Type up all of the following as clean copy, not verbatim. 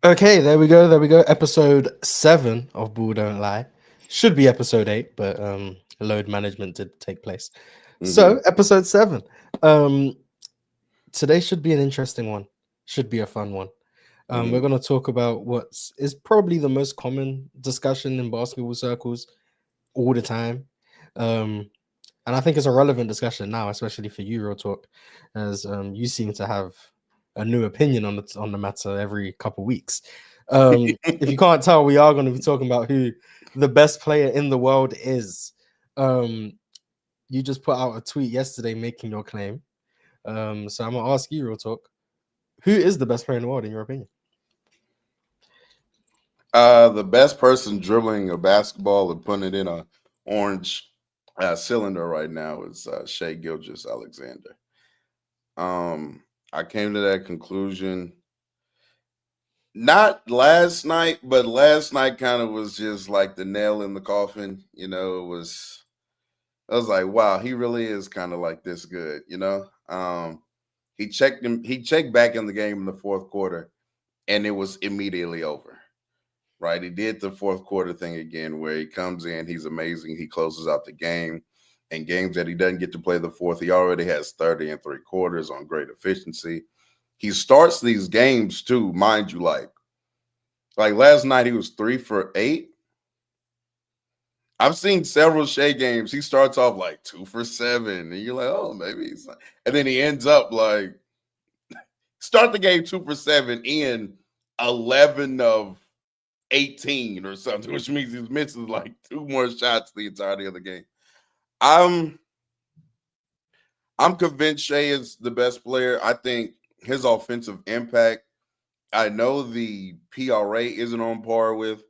Okay, there we go. There we go. Episode 7 of Bull Don't Lie. Should be episode 8, but load management did take place. So, Hmm. episode 7. Um, Today should be an interesting one. Should be a fun one. We're Hmm. gonna talk about what's is probably the most common discussion in basketball circles all the time. Um, and I think it's a relevant discussion now, especially for Euro Talk, as you seem to have a new opinion on the matter every couple weeks. If you can't tell, we are going to be talking about who the best player in the world is. Um, you just put out a tweet yesterday making your claim. So I'm gonna ask you, Real Talk, who is the best player in the world in your opinion? The best person dribbling a basketball and putting it in a orange cylinder right now is Shea Gilgis Alexander. Um, I came to that conclusion not last night, but last night kind of was just like the nail in the coffin. I was like, wow, he really is kind of like this good. He checked back in the game in the fourth quarter, and it was immediately over. Right, he did the fourth quarter thing again, where he comes in, he's amazing, he closes out the game. And games that he doesn't get to play the fourth, he already has 30 and three quarters on great efficiency. He starts these games too, mind you, like last night he was 3 for 8. I've seen several Shea games. He starts off like 2 for 7, and you're like, oh, maybe he's not. And then he ends up like start the game 2 for 7 in 11 of 18 or something, which means he's missing like two more shots the entirety of the game. I'm I'm convinced Shea is the best player. I think his offensive impact. I know the PRA isn't on par with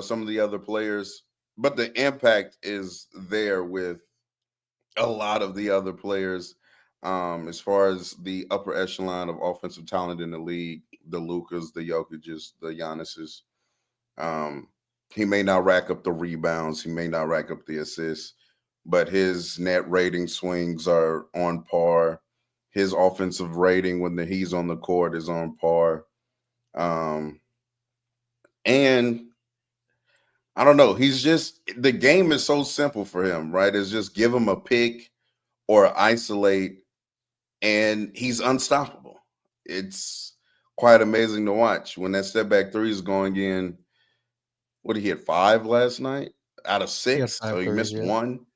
some of the other players, but the impact is there with a lot of the other players. As far as the upper echelon of offensive talent in the league, the Lukas, the Jokic's, the Giannis's. Um, he may not rack up the rebounds, he may not rack up the assists, but his net rating swings are on par. His offensive rating when he's on the court is on par. Um, and I don't know. He's just the game is so simple for him, right? It's just give him a pick or isolate, and he's unstoppable. It's quite amazing to watch when that step back three is going in. What did he hit 5 last night out of He had 6? So five he threes, missed yeah. one.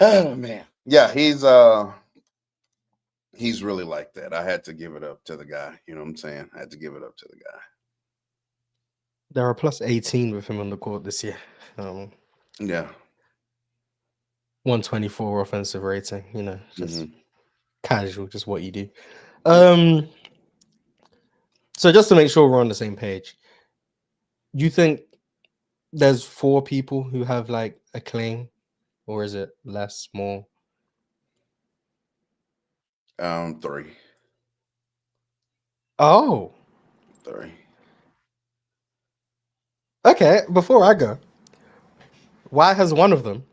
Oh man, yeah, he's really like that. I had to give it up to the guy. You know what I'm saying? I had to give it up to the guy. There are plus 18 with him on the court this year. Um, Yeah. 124 offensive rating, just Hmm. casual, just what you do. Um, so just to make sure we're on the same page, you think there's 4 people who have like a claim, or is it less, more? 3, Oh, 3. okay. Before I go, why has one of them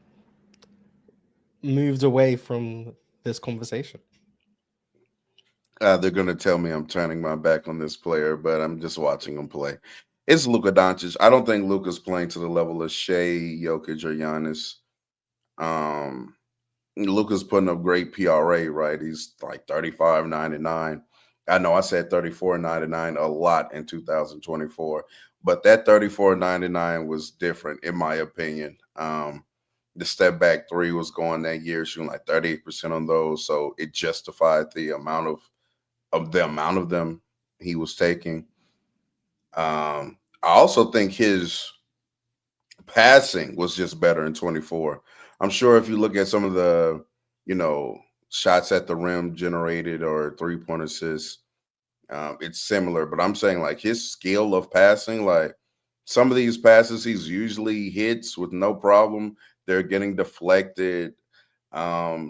moved away from this conversation? They're gonna tell me I'm turning my back on this player, but I'm just watching him play. It's Luka Doncic. I don't think Luka's playing to the level of Shea, Jokic, or Giannis. Um, Luka's putting up great PRA, right? He's like 35.99. I know I said 34.99 a lot in 2024, but that 34.99 was different in my opinion. The step back three was going that year, shooting like 38% on those, so it justified the amount of them he was taking. I also think his passing was just better in 24. I'm sure if you look at some of the, you know, shots at the rim generated or 3-point assists, it's similar. But I'm saying like his skill of passing, like some of these passes he's usually hits with no problem. They're getting deflected.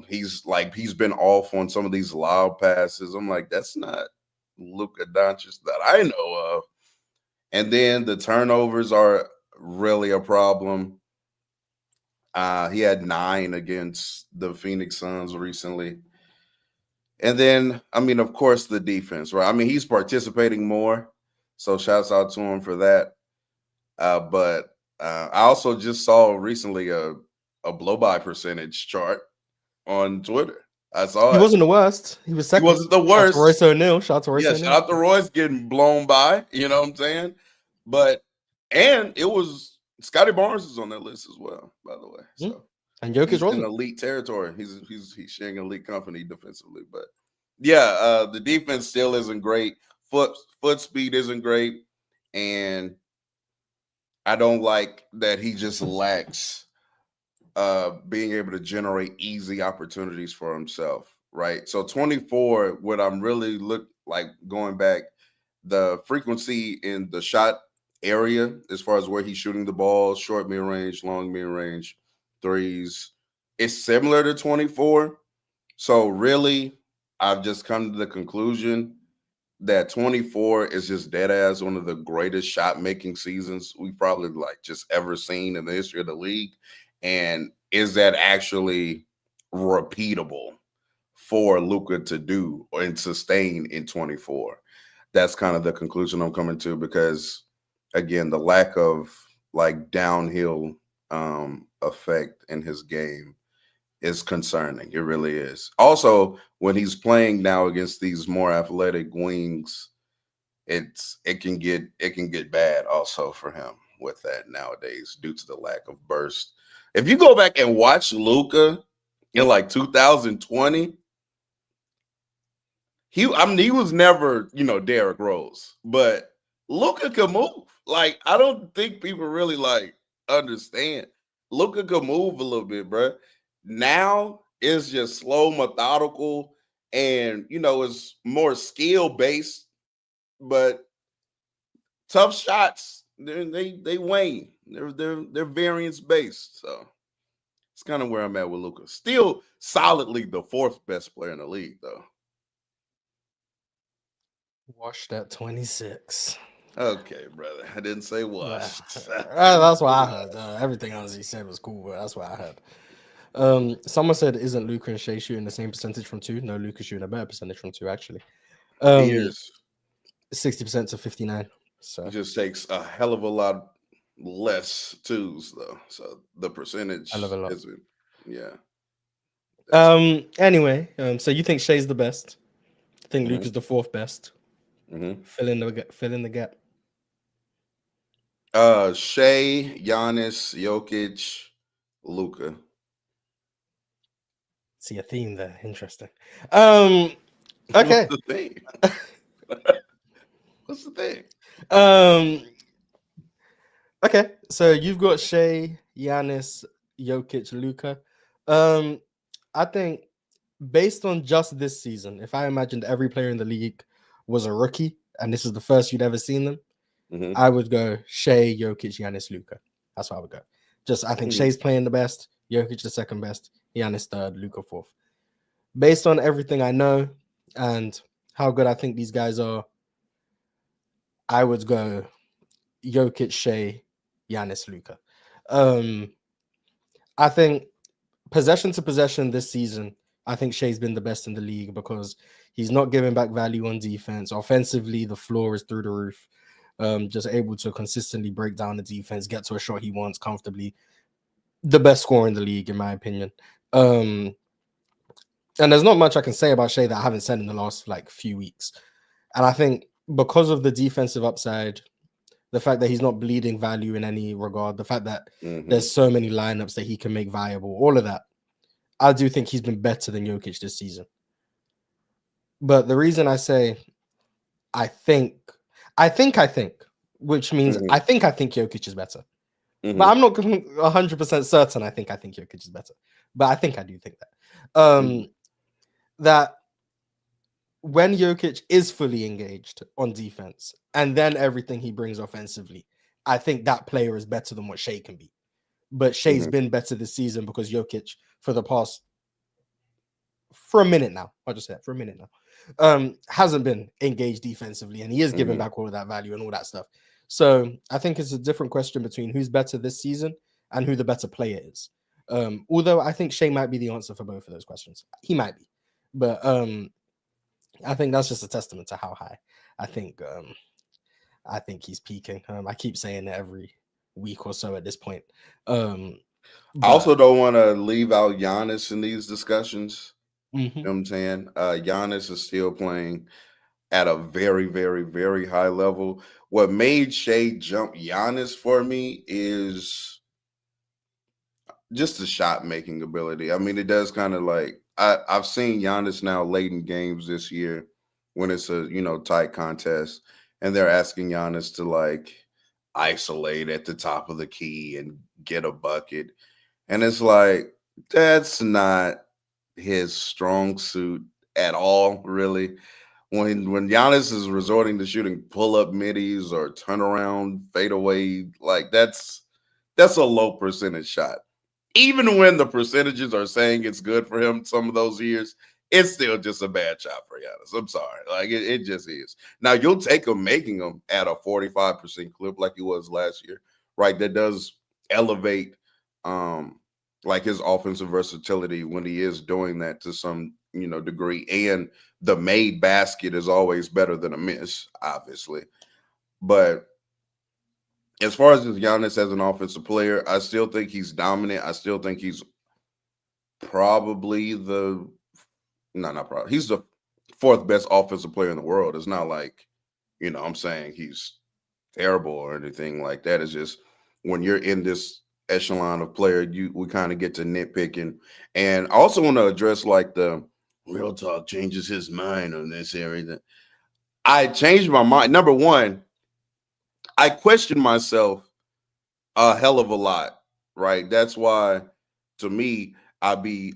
He's been off on some of these loud passes. I'm like, that's not Luka Doncic that I know of. And then the turnovers are really a problem. He had 9 against the Phoenix Suns recently. And then, I mean, of course, the defense, right? I mean, he's participating more, so shouts out to him for that. But I also just saw recently a blow by percentage chart on Twitter. I He saw it. wasn't the worst. He was He second. wasn't the Shout out to worst. Royce O'Neal. Shout out to Royce Yeah, O'Neal. shout out to Royce getting blown by. You know what I'm saying? But and it was Scotty Barnes is on that list as well, by the way. Mm. So And Jokic he's in wasn't. elite territory. He's sharing elite company defensively. But yeah, the defense still isn't great. Foot speed isn't great, and I don't like that he just lacks being able to generate easy opportunities for himself. Right. So 24, what I'm really look like going back, the frequency in the shot area as far as where he's shooting the ball, short mid range, long mid range, threes, it's similar to 24. So really, I've just come to the conclusion that 24 is just dead ass one of the greatest shot making seasons we've probably like just ever seen in the history of the league. And is that actually repeatable for Luka to do and sustain in 24? That's kind of the conclusion I'm coming to, because again, the lack of like downhill effect in his game is concerning. It really is. Also, when he's playing now against these more athletic wings, it can get bad also for him with that nowadays due to the lack of burst. If you go back and watch Luka in like 2020, he was never, Derrick Rose, but Luka could move. Like, I don't think people really like understand. Luka could move a little bit, bro. Now it's just slow, methodical, and it's more skill based, but tough shots they wane. They're variance based. So it's kind of where I'm at with Luka. Still solidly the fourth best player in the league, though. Washed at 26. Okay, brother. I didn't say Yeah, washed. that's what I heard. Everything else he said was cool, but that's what I heard. Someone said, "Isn't Luca and Shea shooting the same percentage from two?" No, Luca's shooting a better percentage from two, actually. He Um, is. 60% to 59. It So just takes a hell of a lot less twos, though. So the I love a percentage lot. isn't. Yeah, that's all. Anyway, so you think Shea's the best? I think Luke Mm-hmm. is the fourth best. Mm-hmm. Fill in the gap. Shea, Giannis, Jokic, Luca. See a theme there. Interesting. Um, What's okay. the thing? What's the thing? um, okay. So you've got Shea, Giannis, Jokic, Luca. Um, I think based on just this season, if I imagined every player in the league was a rookie and this is the first you'd ever seen them, Mm-hmm. I would go Shea, Jokic, Giannis, Luca. That's what I would go. Just I think Mm-hmm. Shea's playing the best, Jokic the second best, Giannis third, Luca fourth. Based on everything I know and how good I think these guys are, I would go Jokic, Shea, Giannis, Luca. Um, I think possession to possession this season, I think Shea's been the best in the league because he's not giving back value on defense. Offensively, the floor is through the roof. Just able to consistently break down the defense, get to a shot he wants comfortably. The best scorer in the league, in my opinion. Um, and there's not much I can say about Shea that I haven't said in the last like few weeks. And I think because of the defensive upside, the fact that he's not bleeding value in any regard, the fact that Mm-hmm. there's so many lineups that he can make viable, all of that, I do think he's been better than Jokic this season. But the reason I say I think, I think, which means Mm-hmm. I think Jokic is better. But Mm-hmm. I'm not 100% certain I think Jokic is better. But I think I do think that. Mm-hmm. That when Jokic is fully engaged on defense and then everything he brings offensively, I think that player is better than what Shea can be. But Shea's Mm-hmm. been better this season because Jokic, for a minute now, I'll just say it for a minute now, hasn't been engaged defensively and he is giving Mm-hmm. back all of that value and all that stuff. So I think it's a different question between who's better this season and who the better player is. Although I think Shea might be the answer for both of those questions. He might be. But I think that's just a testament to how high. I think I think he's peaking. I keep saying it every week or so at this point. Um, I also but don't want to leave out Giannis in these discussions. mhm. You know what I'm saying? Giannis is still playing at a very, very, very high level. What made Shea jump Giannis for me is just the shot making ability. I mean, it does kind of like I've seen Giannis now late in games this year when it's a tight contest, and they're asking Giannis to like isolate at the top of the key and get a bucket, and it's like that's not his strong suit at all, really. When Giannis is resorting to shooting pull up middies or turnaround fadeaway, like that's a low percentage shot. Even when the percentages are saying it's good for him some of those years, it's still just a bad shot for Giannis. I'm sorry. Like it just is. Now you'll take him making them at a 45% clip like he was last year, right? That does elevate um like his offensive versatility when he is doing that to some degree. And the made basket is always better than a miss, obviously. But as far as Giannis as an offensive player, I still think he's dominant. I still think he's probably the no, not probably. He's the fourth best offensive player in the world. It's not like, I'm saying he's terrible or anything like that. It's just when you're in this echelon of player, we kind of get to nitpicking. And I also want to address like the real talk changes his mind on this area. I changed my mind. Number one, I questioned myself a hell of a lot, right? That's why to me, I be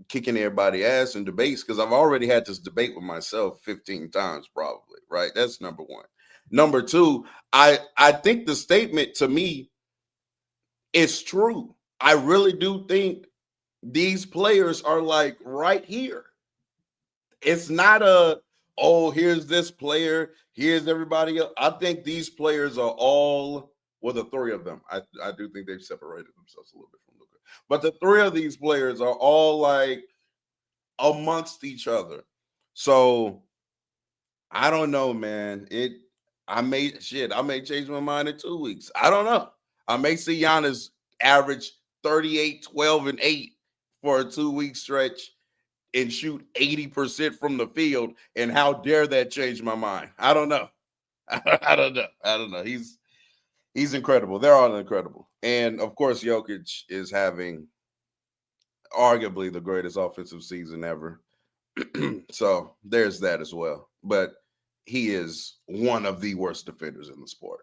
kicking everybody ass in debates because I've already had this debate with myself 15 times probably, right? That's number one. Number two, I think the statement to me is true. I really do think these players are like right here. It's not a oh, here's this player, here's everybody else. I think these players are all the three of them. I do think they've separated themselves a little bit from Luka. But the three of these players are all like amongst each other. So I don't know, man. I may change my mind in 2 weeks. I don't know. I may see Giannis average 38, 12, and 8 for a 2 week stretch and shoot 80% from the field. And how dare that change my mind? I don't know. I don't know. I don't know. He's incredible. They're all incredible. And of course, Jokic is having arguably the greatest offensive season ever. So there's that as well. But he is one of the worst defenders in the sport.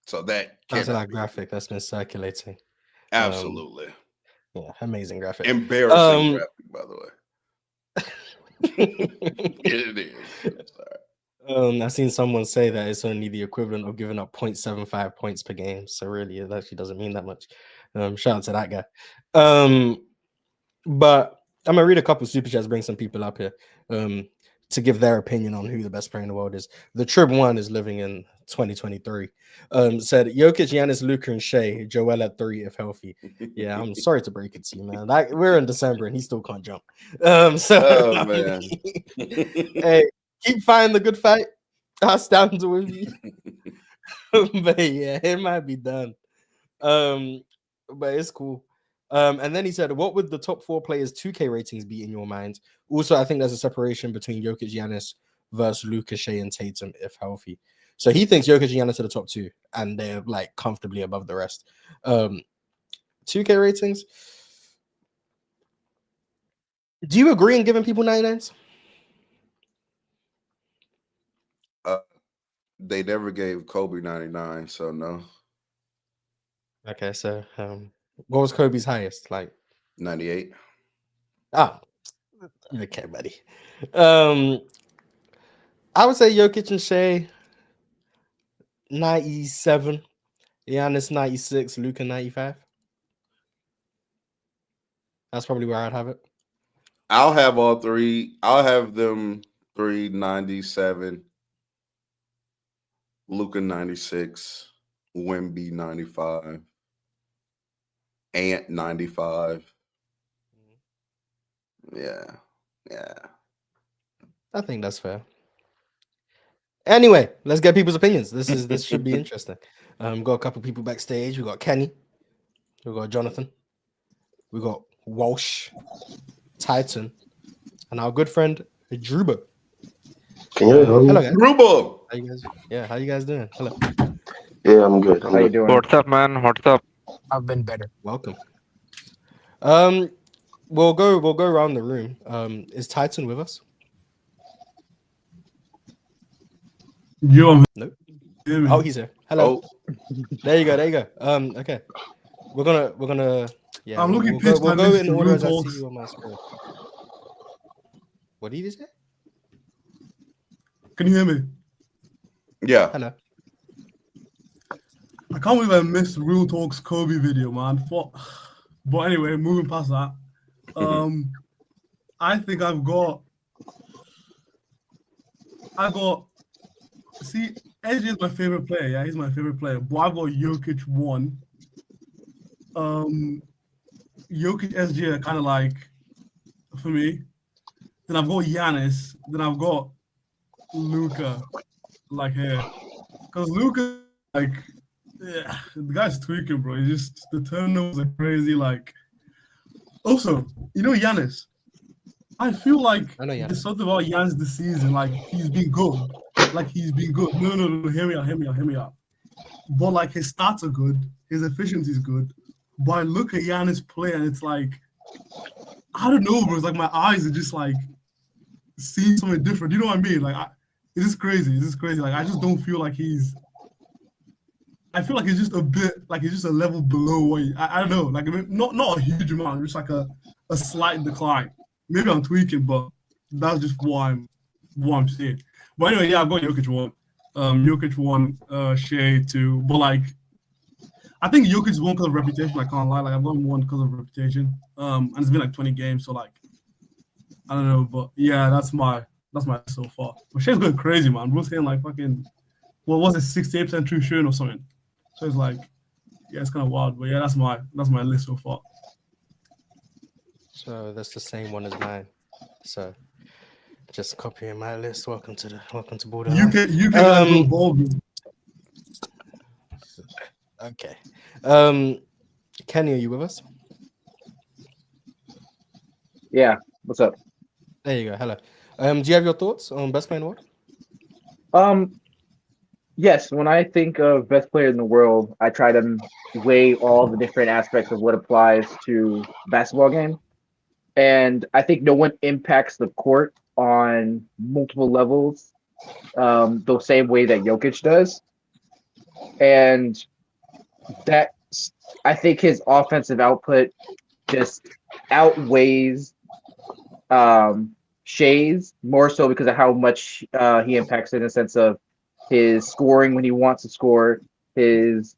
So that Shout out to cannot that be graphic that's been circulating. Um, absolutely yeah, amazing graphic. embarrassing Um, graphic, by the way. It is. I'm sorry. I seen someone say that it's only the equivalent of giving up 0.75 points per game. So really, it actually doesn't mean that much. Shout out to that guy. Um, But I'm gonna read a couple super chats, bring some people up here to give their opinion on who the best player in the world is. The Trib One is living in 2023. Said Jokic, Giannis, Luka, and Shea, Joel at 3 if healthy. Yeah, I'm sorry to break it to you, man. We're in December and he still can't jump. So Oh I man. mean, hey, keep fighting the good fight. I'll stand with you. But yeah, it might be done. Um, but it's cool. And then he said, "What would the top four players' 2K ratings be in your mind?" Also, I think there's a separation between Jokic, Giannis versus Luka, Shea, and Tatum if healthy. So he thinks Jokic and Giannis are the top two, and they're like comfortably above the rest. 2K ratings. Do you agree in giving people 99s? uh, they never gave Kobe 99, so no. Okay, so what was Kobe's highest? Like, 98. ah, okay, buddy. Um, I would say Jokic and Shea 97. Giannis 96, Luca 95. That's probably where I'd have it. I'll have all three. I'll have them 397, Luca 96, Wemby 95, Ant 95. Yeah. Yeah. I think that's fair. Anyway, let's get people's opinions. This should be interesting. Got a couple people backstage. We got Kenny, we got Jonathan, we got Walsh, Titan, and our good friend Druba. Can you hear me? Hello guys. Rubo. How you guys? Yeah, how you guys doing? Hello. Yeah, I'm good. How you doing? What's up, man? What's up? I've been better. Welcome. We'll go around the room. Is Titan with us? Yo, Nope. Oh, he's here. Hello. Oh, There you go. Okay. We're gonna. Yeah. I'm looking we'll pissed. go I in missed the order real as I talks. see you on my screen. What did you say? Can you hear me? yeah. Hello. I can't believe I missed Real Talk's Kobe video, man. But anyway, moving past that, I think I've got. See, AJ is my favorite player. Yeah, he's my favorite player. But I've got Jokic 1. Jokic SG are kind of like for me. Then I've got Giannis. Then I've got Luka, like here, because Luka, like, yeah, the guy's tweaking, bro. He's just the turnovers are crazy. Like, also, Giannis. I feel like I know Giannis. there's something about Giannis this season. Like, he's been good. No. Hear me out. But like, his stats are good. His efficiency is good. But I look at Giannis play and it's like, I don't know, bro. It's like my eyes are just like seeing something different. You know what I mean? Like, it's just crazy. Like, I just don't feel like I feel like he's just a bit, like he's just a level below what I don't know. Like, not a huge amount, just like a slight decline. Maybe I'm tweaking, but that's just what I'm seeing. But anyway, yeah, I've got Jokic 1. Jokic 1, Shai 2. But like, I think Jokic is 1 because of reputation. I can't lie. Like, I've got 1 because of reputation. And it's been like 20 games, so like, I don't know. But yeah, that's my so far. But Shai's going crazy, man. Bro's saying like fucking, what was it, 68% true shooting or something. So it's like, yeah, it's kind of wild. But yeah, that's my list so far. So that's the same one as mine. So just copying my list. Welcome to Borderline. You can go ball. Okay. Kenny, are you with us? Yeah. What's up? There you go. Hello. Do you have your thoughts on best player in the world? Yes. When I think of best player in the world, I try to weigh all the different aspects of what applies to basketball game, and I think no one impacts the court on multiple levels, the same way that Jokic does, and that I think his offensive output just outweighs Shai's, more so because of how much he impacts in the sense of his scoring when he wants to score, his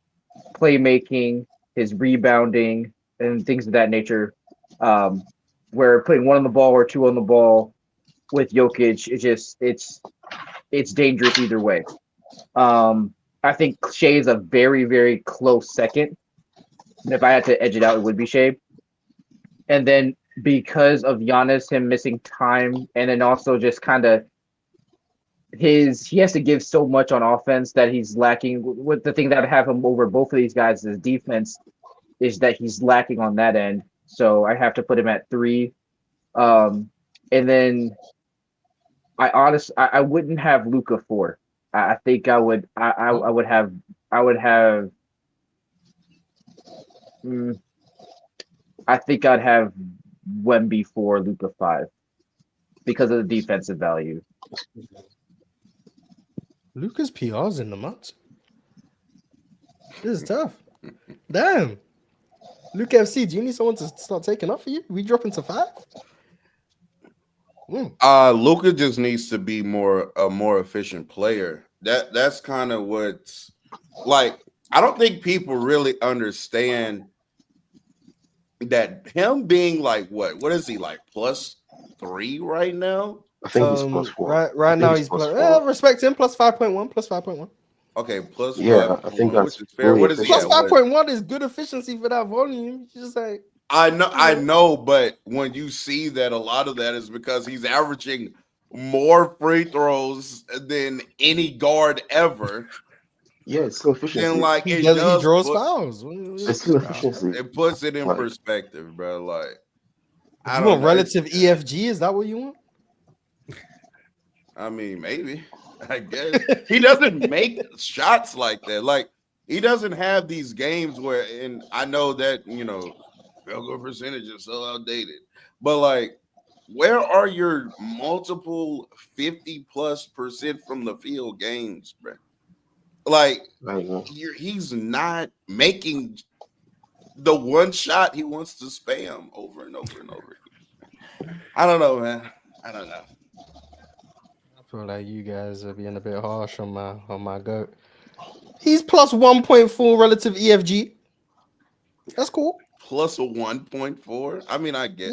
playmaking, his rebounding, and things of that nature. Where putting 1 on the ball or 2 on the ball with Jokic, it's dangerous either way. I think Shai is a very, very close second. And if I had to edge it out, it would be Shai. And then because of Giannis, him missing time, and then also just kind of he has to give so much on offense that he's lacking. With the thing that would have him over both of these guys is defense, is that he's lacking on that end. So I have to put him at 3. And then I wouldn't have Luka 4. I think I would have I think I'd have Wemby 4, Luka 5 because of the defensive value. Lucas PR's in the month. This is tough. Damn. Luke FC, do you need someone to start taking up for you? We dropping to 5? Luka just needs to be a more efficient player. That's kind of what's like. I don't think people really understand that him being like what is he like +3 right now? I think he's +4. Right now he's +4. Respect him, +5.1. Okay, plus yeah, 5. I think that's fair. really What is he Plus at? 5.1 is good efficiency for that volume. It's just like I know, but when you see that, a lot of that is because he's averaging more free throws than any guard ever, Yeah, it's still efficiency. then like He it does draws put, fouls. It's still efficiency. it puts it in Like, perspective, bro. Like I You don't want know. relative EFG? Is that what you want? I mean, maybe. I guess he doesn't make shots like that. Like he doesn't have these games where, and I know that field goal percentage is so outdated, but like, where are your multiple 50+% from the field games, bro? Like, he's not making the one shot he wants to spam over and over and over again. I don't know, man. I don't know. I feel like you guys are being a bit harsh on my goat. He's plus 1.4 relative EFG. That's cool. Plus a 1.4. I mean, I get.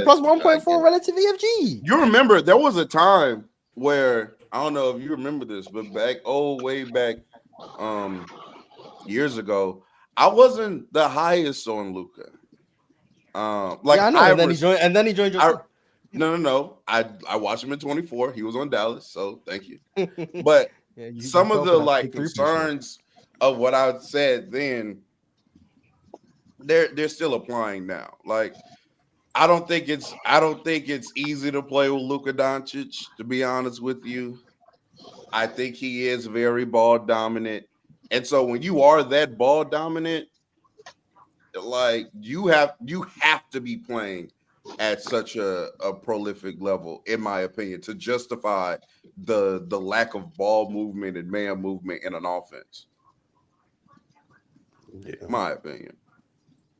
Plus 1.4 relative EFG. You remember there was a time where I don't know if you remember this, but way back, years ago, I wasn't the highest on Luka. Like I know, and then he joined your. No. I watched him in 24. He was on Dallas, so thank you. But some of the like concerns of what I said then, they're still applying now. Like I don't think it's easy to play with Luka Doncic, to be honest with you. I think he is very ball dominant. And so when you are that ball dominant, like you have to be playing at such a prolific level, in my opinion, to justify the lack of ball movement and man movement in an offense. Yeah. My opinion.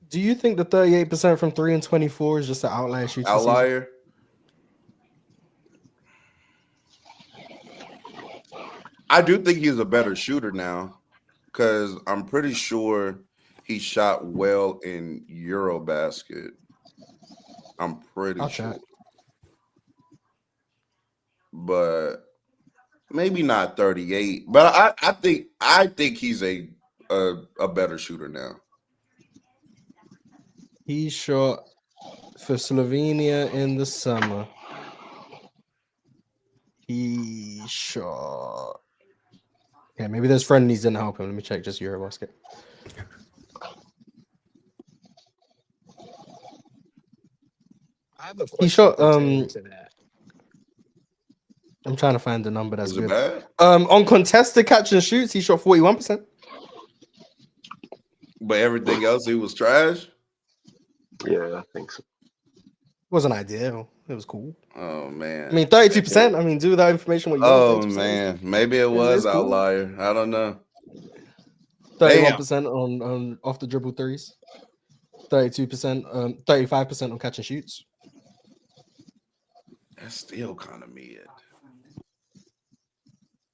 Do you think the 38% from 3 and 24 is just an outlier shooting? Outlier? I do think he's a better shooter now, because I'm pretty sure he shot well in Eurobasket. I'm pretty sure. But maybe not 38. But I think he's a better shooter now. He shot for Slovenia in the summer. He shot. Yeah, maybe those friendlies didn't help him. Let me check just Eurobasket. I have a question. He shot. I'm trying to find the number that's good. Bad? On contested catch and shoots, he shot 41%. But everything else, he was trash. Yeah, I think so. Wasn't ideal. It was cool. Oh man. I mean, 32%. I mean, do that information what you want. Oh man, maybe it was outlier. Cool. I don't know. 31% on off the dribble threes. 32%, 35% on catch and shoots. That's still kind of mid.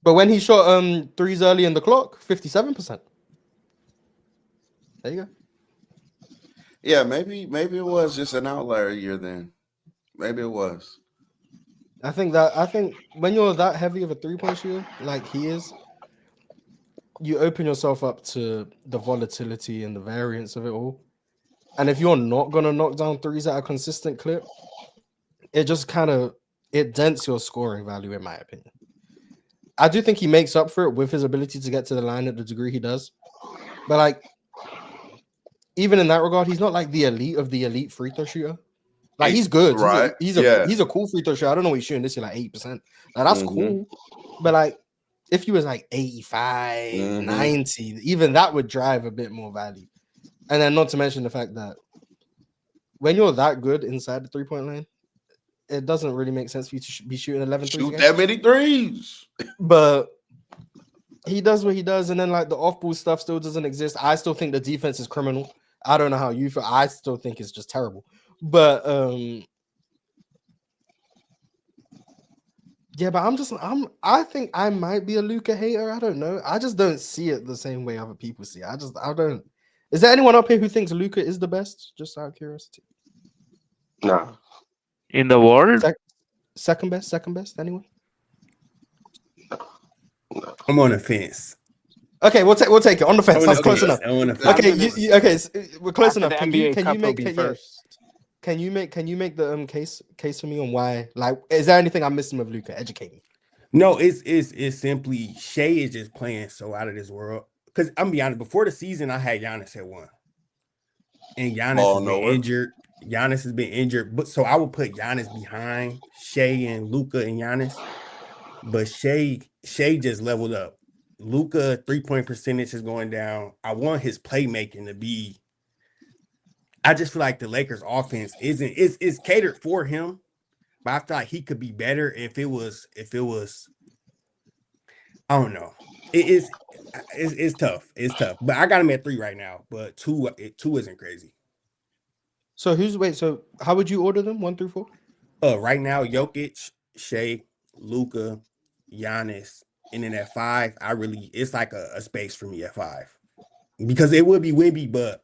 But when he shot threes early in the clock, 57%. There you go. Yeah, maybe it was just an outlier year then. Maybe it was. I think when you're that heavy of a 3-point shooter like he is, you open yourself up to the volatility and the variance of it all. And if you're not gonna knock down threes at a consistent clip, it just it dents your scoring value, in my opinion. I do think he makes up for it with his ability to get to the line at the degree he does. But like, even in that regard, he's not like the elite of the elite free throw shooter. Like he's good. Right. He's a cool free throw shooter. I don't know what he's shooting this year, like 8%. Like that's cool. But like if he was like 85, 90, even that would drive a bit more value. And then not to mention the fact that when you're that good inside the 3-point line, it doesn't really make sense for you to be shooting 11 threes. Shoot that many threes. But he does what he does, and then like the off-ball stuff still doesn't exist. I still think the defense is criminal. I don't know how you feel. I still think it's just terrible. But yeah, but I think I might be a Luka hater. I don't know. I just don't see it the same way other people see it. I don't. Is there anyone up here who thinks Luka is the best? Just out of curiosity. Nah. In the world? Second best? Anyone? I'm on the fence. Okay, we'll take it on the fence. That's close enough. I'm on the fence. Okay, okay, we're close enough. Can you make first? can you make the case for me on why? Like, is there anything I'm missing with Luka? Educate me. No, it's simply Shai is just playing so out of this world. Because I'm be honest, before the season, I had Giannis at 1. And Giannis has been injured. Giannis has been injured. But so I would put Giannis behind Shai and Luka and Giannis. But Shai just leveled up. Luka 3-point percentage is going down. I want his playmaking to be. I just feel like the Lakers offense is catered for him. But I feel like he could be better if it was I don't know. It's tough. It's tough. But I got him at 3 right now. But 2 isn't crazy. So so how would you order them 1 through 4? Right now, Jokic, Shai, Luka, Giannis, and then at 5, it's like a space for me at 5. Because it would be Wemby, but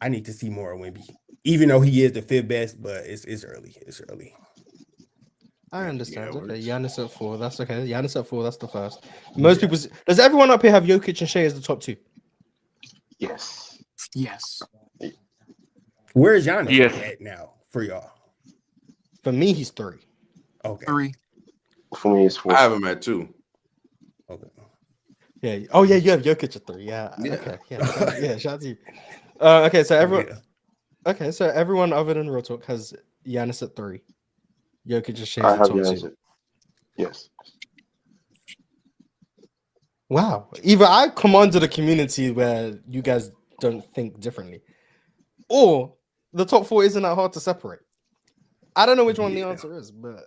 I need to see more of Wemby. Even though he is the 5th best, but it's early. It's early. I understand. Okay, Giannis at 4. That's okay. Giannis at 4. That's the first. Most people. Does everyone up here have Jokic and Shai as the top 2? Yes. Yes. Where is Giannis at now for y'all? For me, he's 3. Okay. 3. For me, it's 4. I have him at 2. Okay. Yeah. Oh yeah, you have Jokic at 3. Yeah. Okay. Yeah. Shout out to you. Okay. So everyone other than Real Talk has Giannis at 3. Jokic just Shai I the have top Giannis 2. Yes. Wow. Either I commanded a community where you guys don't think differently, or the top 4 isn't that hard to separate. I don't know which one the answer is, but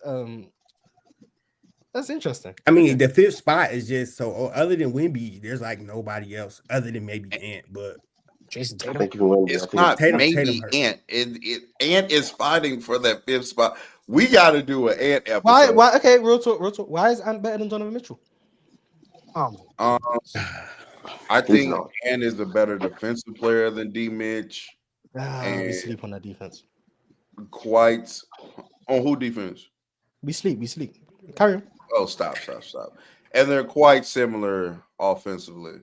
that's interesting. I mean, the 5th spot is just so other than Wemby, there's like nobody else other than maybe Ant, but Jason I Tatum. think even Wemby. It's not maybe Ant. Ant is fighting for that 5th spot. We got to do an Ant episode. Why? Okay, real talk. Why is Ant better than Donovan Mitchell? I think Ant is a better defensive player than D. Mitch. We sleep on that defense. Quite on who defense? We sleep. Carry on. Oh, stop. And they're quite similar offensively.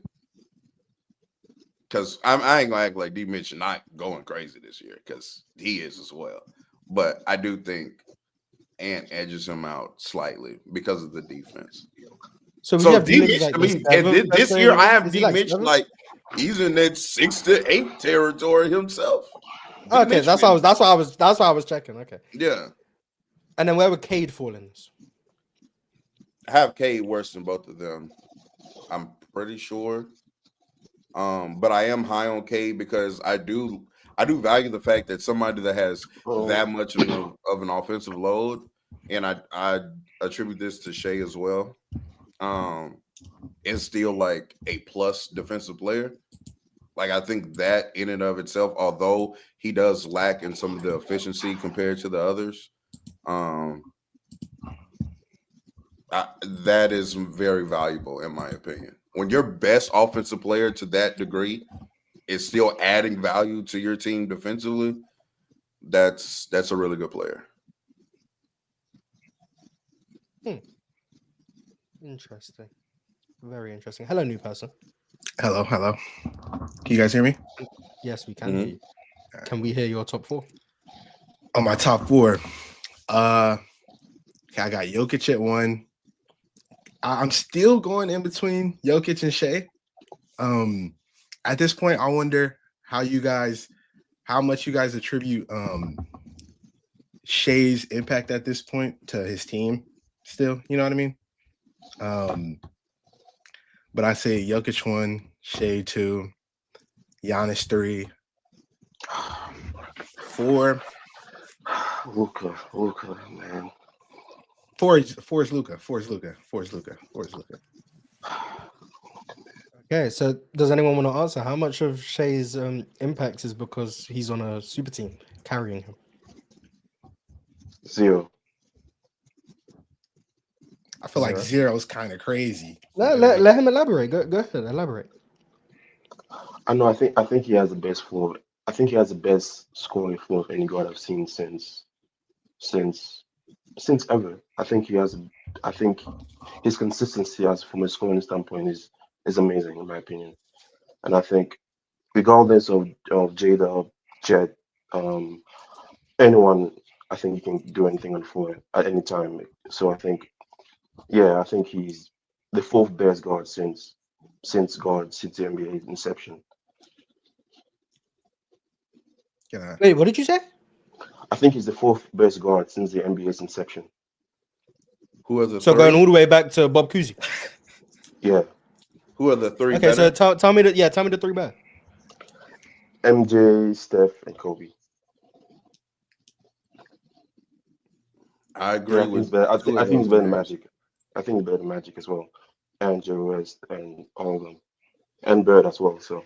Because I ain't gonna act like D. Mitch not going crazy this year, because he is as well. But I do think Ant edges him out slightly because of the defense. So D. Mitch, this year I have D. Mitch like he's in that 6 to 8 territory himself. Okay, that's why I was checking. Okay. Yeah. And then where would Cade fall in this? I have Cade worse than both of them. I'm pretty sure. But I am high on Cade because I do value the fact that somebody that has that much of an offensive load, and I attribute this to Shai as well. Is still like a plus defensive player. Like I think that in and of itself, although he does lack in some of the efficiency compared to the others, that is very valuable in my opinion. When your best offensive player to that degree is still adding value to your team defensively, that's a really good player. Interesting. Very interesting. Hello, new person. Hello. Can you guys hear me? Yes, we can hear you. Can we hear your top 4? On my top 4, I got Jokic at 1. I'm still going in between Jokic and Shai. At this point, I wonder how much you guys attribute Shai's impact at this point to his team. Still, you know what I mean? But I say Jokic 1, Shai 2, Giannis 3, 4. Luka, man. 4 is Luka. Okay, so does anyone want to answer how much of Shai's impact is because he's on a super team carrying him? 0. I feel like 0 is kind of crazy. Let him elaborate. Go ahead, elaborate. I know. I think he has the best floor. I think he has the best scoring floor of any guard I've seen since ever. I think his consistency from a scoring standpoint is amazing in my opinion. And I think regardless of Jada, Jet, anyone, I think he can do anything on the floor at any time. So I think he's the fourth best guard since the NBA inception. Yeah. Wait, what did you say? I think he's the fourth best guard since the NBA's inception. Who are the So three? going all the way back to Bob Cousy. Yeah. Who are the three? Okay, better? so tell me the three best. MJ, Steph, and Kobe. I agree with. He's better. I two think of he's those better than names. Magic. I think he's better than Magic as well, and Jerry West and all of them, and Bird as well. So.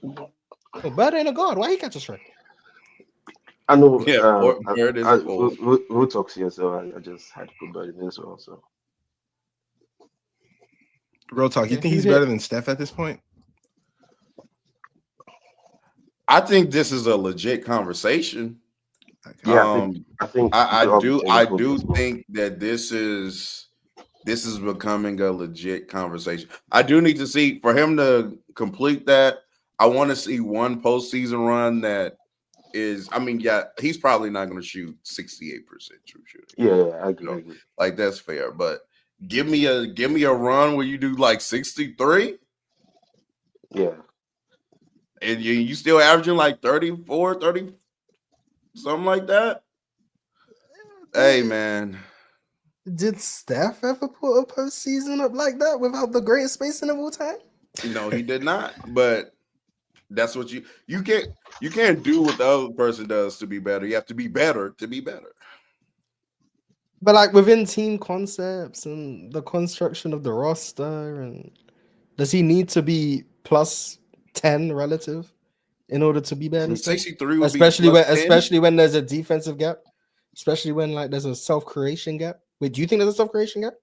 Oh, Bird ain't a guard. Why he catch a strike? I know. Yeah, Bird is a four. We'll talk here, so I just had to put Bird in as well. So. Real talk. You think he's better than Steph at this point? I think this is a legit conversation. Yeah, I think I do think that this is becoming a legit conversation. I do need to see, for him to complete that, I want to see one postseason run that is, I mean, yeah, he's probably not going to shoot 68% true shooting. Yeah, I agree. Like, that's fair, but give me a run where you do like 63. Yeah. And you still averaging like 34, 30, something like that. Hey, man. Did Steph ever put a postseason up like that without the greatest spacing of all time? No, he did not. But that's what you can't do what the other person does to be better. You have to be better to be better. But like within team concepts and the construction of the roster, and does he need to be plus 10 relative in order to be better? 63 would especially be especially when there's a defensive gap, especially when like there's a self-creation gap. Wait, do you think there's a self-creation gap?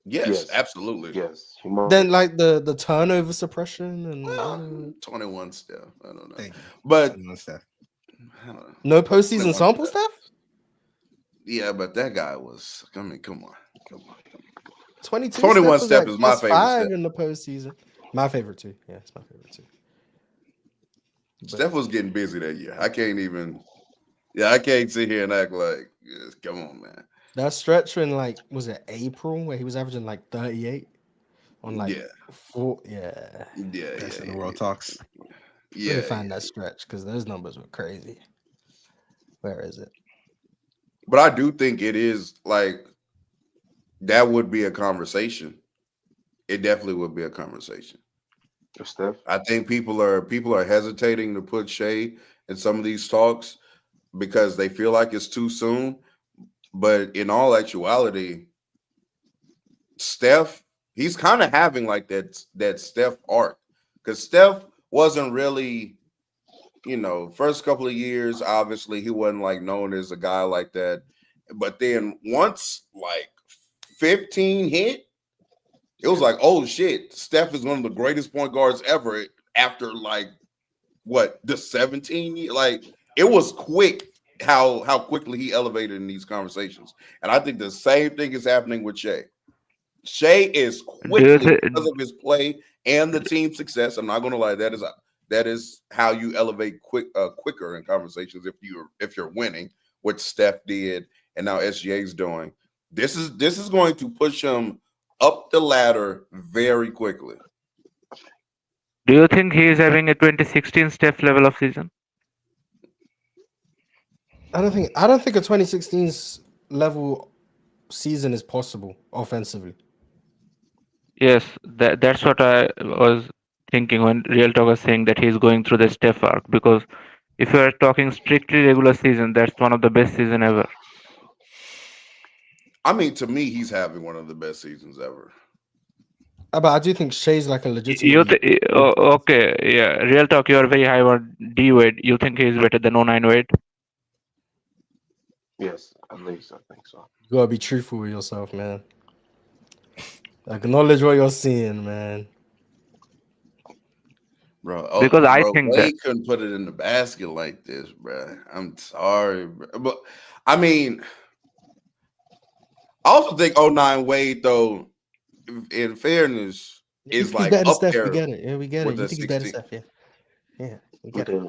Yes, absolutely. Yes. Then like the turnover suppression and 21 Steph. I don't know. But Steph. No postseason sample Steph? Yeah, but that guy was, I mean, come on. 21 Steph is my favorite 5 Steph. in the postseason. My favorite too. Yeah, it's my favorite too. Steph was getting busy that year. I can't sit here and act like, come on, man. That stretch in like, was it April where he was averaging like 38 on like 4? Yeah. That's in the world talks. Yeah. Find that stretch because those numbers were crazy. Where is it? But I do think it is like, that would be a conversation. It definitely would be a conversation. Steph? I think people are hesitating to put Shai in some of these talks because they feel like it's too soon. But in all actuality, Steph, he's kind of having like that Steph arc. Because Steph wasn't really, first couple of years, obviously, he wasn't like known as a guy like that. But then once like 15 hit, it was like, oh shit, Steph is one of the greatest point guards ever after like the 17 years. Like, it was quick how quickly he elevated in these conversations. And I think the same thing is happening with Shai. Shai is quickly, because of his play and the team success. I'm not gonna lie, that is how you elevate quicker in conversations if you're winning, what Steph did and now SGA's doing. This is going to push him up the ladder very quickly. Do you think he is having a 2016 Steph level of season? I don't think a 2016's level season is possible offensively. Yes, that's what I was thinking when Real Talk was saying that he's going through the Steph arc, because if you are talking strictly regular season, that's one of the best season ever. I mean, to me, he's having one of the best seasons ever. But I do think Shai's like a legitimate. Okay, yeah. Real Talk, you are very high on D Wade. You think he's better than 09 Wade? Yes, at least I think so. You gotta be truthful with yourself, man. Acknowledge what you're seeing, man. Bro, because I think Wade couldn't put it in the basket like this, bro. I'm sorry, bro. But I mean, I also think 09 Wade, though, in fairness, is like better up Steph. there. We get it. Yeah, we get it. You think he's better 16. Steph? Yeah, we get it.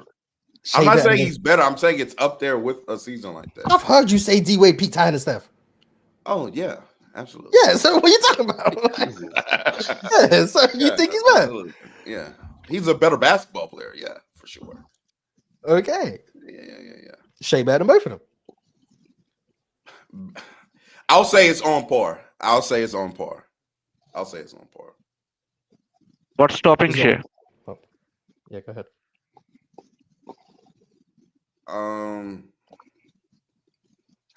I'm not saying he's better. I'm saying it's up there with a season like that. I've heard you say D Wade peaked higher than Steph. Oh yeah, absolutely. Yeah. So what are you talking about? Yeah. So you think he's better? Absolutely. Yeah, he's a better basketball player. Yeah, for sure. Okay. Yeah. Shai better than both of them. I'll say it's on par. What's stopping Shai? Oh. Yeah, go ahead. I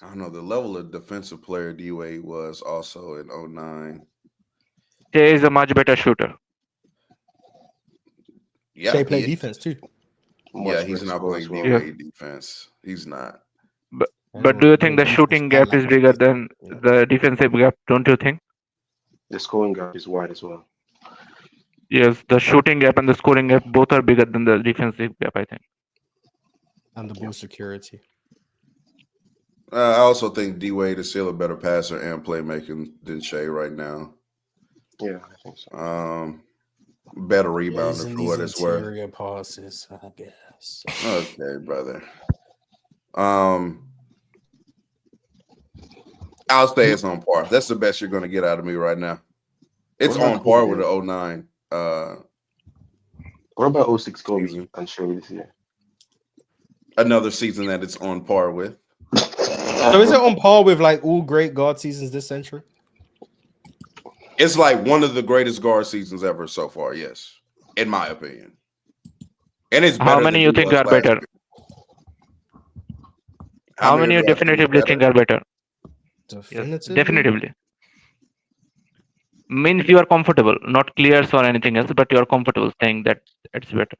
don't know. The level of defensive player D Wade was also in 09. Shai is a much better shooter. Yeah, Shai played defense too. Yeah, he's not playing D Wade defense. He's not. But do you think the shooting gap is bigger than the defensive gap? Don't you think? The scoring gap is wide as well. Yes, the shooting gap and the scoring gap both are bigger than the defensive gap, I think. And the ball security. I also think D Wade is still a better passer and playmaker than Shai right now. Yeah, I think so. Better rebounder for what it's worth. Interior passes, I guess. Okay, brother. I'll say it's on par. That's the best you're going to get out of me right now. It's on par with the 09. What about 06 Kobe and Shai this year? Another season that it's on par with. So is it on par with like all great guard seasons this century? It's like one of the greatest guard seasons ever so far, yes, in my opinion. And it's better. How many you think are better? How many you definitively think are better? Definitively? Yes, definitively. Means you are comfortable, not clear or anything else, but you are comfortable saying that it's better.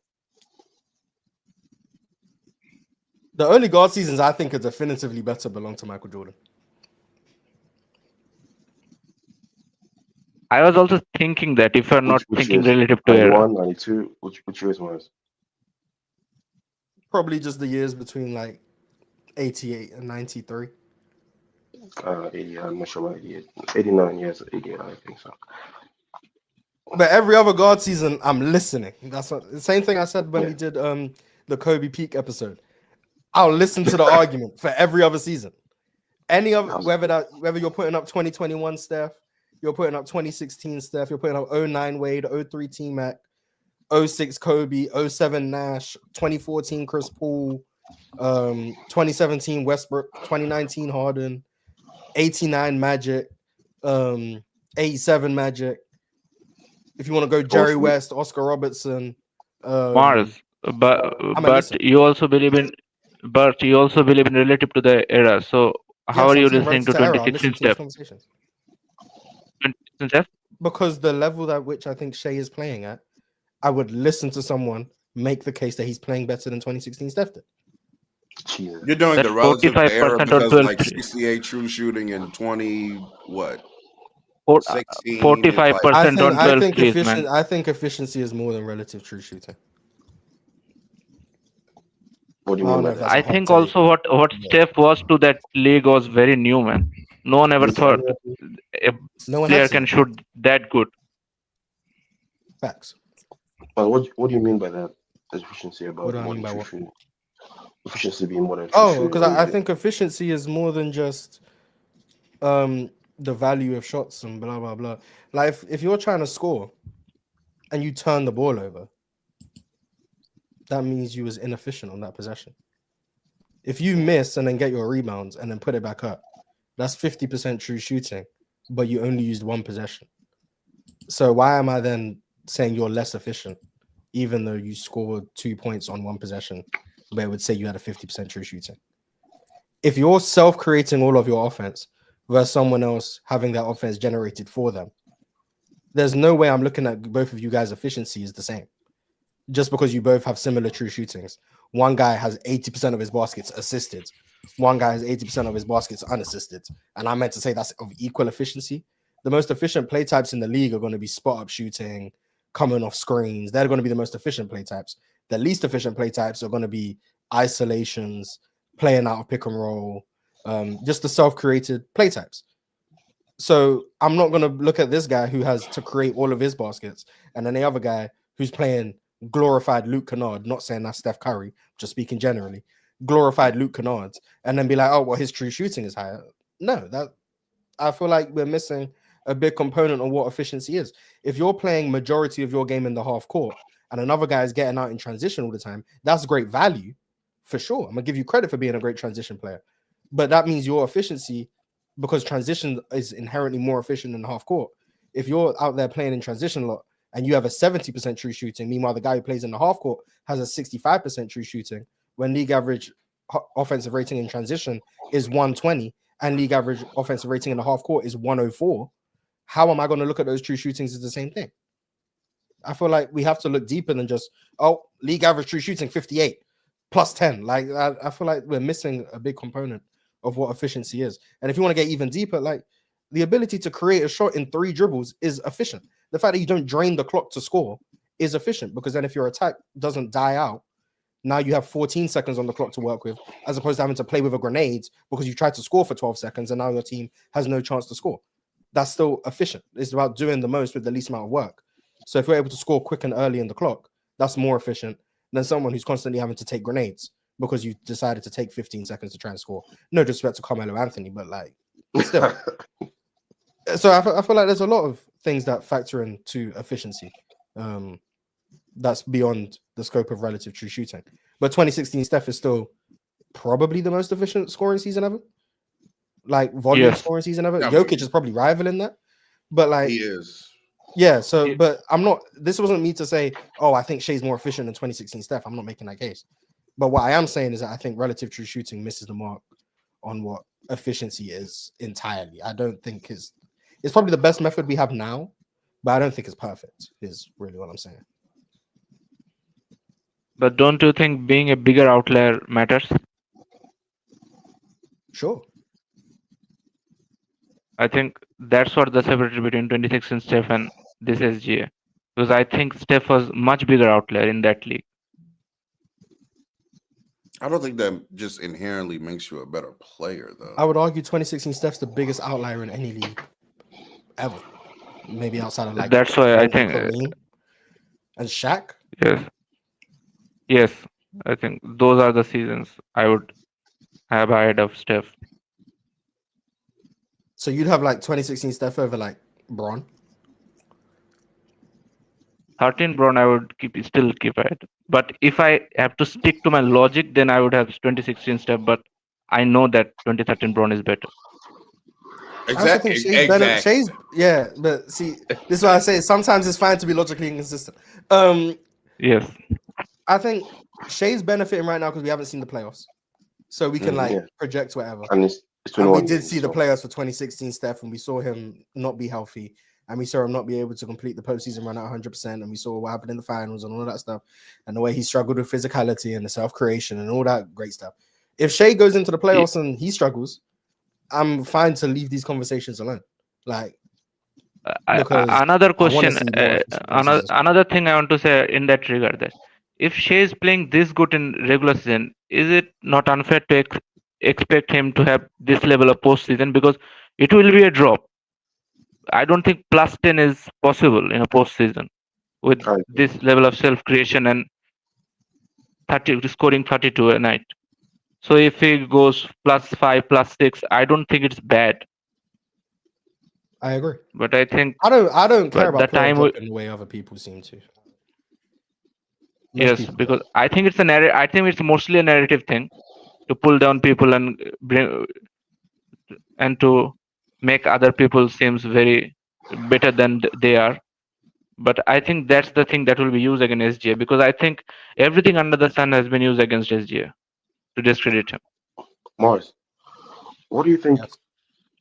The early guard seasons I think are definitively better belong to Michael Jordan. I was also thinking that if you're not thinking relative to 91, 92, which years was? Probably just the years between like 88 and 93. 80, I'm not sure about 88. 89, yes, 88, I think so. But every other guard season, I'm listening. That's what the same thing I said when we did the Kobe Peak episode. I'll listen to the argument for every other season. Any of whether you're putting up 2021 Steph, you're putting up 2016 Steph, you're putting up 09 Wade, 03 T-Mac, 06 Kobe, 07 Nash, 2014 Chris Paul, 2017 Westbrook, 2019 Harden, 89 Magic, 87 Magic. If you want to go Jerry West, Oscar Robertson, Mars, but you also believe in relative to the era. So how are you listening to 2016 Steph? 2016 Steph? Because the level at which I think Shai is playing at, I would listen to someone make the case that he's playing better than 2016 Steph did. You're doing That's the relative era because 12. like 68 true shooting and 20 what? 16. 45% on 12 threes, man. I think efficiency is more than relative true shooting. What do you mean by that? I think also what Steph was to that league was very new, man. No one ever thought a player can shoot that good. Facts. But what do you mean by that? Efficiency about what do I mean by what? Efficiency being more than because I think efficiency is more than just the value of shots and blah blah blah. Like if you're trying to score and you turn the ball over, that means you was inefficient on that possession. If you miss and then get your rebounds and then put it back up, that's 50% true shooting, but you only used one possession. So why am I then saying you're less efficient, even though you scored 2 points on one possession, but it would say you had a 50% true shooting? If you're self-creating all of your offense versus someone else having that offense generated for them, there's no way I'm looking at both of you guys' efficiency is the same. Just because you both have similar true shootings. One guy has 80% of his baskets assisted. One guy has 80% of his baskets unassisted. And I meant to say that's of equal efficiency. The most efficient play types in the league are going to be spot-up shooting, coming off screens. They're going to be the most efficient play types. The least efficient play types are going to be isolations, playing out of pick and roll, just the self-created play types. So I'm not going to look at this guy who has to create all of his baskets and then the other guy who's playing glorified Luke Kennard, not saying that's Steph Curry, just speaking generally, glorified Luke Kennard, and then be like, oh, well, his true shooting is higher. No, that I feel like we're missing a big component on what efficiency is. If you're playing majority of your game in the half court and another guy is getting out in transition all the time, that's great value for sure. I'm gonna give you credit for being a great transition player, but that means your efficiency, because transition is inherently more efficient than half court. If you're out there playing in transition a lot and you have a 70% true shooting, meanwhile the guy who plays in the half court has a 65% true shooting, when league average offensive rating in transition is 120 and league average offensive rating in the half court is 104, how am I going to look at those true shootings as the same thing? I feel like we have to look deeper than just, oh, league average true shooting 58 plus 10. Like I feel like we're missing a big component of what efficiency is. And if you want to get even deeper, like the ability to create a shot in 3 dribbles is efficient. The fact that you don't drain the clock to score is efficient, because then if your attack doesn't die out, now you have 14 seconds on the clock to work with, as opposed to having to play with a grenade because you tried to score for 12 seconds and now your team has no chance to score. That's still efficient. It's about doing the most with the least amount of work. So if you're able to score quick and early in the clock, that's more efficient than someone who's constantly having to take grenades because you decided to take 15 seconds to try and score. No disrespect to Carmelo Anthony, but like still. So I feel like there's a lot of things that factor into efficiency. That's beyond the scope of relative true shooting. But 2016 Steph is still probably the most efficient scoring season ever. Like volume scoring season ever. Jokic is probably rivaling that. But like he is. Yeah, so but I'm not, this wasn't me to say, oh, I think Shai's more efficient than 2016 Steph. I'm not making that case. But what I am saying is that I think relative true shooting misses the mark on what efficiency is entirely. I don't think it's probably the best method we have now, but I don't think it's perfect, is really what I'm saying. But don't you think being a bigger outlier matters? Sure. I think that's what the separation between 2016 Steph and this SGA. Because I think Steph was much bigger outlier in that league. I don't think that just inherently makes you a better player, though. I would argue 2016 Steph's the biggest outlier in any league ever. Maybe outside of like that's why I think Kareem and Shaq. Yes, I think those are the seasons I would have ahead of Steph. So you'd have like 2016 Steph over like Bron? 13 Bron I would still keep ahead. But if I have to stick to my logic, then I would have 2016 Steph. But I know that 2013 Bron is better. Exactly. Shai's, yeah, but see, this is why I say sometimes it's fine to be logically inconsistent. Yes. I think Shai's benefiting right now because we haven't seen the playoffs. So we can project whatever. And we did see the playoffs for 2016 Steph, and we saw him not be healthy, and we saw him not be able to complete the postseason run at 100%, and we saw what happened in the finals and all that stuff, and the way he struggled with physicality and the self-creation and all that great stuff. If Shai goes into the playoffs and he struggles, I'm fine to leave these conversations alone. Like, another question, another thing I want to say in that regard, that if Shai is playing this good in regular season, is it not unfair to expect him to have this level of postseason? Because it will be a drop. I don't think plus 10 is possible in a postseason with this level of self-creation and scoring 32 a night. So if he goes plus 5, plus 6, I don't think it's bad. I agree, but I think I don't care about the time in the way other people seem to. Yes, because I think it's I think it's mostly a narrative thing to pull down people and bring and to make other people seems very better than they are. But I think that's the thing that will be used against SGA, because I think everything under the sun has been used against SGA to discredit him. Mars, what do you think? Yes.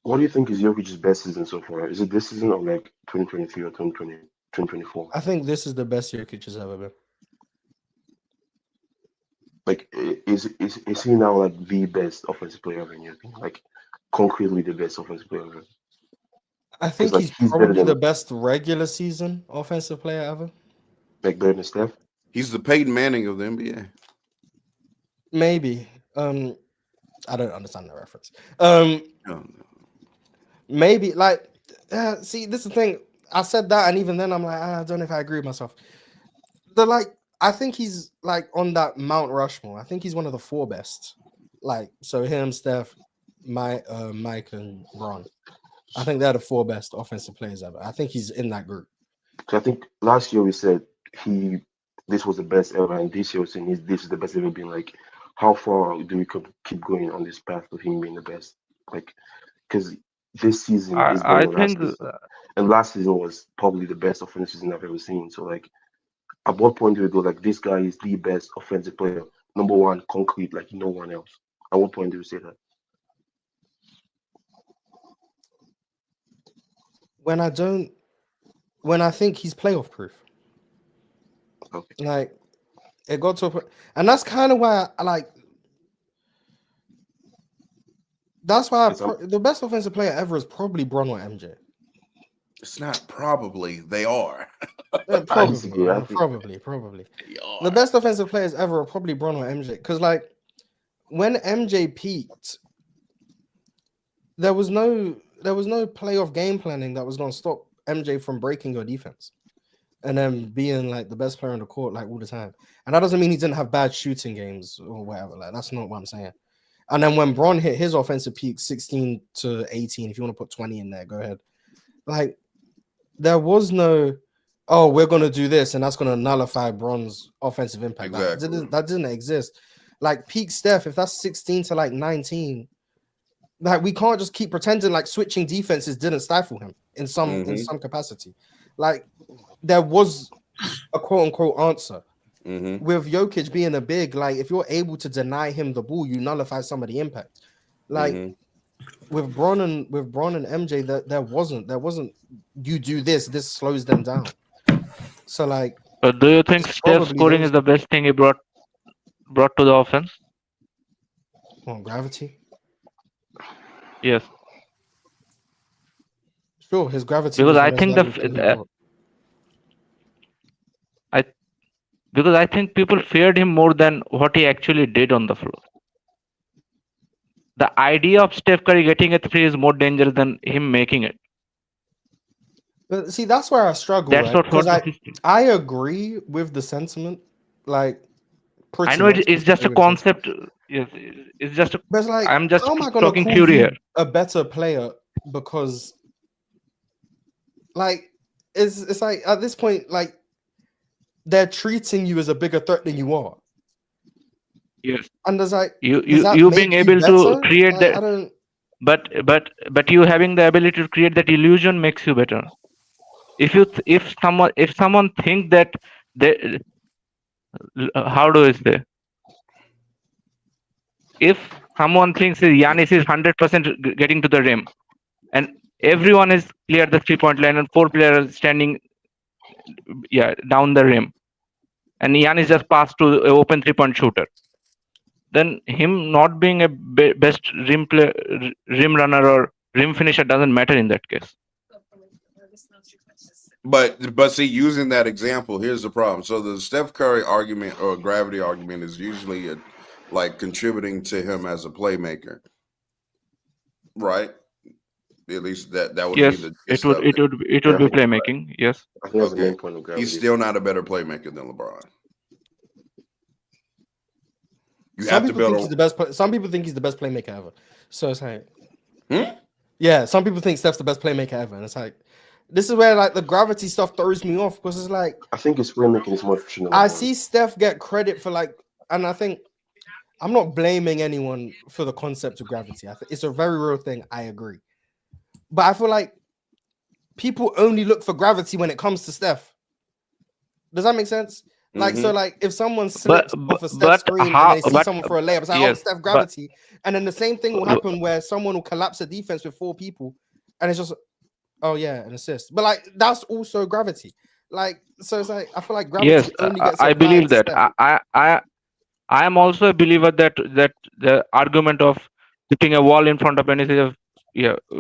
What do you think is Jokic's best season so far? Is it this season or like 2023 or 2024? I think this is the best Jokic has ever been. Like, is he now like the best offensive player ever in your opinion? Like, concretely the best offensive player ever? I think he's probably the best regular season offensive player ever. Like better than Steph? He's the Peyton Manning of the NBA. Maybe. I don't understand the reference. No. Maybe like see, this is the thing. I said that, and even then I'm like, I don't know if I agree with myself. I think he's like on that Mount Rushmore. I think he's one of the 4 best. Like, so him, Steph, Mike, and Bron. I think they're the 4 best offensive players ever. I think he's in that group. So I think last year we said this was the best ever, and this year we're saying this is the best ever been. Like, how far do we keep going on this path of him being the best? Like, because this season is better than last season, and last season was probably the best offensive season I've ever seen. So like, at what point do we go like this guy is the best offensive player, number 1, concrete, like no one else? At what point do we say that? When I think he's playoff proof. Okay. Like, it got to a point, and that's kind of why I like. That's why the best offensive player ever is probably Bron or MJ. It's not probably, they are. Probably. The best offensive players ever are probably Bron or MJ. Because like when MJ peaked, there was no playoff game planning that was going to stop MJ from breaking your defense and then being like the best player on the court like all the time. And that doesn't mean he didn't have bad shooting games or whatever. Like, that's not what I'm saying. And then when Bron hit his offensive peak, 16 to 18, if you want to put 20 in there, go ahead. Like, there was no, oh, we're going to do this and that's going to nullify Bron's offensive impact. Exactly. That didn't exist. Like, peak Steph, if that's 16 to like 19, like, we can't just keep pretending like switching defenses didn't stifle him in some capacity. Like, there was a quote unquote answer. With Jokic being a big, like, if you're able to deny him the ball, you nullify some of the impact. Like with Bron and MJ, there wasn't you do this slows them down. So like, but do you think Steph scoring is the best thing he brought to the offense? Gravity. Yes. Sure, his gravity. Because I think because I think people feared him more than what he actually did on the floor. The idea of Steph Curry getting a 3 is more dangerous than him making it. But see, that's where I struggle. That's not what I agree with the sentiment. Like, I know it's just a concept. Yes, it's just. But it's like, I'm just how am I talking theory here. A better player because, like, it's like at this point, like, they're treating you as a bigger threat than you are. Yes. And there's like you being able to create that, but you having the ability to create that illusion makes you better. If someone think that they, how do I say? If someone thinks Giannis is 100% getting to the rim, and everyone is clear the 3-point line and 4 players standing, down the rim, and Giannis just passed to an open 3-point shooter, then him not being a best rim runner or rim finisher doesn't matter in that case. But see, using that example, here's the problem. So the Steph Curry argument or gravity argument is usually like contributing to him as a playmaker, right? At least that would be the it would be playmaking. Right. Yes. I think that's the main point of gravity. He's still not a better playmaker than LeBron. Some people think he's the best. Some people think he's the best playmaker ever. So it's like, yeah. Some people think Steph's the best playmaker ever, and it's like, this is where like the gravity stuff throws me off because it's like, I think his playmaking is more efficient. I see Steph get credit for like, and I think I'm not blaming anyone for the concept of gravity. I think it's a very real thing. I agree, but I feel like people only look for gravity when it comes to Steph. Does that make sense? Like, so like if someone slips off a Steph screen and they see someone for a layup, it's like, Steph gravity. And then the same thing will happen where someone will collapse a defense with 4 people and it's just, oh yeah, an assist. But like, that's also gravity. Like, so it's like, I feel like gravity only gets I believe that. I am also a believer that the argument of putting a wall in front of anything is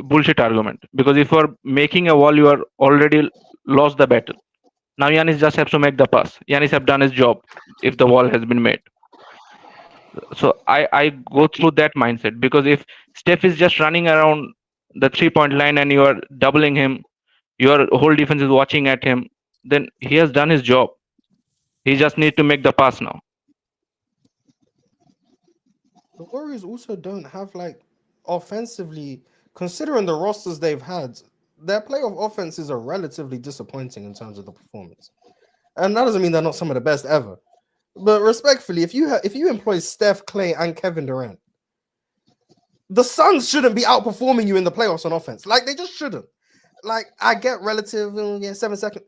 bullshit argument. Because if you're making a wall, you are already lost the battle. Now Giannis just has to make the pass. Giannis have done his job if the wall has been made. So I go through that mindset, because if Steph is just running around the 3-point line and you are doubling him, your whole defense is watching at him, then he has done his job. He just need to make the pass now. The Warriors also don't have like offensively, considering the rosters they've had, their playoff offenses are relatively disappointing in terms of the performance. And that doesn't mean they're not some of the best ever. But respectfully, if you employ Steph, Clay, and Kevin Durant, the Suns shouldn't be outperforming you in the playoffs on offense. Like, they just shouldn't. Like, I get relative, 7 seconds.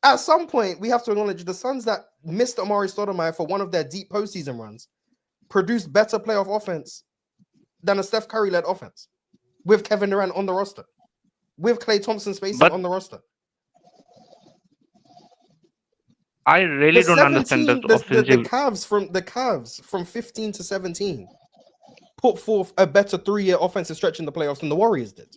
At some point, we have to acknowledge the Suns that missed Amari Stoudemire for one of their deep postseason runs produced better playoff offense than a Steph Curry-led offense with Kevin Durant on the roster, with Klay Thompson spacing on the roster. I really don't understand that the Cavs from 15 to 17 put forth a better 3-year offensive stretch in the playoffs than the Warriors did.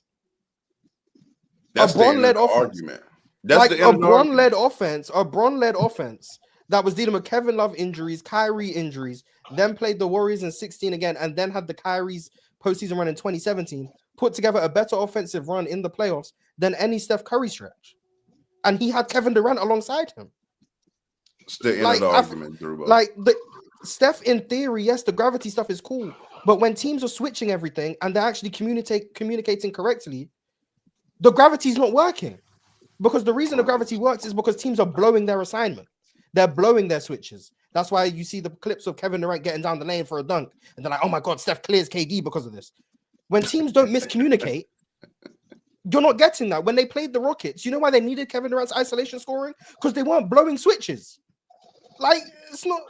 That's the end of the argument. That's like a Bron-led offense that was dealing with Kevin Love injuries, Kyrie injuries, then played the Warriors in 16 again, and then had the Kyrie's postseason run in 2017, put together a better offensive run in the playoffs than any Steph Curry stretch. And he had Kevin Durant alongside him. It's the end of the argument, Drew. Steph, in theory, yes, the gravity stuff is cool, but when teams are switching everything and they're actually communicating correctly, the gravity's not working. Because the reason the gravity works is because teams are blowing their assignment. They're blowing their switches. That's why you see the clips of Kevin Durant getting down the lane for a dunk, and they're like, oh my God, Steph clears KD because of this. When teams don't miscommunicate, you're not getting that. When they played the Rockets, you know why they needed Kevin Durant's isolation scoring? Because they weren't blowing switches. Like,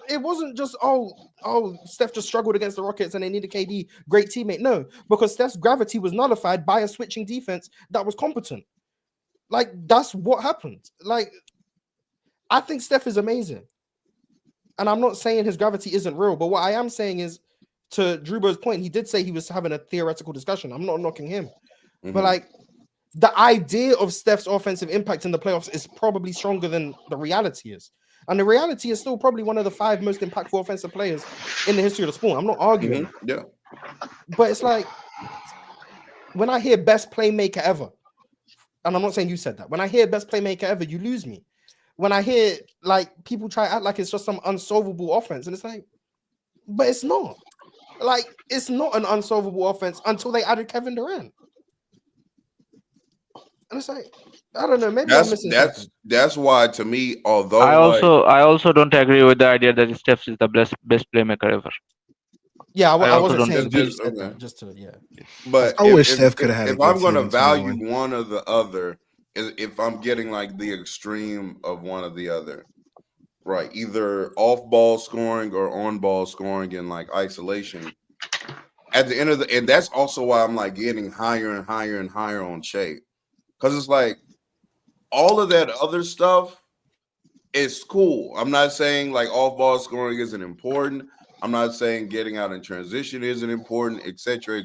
it wasn't just, Steph just struggled against the Rockets and they needed KD, great teammate. No, because Steph's gravity was nullified by a switching defense that was competent. Like, that's what happened. Like, I think Steph is amazing. And I'm not saying his gravity isn't real, but what I am saying is, to Drewbo's point, he did say he was having a theoretical discussion. I'm not knocking him. Mm-hmm. But, like, the idea of Steph's offensive impact in the playoffs is probably stronger than the reality is. And the reality is still probably one of the 5 most impactful offensive players in the history of the sport. I'm not arguing. Mm-hmm. Yeah. But it's like, when I hear best playmaker ever, and I'm not saying you said that. When I hear best playmaker ever, you lose me. When I hear like people try to act like it's just some unsolvable offense, and it's like, but it's not. Like, it's not an unsolvable offense until they added Kevin Durant. And it's like, I don't know. Maybe I'm missing something. That's why, to me, although I also don't agree with the idea that Steph is the best playmaker ever. Yeah, I wasn't saying just to But I wish Steph could have had. If I'm going to value one or the other, if I'm getting like the extreme of one or the other, right? Either off-ball scoring or on-ball scoring in like isolation. At the end of and that's also why I'm like getting higher and higher and higher on Shai, because it's like all of that other stuff is cool. I'm not saying like off-ball scoring isn't important. I'm not saying getting out in transition isn't important, et cetera,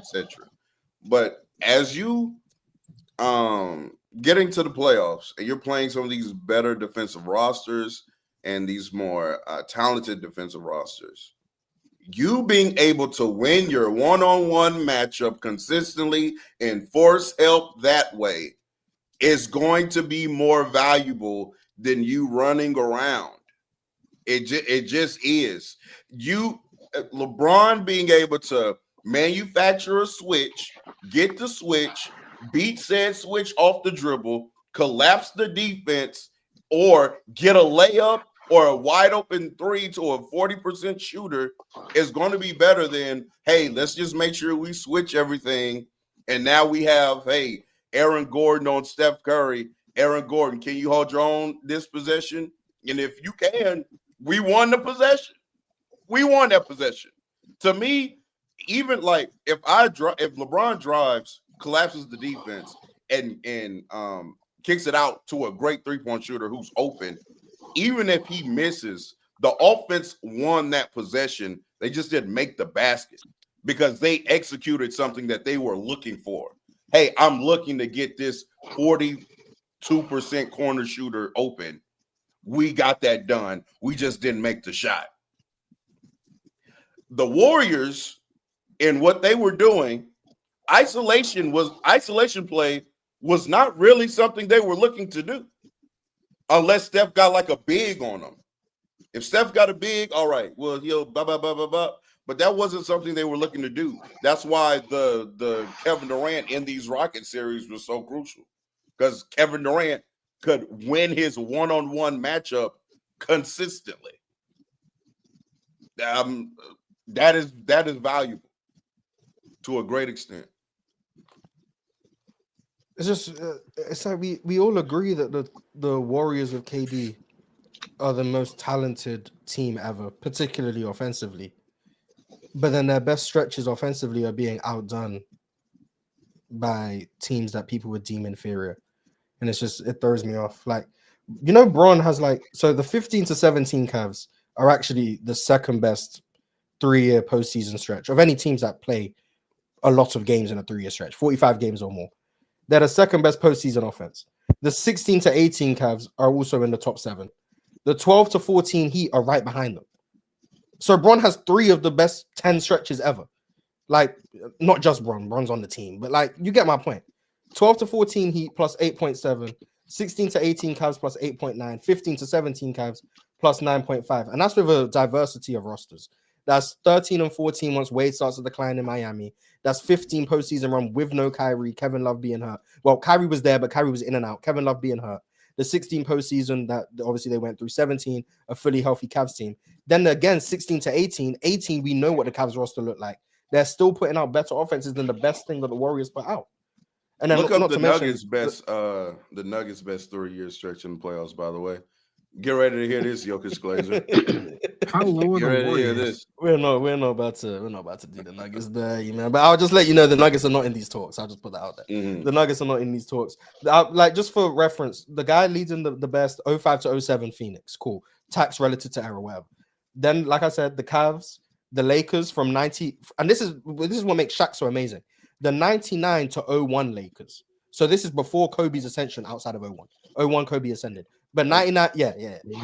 But as you getting to the playoffs and you're playing some of these better defensive rosters and these more talented defensive rosters, you being able to win your one-on-one matchup consistently and force help that way is going to be more valuable than you running around. It just is. LeBron being able to manufacture a switch, get the switch, beat said switch off the dribble, collapse the defense, or get a layup or a wide open 3 to a 40% shooter is going to be better than, hey, let's just make sure we switch everything. And now we have, hey, Aaron Gordon on Steph Curry. Aaron Gordon, can you hold your own this possession? And if you can, we won the possession. We won that possession. To me, even like if LeBron drives, collapses the defense, and kicks it out to a great 3-point shooter who's open, even if he misses, the offense won that possession. They just didn't make the basket because they executed something that they were looking for. Hey, I'm looking to get this 42% corner shooter open. We got that done. We just didn't make the shot. The Warriors, in what they were doing, isolation play was not really something they were looking to do, unless Steph got like a big on them. If Steph got a big, all right, well, he'll blah, blah, blah, blah, blah. But that wasn't something they were looking to do. That's why the Kevin Durant in these Rocket series was so crucial, because Kevin Durant could win his one-on-one matchup consistently. That is valuable to a great extent. It's just it's like we all agree that the Warriors with KD are the most talented team ever, particularly offensively. But then their best stretches offensively are being outdone by teams that people would deem inferior. And it throws me off. Like, Bron has so the 15 to 17 Cavs are actually the second best 3-year postseason stretch of any teams that play a lot of games in a 3-year stretch, 45 games or more. They're the second best postseason offense. The 16 to 18 Cavs are also in the top 7. The 12 to 14 Heat are right behind them. So Bron has 3 of the best 10 stretches ever. Like, not just Bron. Bron's on the team. But, you get my point. 12 to 14 Heat plus 8.7. 16 to 18 Cavs plus 8.9. 15 to 17 Cavs plus 9.5. And that's with a diversity of rosters. That's 13 and 14 once Wade starts to decline in Miami. That's 15 postseason run with no Kyrie. Kevin Love being hurt. Well, Kyrie was there, but Kyrie was in and out. Kevin Love being hurt. The 16 postseason that obviously they went through. 17, a fully healthy Cavs team. Then again, 16 to 18. 18, we know what the Cavs roster looked like. They're still putting out better offenses than the best thing that the Warriors put out. And then look up the Nuggets' best 3-year stretch in the playoffs, by the way. Get ready to hear this, Jokic Glazer. How low are the Warriors? We're not about to do the Nuggets there, man. But I'll just let you know the Nuggets are not in these talks. I'll just put that out there. Mm-hmm. The Nuggets are not in these talks. Just for reference, the guy leading the best 05 to 07 Phoenix. Cool. Tax relative to error, whatever. Then, like I said, the Cavs, the Lakers from 90, and this is what makes Shaq so amazing. The 99 to 01 Lakers. So this is before Kobe's ascension outside of 01. 01 Kobe ascended. But 99,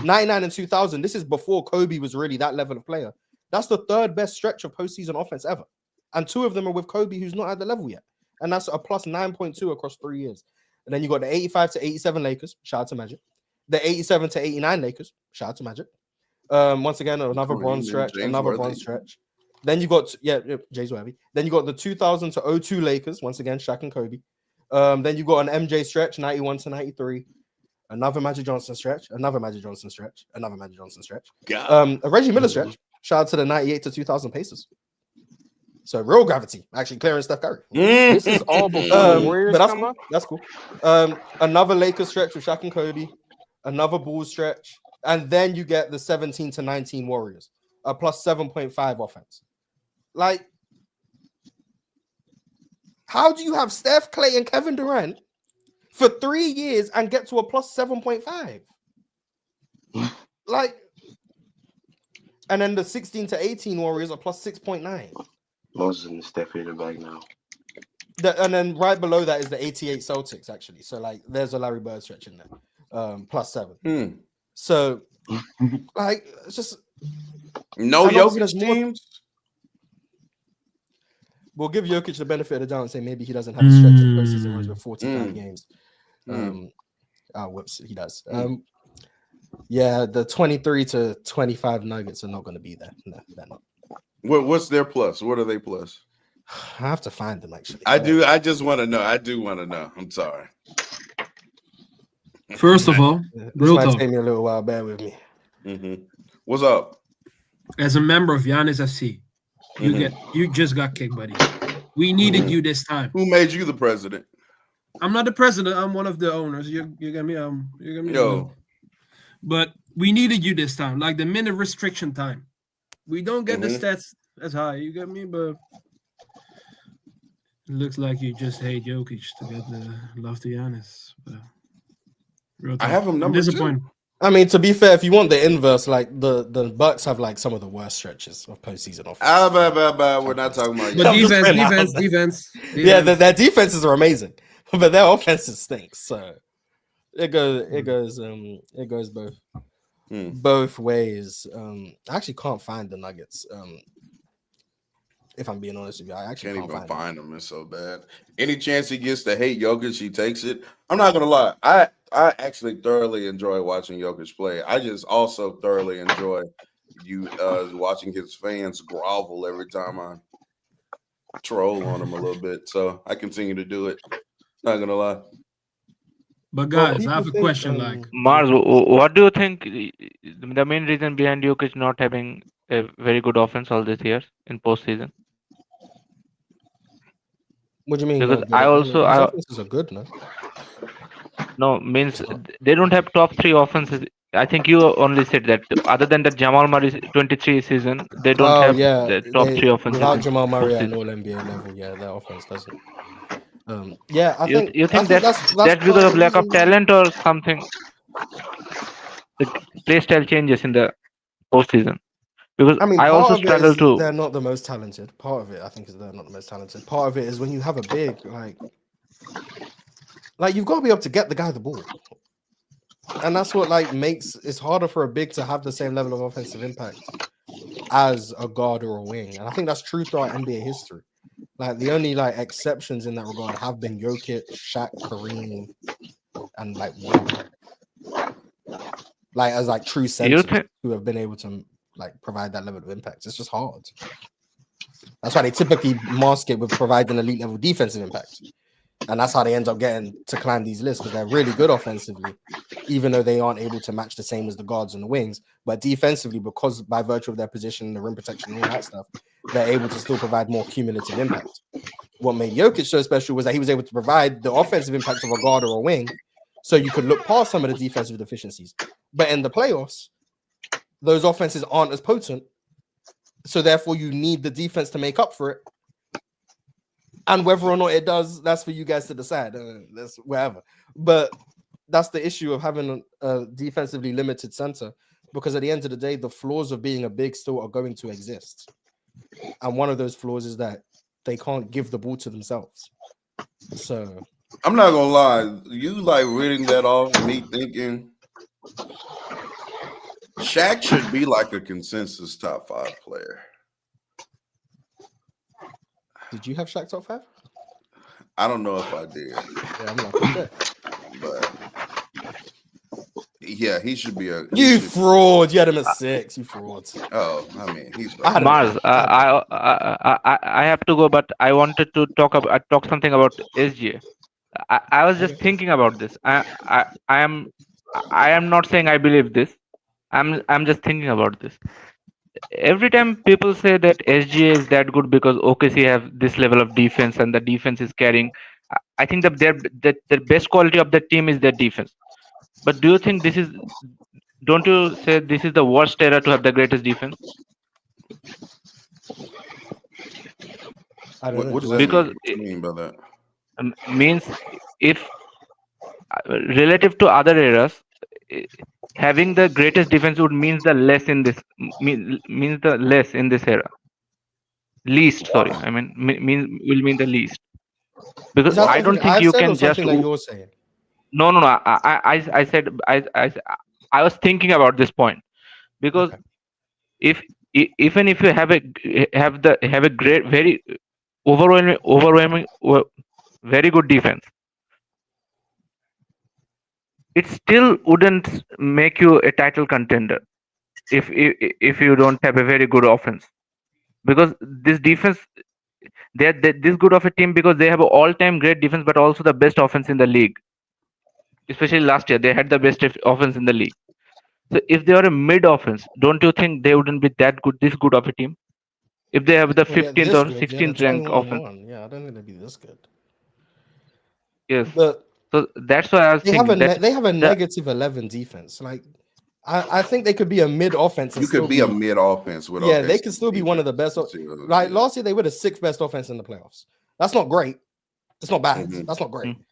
99 and 2000, this is before Kobe was really that level of player. That's the third best stretch of postseason offense ever. And 2 of them are with Kobe, who's not at the level yet. And that's a plus 9.2 across 3 years. And then you got the 85 to 87 Lakers, shout out to Magic. The 87 to 89 Lakers, shout out to Magic. Once again, another bronze stretch, bronze stretch. Then you got, Jay's Worthy. Then you got the 2000 to 02 Lakers, once again, Shaq and Kobe. Then you got an MJ stretch, 91 to 93. Another Magic Johnson stretch, another Magic Johnson stretch, another Magic Johnson stretch. A Reggie Miller stretch. Shout out to the 98 to 2000 Pacers. So real gravity, actually clearing Steph Curry. This is all before the Warriors come up. That's cool. Another Lakers stretch with Shaq and Kobe. Another Bulls stretch. And then you get the 17 to 19 Warriors. A plus 7.5 offense. Like, how do you have Steph, Clay, and Kevin Durant for 3 years and get to a plus 7.5? Like, and then the 16 to 18 Warriors are plus 6.9. Moses and Steph in the bag now. And then right below that is the 88 Celtics, actually. So, there's a Larry Bird stretch in there, plus 7. So, it's just no Jokic teams. We'll give Jokic the benefit of the doubt and say maybe he doesn't have a stretch of postseason runs with 45 games. Whoops, he does. The 23 to 25 Nuggets are not going to be there. No, they're not. What's their plus? What are they plus? I have to find them, actually. I do. I just want to know. I do want to know. I'm sorry. First of all, this might take me a little while. Bear with me. Mm-hmm. What's up? As a member of Giannis FC, you just got kicked, buddy. We needed you this time. Who made you the president? I'm not the president. I'm one of the owners. You got me. You got me. Yo. But we needed you this time, like the minute restriction time. We don't get the stats as high. You got me, but it looks like you just hate Jokic to get the love to Giannis. But I have him number 2. I mean, to be fair, if you want the inverse, the Bucks have some of the worst stretches of postseason offense. We're not talking about. But defense. Yeah, their defenses are amazing, but their offenses stinks. So it goes both ways. I actually can't find the Nuggets. If I'm being honest with you, I actually can't even find him. It's so bad. Any chance he gets to hate Jokic, he takes it. I'm not gonna lie. I actually thoroughly enjoy watching Jokic play. I just also thoroughly enjoy watching his fans grovel every time I troll on him a little bit. So I continue to do it. Not gonna lie. But guys, I have a question. Like Mars, what do you think the main reason behind Jokic not having a very good offense all these years in postseason? What do you mean? Because I also his offenses are good, no? No, means they don't have top 3 offenses. I think you only said that. Other than the Jamal Murray 23 season, they don't have the top 3 offenses. Without Jamal Murray at an All NBA level, yeah, their offense doesn't. You think that's because of lack of talent or something? The play style changes in the postseason. Because I also struggle to. They're not the most talented. Part of it, I think, is they're not the most talented. Part of it is when you have a big like you've got to be able to get the guy the ball, and that's what makes it's harder for a big to have the same level of offensive impact as a guard or a wing. And I think that's true throughout NBA history. Like the only exceptions in that regard have been Jokic, Shaq, Kareem, and Webb. As true centers who have been able to provide that level of impact. It's just hard. That's why they typically mask it with providing elite level defensive impact. And that's how they end up getting to climb these lists, because they're really good offensively, even though they aren't able to match the same as the guards and the wings. But defensively, because by virtue of their position, the rim protection, and all that stuff, they're able to still provide more cumulative impact. What made Jokic so special was that he was able to provide the offensive impact of a guard or a wing, so you could look past some of the defensive deficiencies. But in the playoffs, those offenses aren't as potent, so therefore you need the defense to make up for it. And whether or not it does, that's for you guys to decide. That's wherever. But that's the issue of having a defensively limited center, because at the end of the day, the flaws of being a big still are going to exist. And one of those flaws is that they can't give the ball to themselves. So I'm not gonna lie, you reading that off, me thinking Shaq should be a consensus top 5 player. Did you have Shaq top 5? I don't know if I did. Yeah, I'm not okay. But yeah, he should be a. You fraud! You had him at 6. You fraud. Oh, I mean, he's Mars. I have to go, but I wanted to talk something about SGA. I was just thinking about this. I am not saying I believe this. I'm just thinking about this. Every time people say that SGA is that good because OKC have this level of defense and the defense is carrying, I think that the best quality of the team is their defense. But do you think don't you say this is the worst era to have the greatest defense? I don't know. What does that mean by that? Means if relative to other eras, having the greatest defense would means the less in this means the less in this era. Least, sorry. I mean will mean the least. Because I don't think you can just. That you're saying. No. I said I was thinking about this point, because even if you have a great, very overwhelming very good defense, it still wouldn't make you a title contender if you don't have a very good offense, because this defense, they're this good of a team because they have an all-time great defense but also the best offense in the league. Especially last year, they had the best offense in the league. So if they are a mid offense, don't you think they wouldn't be this good of a team? If they have the 15th or 16th ranked offense. Yeah, I don't think they'd be this good. Yes. But so that's why I was thinking they have a negative 11 defense. I think they could be a mid offense. You could be a mid offense with they could still be one of the best. Last year they were the 6th best offense in the playoffs. That's not great. It's not bad. Mm-hmm. That's not great. Mm-hmm.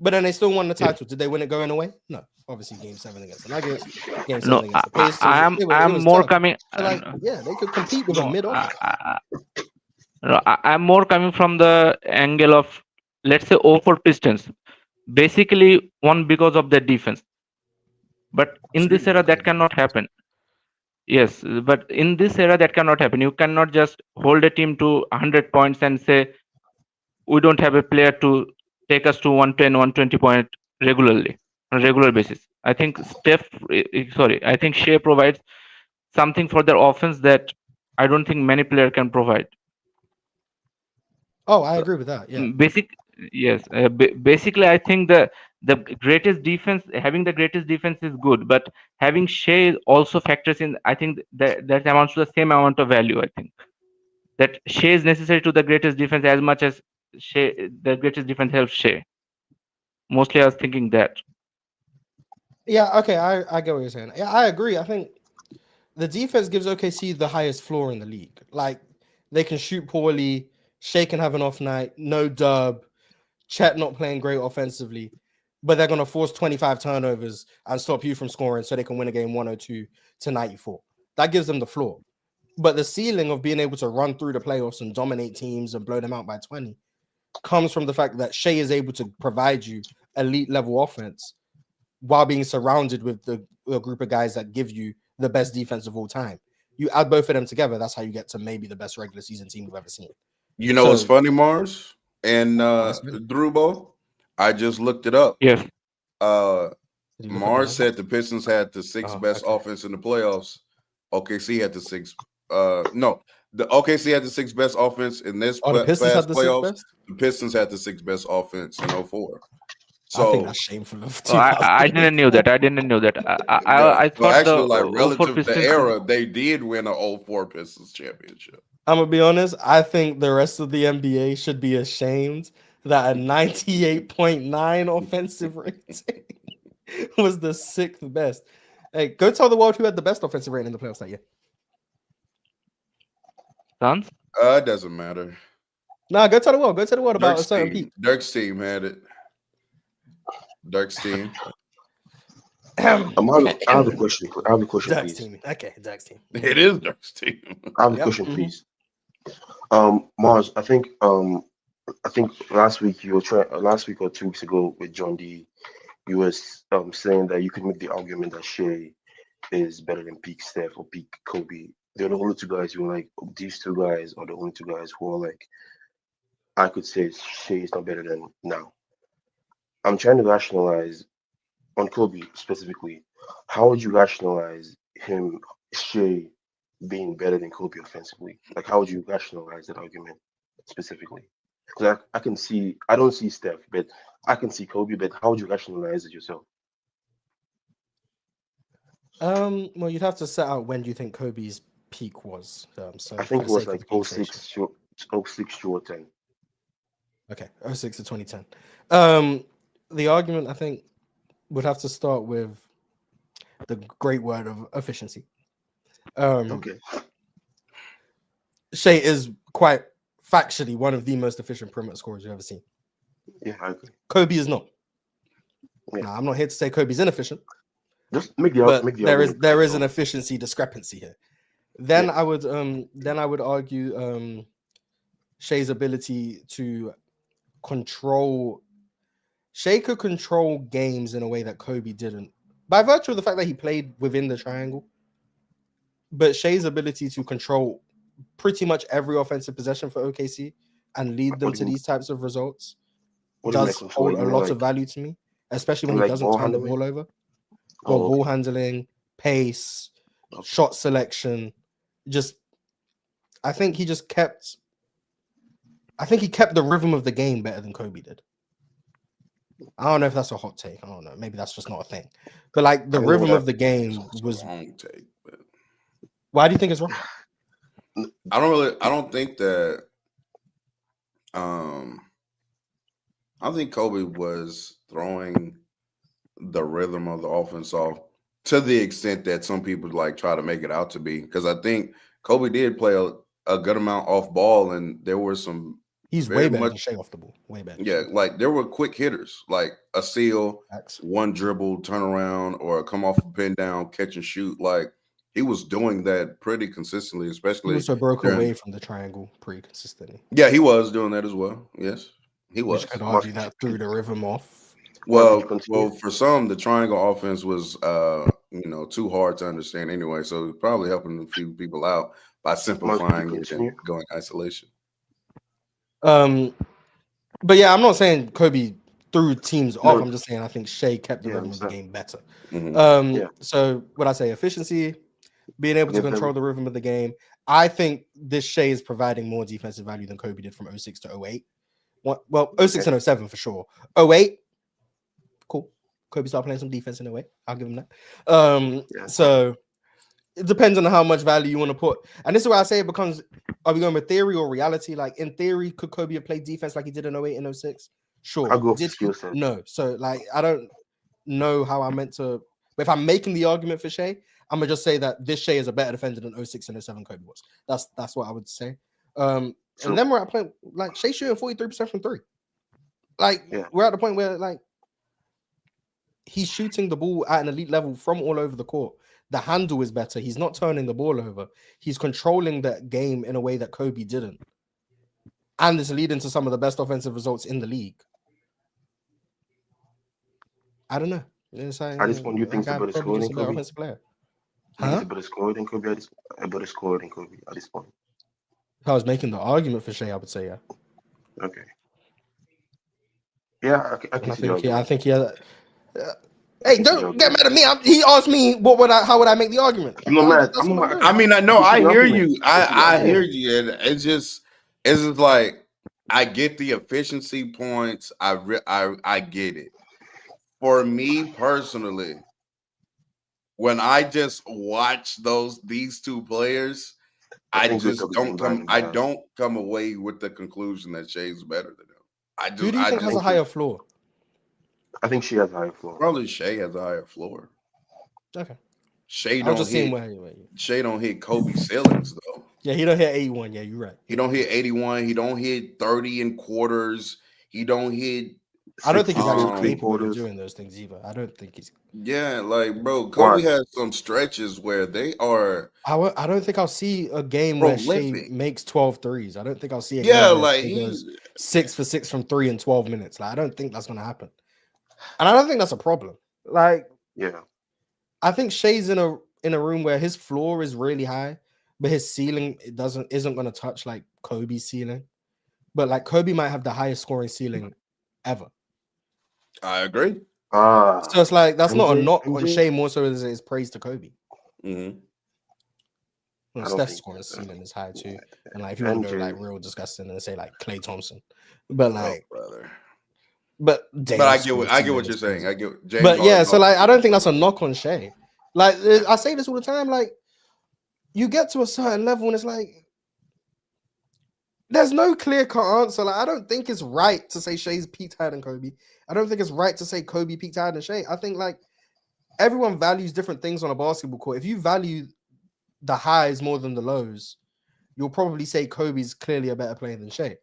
But then they still won the title. Did they win it going away? No. Obviously, Game 7 against the Nuggets. Game 7 against the Pacers. I'm more tough. Coming. They could compete with a mid offense. I'm more coming from the angle of, let's say, 0-4 Pistons. Basically, won because of their defense. But in this era, that cannot happen. Yes, but in this era, that cannot happen. You cannot just hold a team to 100 points and say, we don't have a player to take us to 110, 120 point regularly, on a regular basis. I think I think Shea provides something for their offense that I don't think many players can provide. Oh, I agree with that. Yeah. Basically, I think the greatest defense, having the greatest defense is good, but having Shea also factors in. I think that amounts to the same amount of value. I think that Shea is necessary to the greatest defense as much as the greatest defense helps Shea. Mostly, I was thinking that. Yeah. Okay. I get what you're saying. Yeah, I agree. I think the defense gives OKC the highest floor in the league. Like, they can shoot poorly. Shea can have an off night. No dub. Chet not playing great offensively, but they're going to force 25 turnovers and stop you from scoring so they can win a game 102 to 94. That gives them the floor. But the ceiling of being able to run through the playoffs and dominate teams and blow them out by 20 comes from the fact that Shea is able to provide you elite level offense while being surrounded with the group of guys that give you the best defense of all time. You add both of them together, that's how you get to maybe the best regular season team we've ever seen. You know what's funny, Mars and Drubo? I just looked it up. Yes. Mars said the Pistons had the sixth best offense in the playoffs. OKC had the sixth. No, the OKC had the sixth best offense in this the Pistons past had the playoffs. Best? The Pistons had the sixth best offense in 04. So I think that's shameful. I didn't know that. I thought actually, like, relative to the era, they did win an 04 Pistons championship. I'm gonna be honest. I think the rest of the NBA should be ashamed that a 98.9 offensive rating was the sixth best. Hey, go tell the world who had the best offensive rating in the playoffs that year. Suns? It doesn't matter. Nah, go tell the world. Go tell the world about a certain peak. Dirk's team had it. Dirk's team. I have a question. Dirk's please. team. Okay, Dirk's team. It is Dirk's team. I have a question, please. Mars, I think last week or 2 weeks ago with John D, you were saying that you could make the argument that Shea is better than peak Steph or peak Kobe. They're the only two guys who are like, these two guys are the only two guys who are like, I could say Shea is not better than now. I'm trying to rationalize on Kobe specifically. How would you rationalize Shea being better than Kobe offensively? Like, how would you rationalize that argument specifically? Because I don't see Steph, but I can see Kobe. But how would you rationalize it yourself? Well, you'd have to set out when do you think Kobe's peak was. So I think it was like 06 to 10. Okay, 06 to 2010. The argument, I think, would have to start with the great word of efficiency. Okay. Shea is quite factually one of the most efficient perimeter scorers you've ever seen. Yeah, I agree. Kobe is not. Yeah. Now, I'm not here to say Kobe's inefficient. Just make the there is an efficiency discrepancy here. Then I would argue Shea's ability to control. Shea could control games in a way that Kobe didn't, by virtue of the fact that he played within the triangle. But Shea's ability to control pretty much every offensive possession for OKC and lead them to these types of results does hold a lot of value to me, especially when he doesn't turn the ball over. Ball handling, pace, shot selection. I think he kept the rhythm of the game better than Kobe did. I don't know if that's a hot take. I don't know. Maybe that's just not a thing. But like the rhythm of the game was a wrong take. But why do you think it's wrong? I don't think that I don't think Kobe was throwing the rhythm of the offense off to the extent that some people like try to make it out to be. Because I think Kobe did play a good amount off ball, and there were some. He's way better than Shea off the ball. Way better. Yeah, like there were quick hitters, like a seal, one dribble, turn around, or come off a pin down, catch and shoot. Like he was doing that pretty consistently, especially. He also broke away from the triangle pretty consistently. Yeah, he was doing that as well. Yes, he was. Which could argue that threw the rhythm off. Well, for some, the triangle offense was too hard to understand anyway. So it's probably helping a few people out by simplifying it and going isolation. But yeah, I'm not saying Kobe threw teams off. I'm just saying I think Shai kept the rhythm of the game better. So what I say, efficiency, being able to control the rhythm of the game. I think this Shai is providing more defensive value than Kobe did from 06 to 08. Well, 06 and 07 for sure. 08, cool. Kobe started playing some defense in 08. I'll give him that. So it depends on how much value you want to put. And this is why I say it becomes, are we going with theory or reality? Like in theory, could Kobe have played defense like he did in 08 and 06? Sure. I'll go for skill set. No. So like, I don't know how I meant to, but if I'm making the argument for Shai, I'm gonna just say that this Shai is a better defender than 06 and 07 Kobe was. That's what I would say. And then we're at a point like Shai shooting 43% from three. Like we're at the point where like he's shooting the ball at an elite level from all over the court. The handle is better. He's not turning the ball over. He's controlling that game in a way that Kobe didn't. And it's leading to some of the best offensive results in the league. I don't know. It's like, at this point, you think he's a better scorer than Kobe? Player. He's a better scorer than Kobe. A better scorer than Kobe at this point. If I was making the argument for Shai, I would say yeah. Okay. Yeah, I think he has. Hey, don't get mad at me. He asked me how would I make the argument. I'm not mad. I mean, I know I hear you. I hear you, and it's just like I get the efficiency points. I get it. For me personally, when I just watch these two players, I don't come away with the conclusion that Shai's better than him. Who do you think has a higher floor? I think she has a higher floor. Probably Shai has a higher floor. Okay. Shai don't hit Kobe ceilings though. Yeah, he don't hit 81. Yeah, you're right. He don't hit 81. He don't hit 30 in quarters. He don't hit. I don't think he's actually capable of doing those things either. I don't think he's. Yeah, like bro, Kobe has some stretches where they are. I don't think I'll see a game prolific. Where Shai makes 12 threes. I don't think I'll see a game where he goes 6 for 6 from 3 in 12 minutes. Like I don't think that's gonna happen, and I don't think that's a problem. Like I think Shai's in a room where his floor is really high, but his ceiling isn't gonna touch like Kobe's ceiling. But like Kobe might have the highest scoring ceiling ever. I agree. So it's like that's not a knock on Shai more so as it is praise to Kobe. Mm-hmm. Well, Steph's scoring ceiling is high too, and like if you want to go like real disgusting and say like Klay Thompson, but like, but I get what you're saying. I get, James but yeah, so like I don't think that's a knock on Shai. Like I say this all the time, like you get to a certain level and it's like there's no clear-cut answer. Like I don't think it's right to say Shai's peaked higher than Kobe. I don't think it's right to say Kobe peaked higher than Shai. I think like everyone values different things on a basketball court. If you value the highs more than the lows, you'll probably say Kobe's clearly a better player than Shai.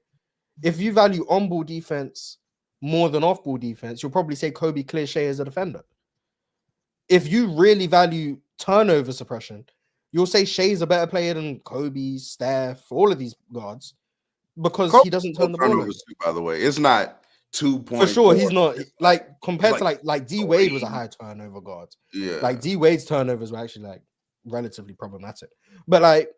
If you value on-ball defense more than off-ball defense, you'll probably say Kobe clears Shai as a defender. If you really value turnover suppression, you'll say Shai's a better player than Kobe, Steph, all of these guards because he doesn't turn the ball over. By the way, it's not 2.4. For sure, he's not like compared to like D Wade was a high turnover guard. Yeah, like D Wade's turnovers were actually like relatively problematic. But like,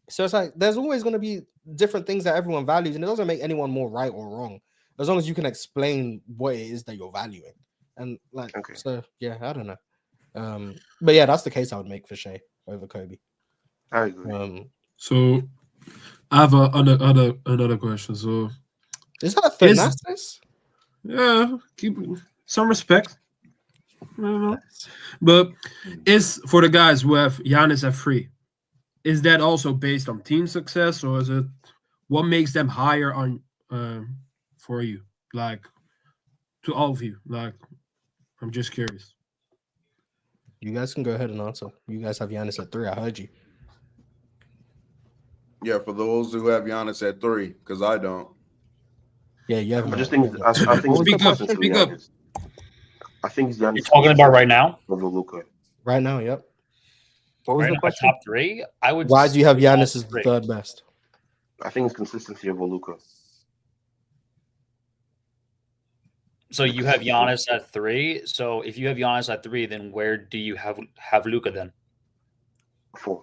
so it's like there's always going to be different things that everyone values, and it doesn't make anyone more right or wrong as long as you can explain what it is that you're valuing. And like, so yeah, I don't know. But yeah, that's the case I would make for Shai over Kobe. I agree. So I have another question. So is that a Thanasis? Yeah, keep some respect. I don't know. But is for the guys who have Giannis at 3, is that also based on team success, or is it what makes them higher on for you? Like to all of you, like I'm just curious. You guys can go ahead and answer. You guys have Giannis at 3. I heard you. Yeah, for those who have Giannis at 3, because I don't. Yeah, yeah. I just think. I think. Speak up. I think it's Giannis. You're talking about right now? Over Luka. Right now, yep. What was the question? Top 3? I would. Why do you have Giannis as the third best? I think it's consistency over Luka. So you have Giannis at 3. So if you have Giannis at 3, then where do you have Luka then? 4.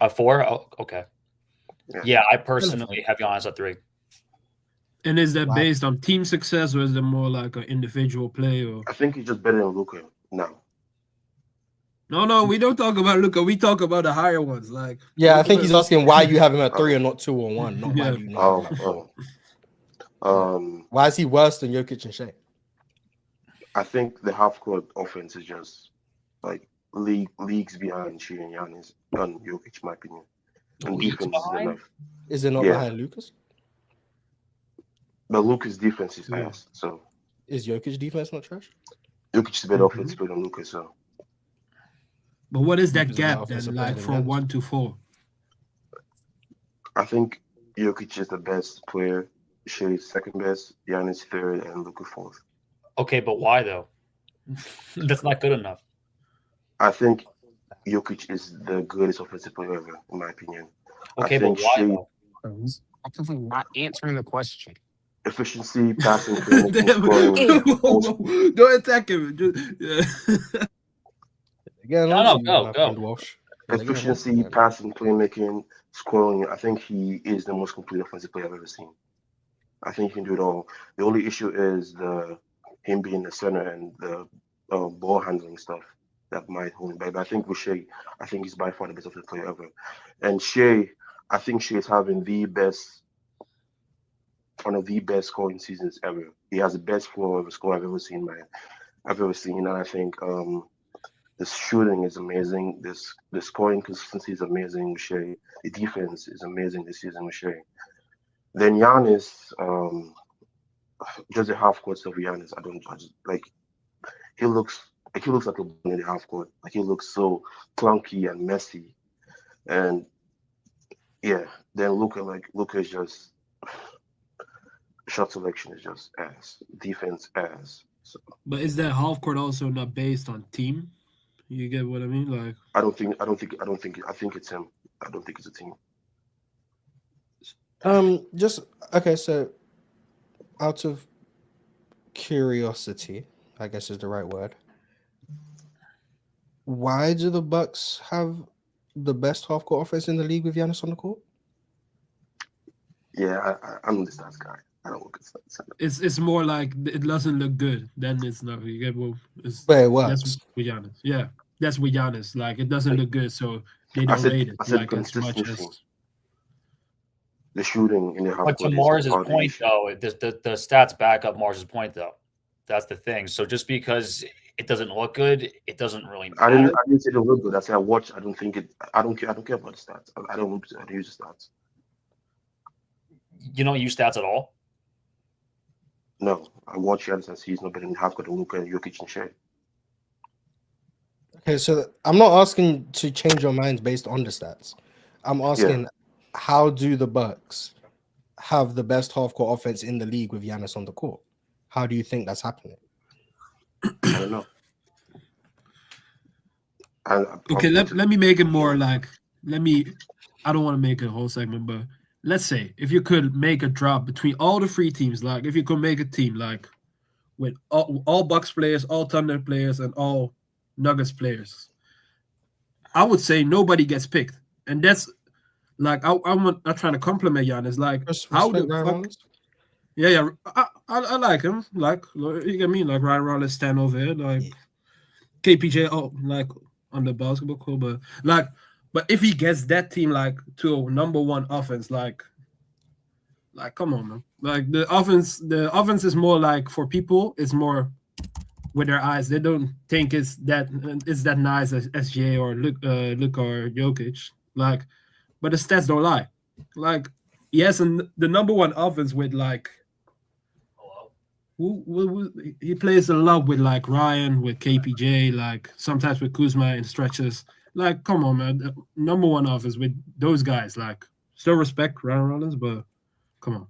A 4? Oh, okay. Yeah, I personally have Giannis at 3. And is that based on team success, or is it more like an individual play? Or I think he's just better than Luka now. No, we don't talk about Luka. We talk about the higher ones. Like, yeah, I think he's asking why you have him at 3 and not 2 or 1. Not why do you not have him at 4. Why is he worse than Jokic and Shai? I think the half-court offense is just like leagues behind Shai and Giannis and Jokic, in my opinion. And defense is enough. Is it not behind Lucas? But Lucas' defense is ass. So is Jokic defense not trash? Jokic is better offensive player than Lucas. So. But what is that gap then, like from 1 to 4? I think Jokic is the best player. Shai is second best. Giannis third, and Luka fourth. Okay, but why though? That's not good enough. I think Jokic is the greatest offensive player ever, in my opinion. Okay, but why though? Actively not answering the question. Efficiency, passing, scoring. Don't attack him. Again, go. Efficiency, passing, playmaking, scoring. I think he is the most complete offensive player I've ever seen. I think he can do it all. The only issue is him being the center and the ball handling stuff that might hold him back. But I think with Shai, I think he's by far the best offensive player ever. And Shai, I think Shai is having one of the best scoring seasons ever. He has the best floor of a score I've ever seen, man. And I think the shooting is amazing. The scoring consistency is amazing with Shai. The defense is amazing this season with Shai. Then Giannis, just the half court stuff with Giannis, I just like he looks like a ball in the half court. Like he looks so clunky and messy. And yeah, then Luka is just shot selection is just ass. Defense ass. So. But is that half court also not based on team? You get what I mean? Like I think it's him. I don't think it's a team. So out of curiosity, I guess is the right word. Why do the Bucks have the best half court offense in the league with Giannis on the court? Yeah, I'm the stats guy. I don't look at stats. It's more like it doesn't look good. Then it's not. You get what? But it works. That's with Giannis. Yeah, that's with Giannis. Like it doesn't look good, so they don't rate it like as much as the shooting in the half. But to Morris's point, though, the stats back up Morris's point, though. That's the thing. So just because it doesn't look good, it doesn't really matter. I didn't say it look good. I said I watch. I don't care about the stats. I don't use the stats. You don't use stats at all? No, I watch Giannis and see he's not better than half court than Luka and Jokic and Shai. Okay, so I'm not asking to change your minds based on the stats. I'm asking, how do the Bucks have the best half-court offense in the league with Giannis on the court? How do you think that's happening? I don't know. Okay, let me make it more like, I don't want to make a whole segment, but let's say if you could make a drop between all the three teams, like if you could make a team like with all Bucks players, all Thunder players, and all Nuggets players, I would say nobody gets picked. And that's like I'm not trying to compliment Giannis. Like how the fuck? Yeah, I like him. Like you get me, like Ryan Rollins stand over here, like KPJ, like on the basketball court, but if he gets that team like to a number one offense, like come on, man. Like the offense is more like for people, it's more with their eyes. They don't think it's that nice as SGA or Luka or Jokic. Like, but the stats don't lie. Like, yes, and the number one offense with like he plays a lot with like Ryan, with KPJ, like sometimes with Kuzma in stretches. Like, come on, man. The number one offense with those guys. Like, still respect Ryan Rollins, but come on.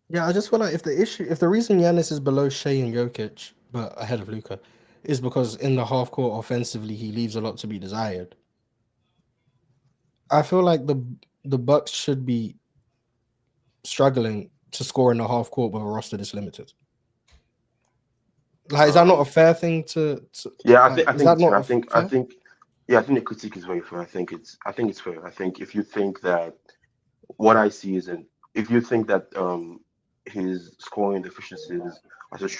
Yeah, I just feel like if the reason Giannis is below Shai and Jokic, but ahead of Luka, is because in the half court offensively he leaves a lot to be desired. I feel like the Bucks should be struggling to score in the half court with a roster this limited. Like, is that not a fair thing to Yeah, like, I think it's fair. I think the critique is very fair. I think it's fair. I think if you think that what I see isn't, if you think that his scoring deficiencies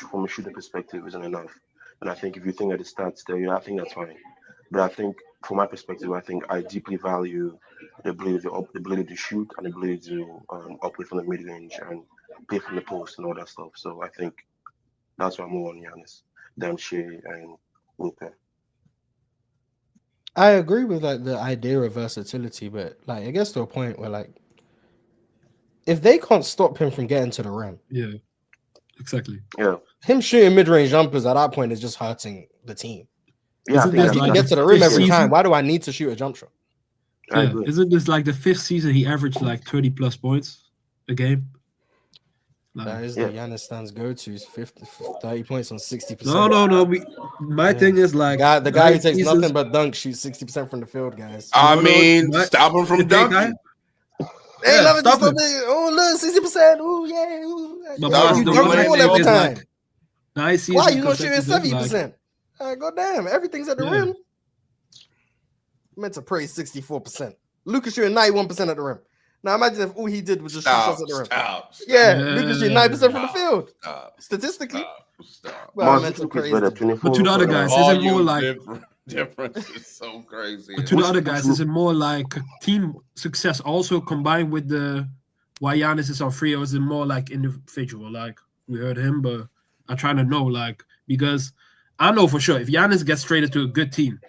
from a shooting perspective isn't enough, and I think if you think that the stats there, yeah, I think that's fine. But I think from my perspective, I think I deeply value the ability to shoot and the ability to operate from the mid range and play from the post and all that stuff. So I think that's why I'm more on Giannis than Shai and Luka. I agree with like the idea of versatility, but like it gets to a point where like if they can't stop him from getting to the rim, yeah, exactly. Yeah, him shooting mid-range jumpers at that point is just hurting the team. yeah. Isn't I this think He can like get to the rim every time. Why do I need to shoot a jump shot? I yeah? agree. Isn't this like the 5th season he averaged like 30 plus points a game? That Like, is the Giannis stands go-to 30 points on 60%. no. My thing is like the guy who takes nothing but dunk shoots 60% from the field, guys. Stop him from dunking. Hey, love it. Stop it. Oh, look, 60%. Oh, yeah. But Why you dunk the ball every time? Nice season. Why you not shooting 70%? God damn, everything's at the rim. I'm meant to praise 64%. Lucas shooting 91% at the rim. Now imagine if all he did was just shoot shots at the rim. Lucas shooting 90% from the field. Statistically. But I meant to praise But to the other guys, is it more like difference is so crazy. But to the other guys, is it more like team success also combined with the why Giannis is on free, or is it more like individual? Like we heard him, but I'm trying to know, like, because I know for sure if Giannis gets traded to a good team,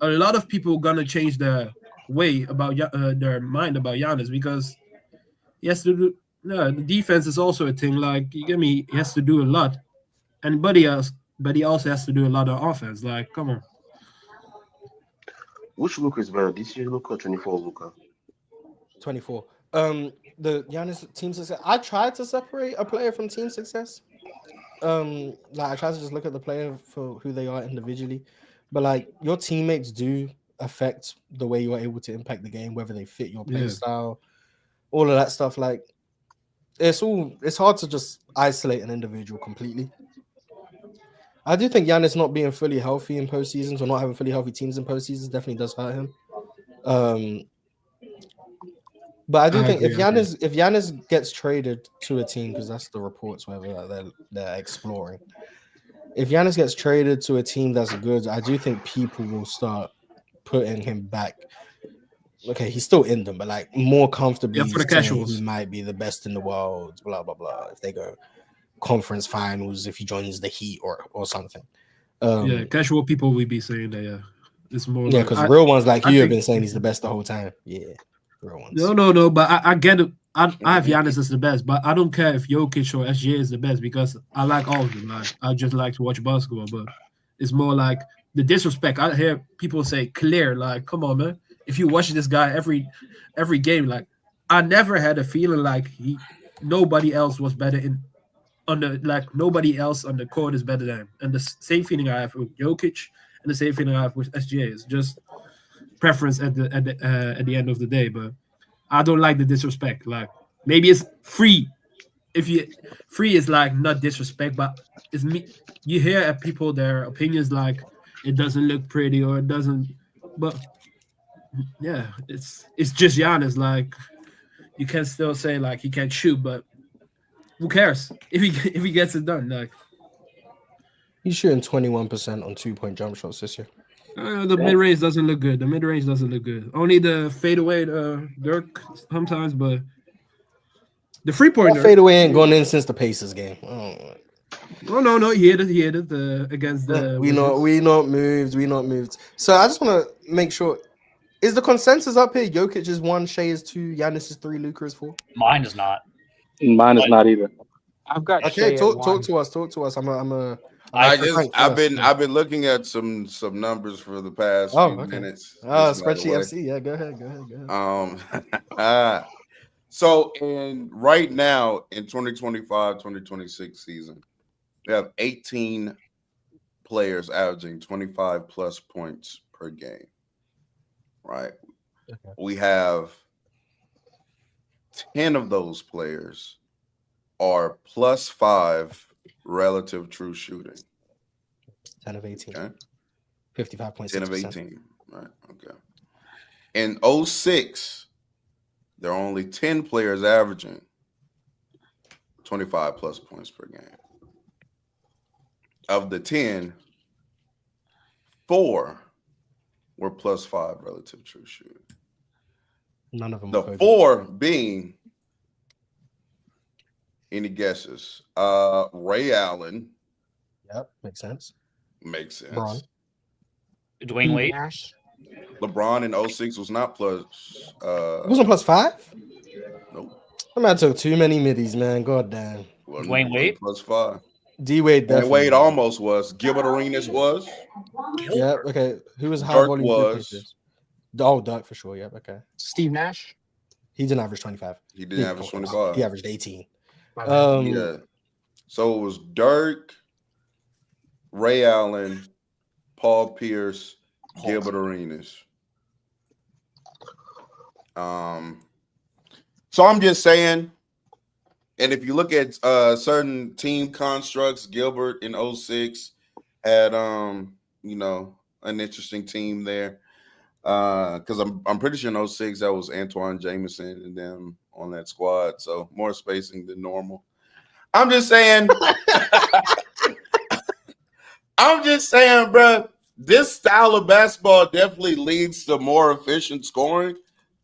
a lot of people are gonna change their way about their mind about Giannis because he has to do. No, the defense is also a thing. Like you get me, he has to do a lot, and but he also has to do a lot of offense. Like, come on. Which Luka is better, this year Luka or 24 Luka? 24. The Giannis team success. I tried to separate a player from team success. Like I tried to just look at the player for who they are individually, but like your teammates do affect the way you are able to impact the game, whether they fit your play style, all of that stuff. Like it's hard to just isolate an individual completely. I do think Giannis not being fully healthy in postseasons or not having fully healthy teams in postseasons definitely does hurt him. But I do think if Giannis gets traded to a team, because that's the reports whether they're exploring. If Giannis gets traded to a team that's good, I do think people will start putting him back. Okay, he's still in them, but like more comfortably for the casuals. He might be the best in the world, blah blah blah. If they go conference finals, if he joins the Heat or something. Casual people will be saying that. It's more because real ones like you have been saying he's the best the whole time. Yeah, real ones. No. But I get it. I have Giannis as the best, but I don't care if Jokic or SGA is the best because I like all of them. Like I just like to watch basketball, but it's more like the disrespect. I hear people say clear. Like, come on, man. If you watch this guy every game, like I never had a feeling like nobody else was better nobody else on the court is better than him. And the same feeling I have with Jokic and the same feeling I have with SGA is just preference at the end of the day. But I don't like the disrespect. Like maybe it's free. Free is like not disrespect, but it's me. You hear at people their opinions like it doesn't look pretty or it doesn't. But yeah, it's just Giannis. Like you can still say like he can't shoot, but who cares if he gets it done? Like he's shooting 21% on 2-point jump shots this year. The mid range doesn't look good. Only the fadeaway, Dirk sometimes, but the 3-point fadeaway ain't gone in since the Pacers game. No. He hit it against the. We not moved. So I just want to make sure. Is the consensus up here? Jokic is 1, Shai is 2, Giannis is 3, Luka is 4. Mine is not. Mine is not either. I've got okay. Shai Talk to us. I've been looking at some numbers for the past few minutes. Spreadsheet FC. Yeah, go ahead. So right now in 2025-2026 season, we have 18 players averaging 25 plus points per game. Right. Okay. We have 10 of those players are +5 relative true shooting. 10 of 18. Okay. 55.6%. 10 of 18. Right. Okay. In 06, there are only 10 players averaging 25 plus points per game. Of the 10, 4 were +5 relative true shooting. None of them. The 4 being, any guesses? Ray Allen. Yep, makes sense. Makes sense. LeBron. Dwayne Wade. LeBron in 06 was not plus. It wasn't +5? Nope. I might took too many middies, man. God damn. Dwayne Wade +5. D Wade definitely. And Wade almost was. Gilbert Arenas was. Yeah. Okay. Who was high Dirk volume? was. Oh, Dirk for sure. Yep. Okay. Steve Nash. He didn't average 25. He didn't average 25. He averaged 18. Yeah. So it was Dirk, Ray Allen, Paul Pierce, Gilbert Arenas. So I'm just saying, and if you look at certain team constructs, Gilbert in 06 had an interesting team there. Because I'm pretty sure in 06 that was Antoine Jameson and them on that squad, so more spacing than normal. I'm just saying, bro, this style of basketball definitely leads to more efficient scoring,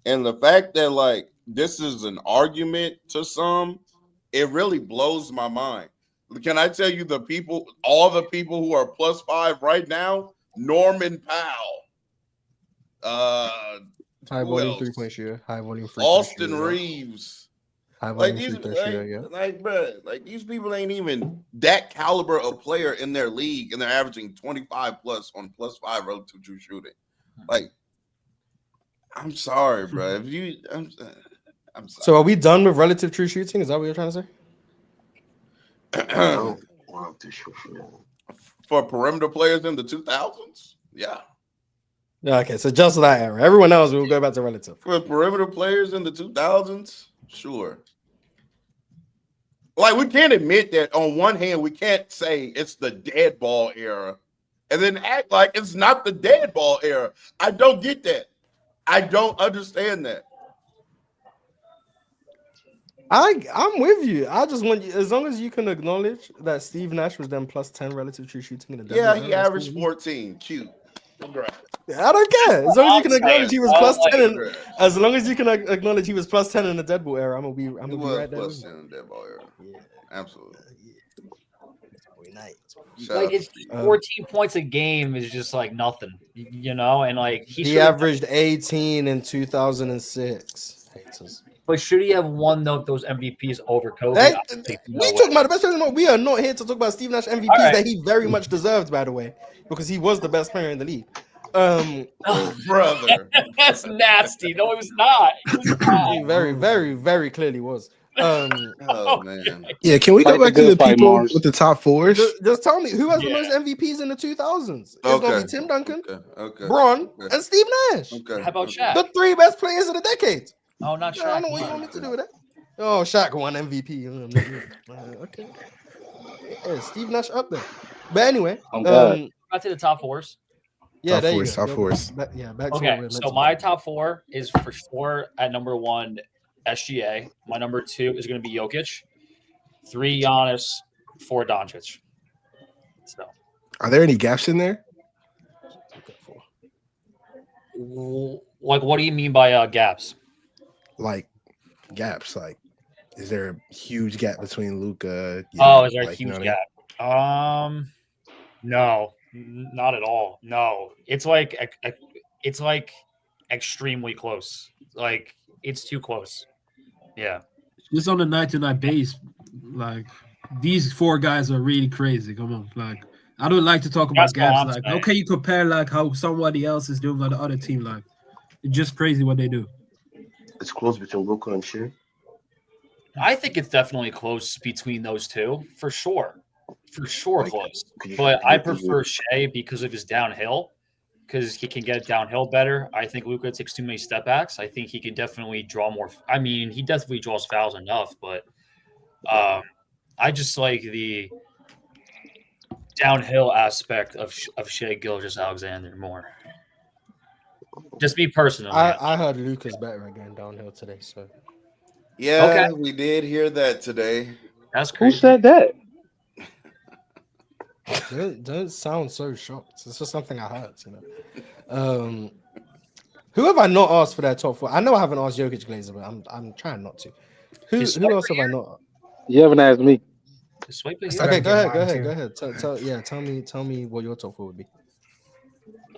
and the fact that like this is an argument to some, it really blows my mind. Can I tell you all the people who are +5 right now? Norman Powell. High volume 3-point shooter. High volume 3-point Austin shooter. Reeves. High volume 3-point shooter. Yeah. Like these people ain't even that caliber of player in their league, and they're averaging 25 plus on +5 relative true shooting. Like, I'm sorry, bro. I'm sorry. So are we done with relative true shooting? Is that what you're trying to say? For perimeter players in the 2000s, yeah. Okay, so just that era. Everyone else, we'll go back to relative. For perimeter players in the 2000s, sure. Like, we can't admit that on one hand, we can't say it's the dead ball era and then act like it's not the dead ball era. I don't get that. I don't understand that. I'm with you. I just want you, as long as you can acknowledge that Steve Nash was then +10 relative true shooting in the Yeah, he averaged 14. Cute. Congrats. I don't care. As long as you can acknowledge he was +10, as long as you can acknowledge he was +10 in the dead ball era, I'm gonna be right there. +10 in the dead ball era. Yeah, absolutely. Like it's 14 points a game is just like nothing, and like he averaged 18 in 2006. But should he have won those MVPs over Kobe? Hey, we talking about the best player. We are not here to talk about Steve Nash MVPs that he very much deserved, by the way, because he was the best player in the league. Brother, that's nasty. No, it was not. He very, very, very clearly was. Oh man. Yeah, can we go back to the people with the top fours? Just tell me who has the most MVPs in the 2000s? It's gonna be Tim Duncan, okay. Bron, and Steve Nash. Okay. How about Shaq? The 3 best players of the decade. Oh, not Shaq. I don't know what you want me to do with that. Oh, Shaq won MVP. Okay. Yeah, Steve Nash up there. But anyway, back to the top fours. Yeah, there you go. Top fours. Back to okay, so my top 4 is for sure at number 1, SGA. My number 2 is going to be Jokic. 3, Giannis. 4, Doncic. So, are there any gaps in there? Like, what do you mean by gaps? Like gaps, like is there a huge gap between Luka? Is there a huge gap? No, not at all. No, it's like extremely close. Like it's too close. Yeah. Just on a night-to-night base, like these 4 guys are really crazy. Come on, like I don't like to talk about gaps. Like how can you compare like how somebody else is doing on the other team? Like it's just crazy what they do. It's close between Luka and Shai. I think it's definitely close between those two, for sure. For sure close. But I prefer Shai because of his downhill, because he can get downhill better. I think Luka takes too many step backs. I think he can definitely draw more. I mean, he definitely draws fouls enough, but I just like the downhill aspect of Shai Gilgeous-Alexander more. Just me personally. I heard Luka's better again downhill today. So yeah, we did hear that today. That's crazy. Who said that? Don't sound so shocked. It's just something I heard. Who have I not asked for their top 4? I know I haven't asked Jokic Glazer, but I'm trying not to. Who else have I not? You haven't asked me. Okay, go ahead. Tell me what your top 4 would be.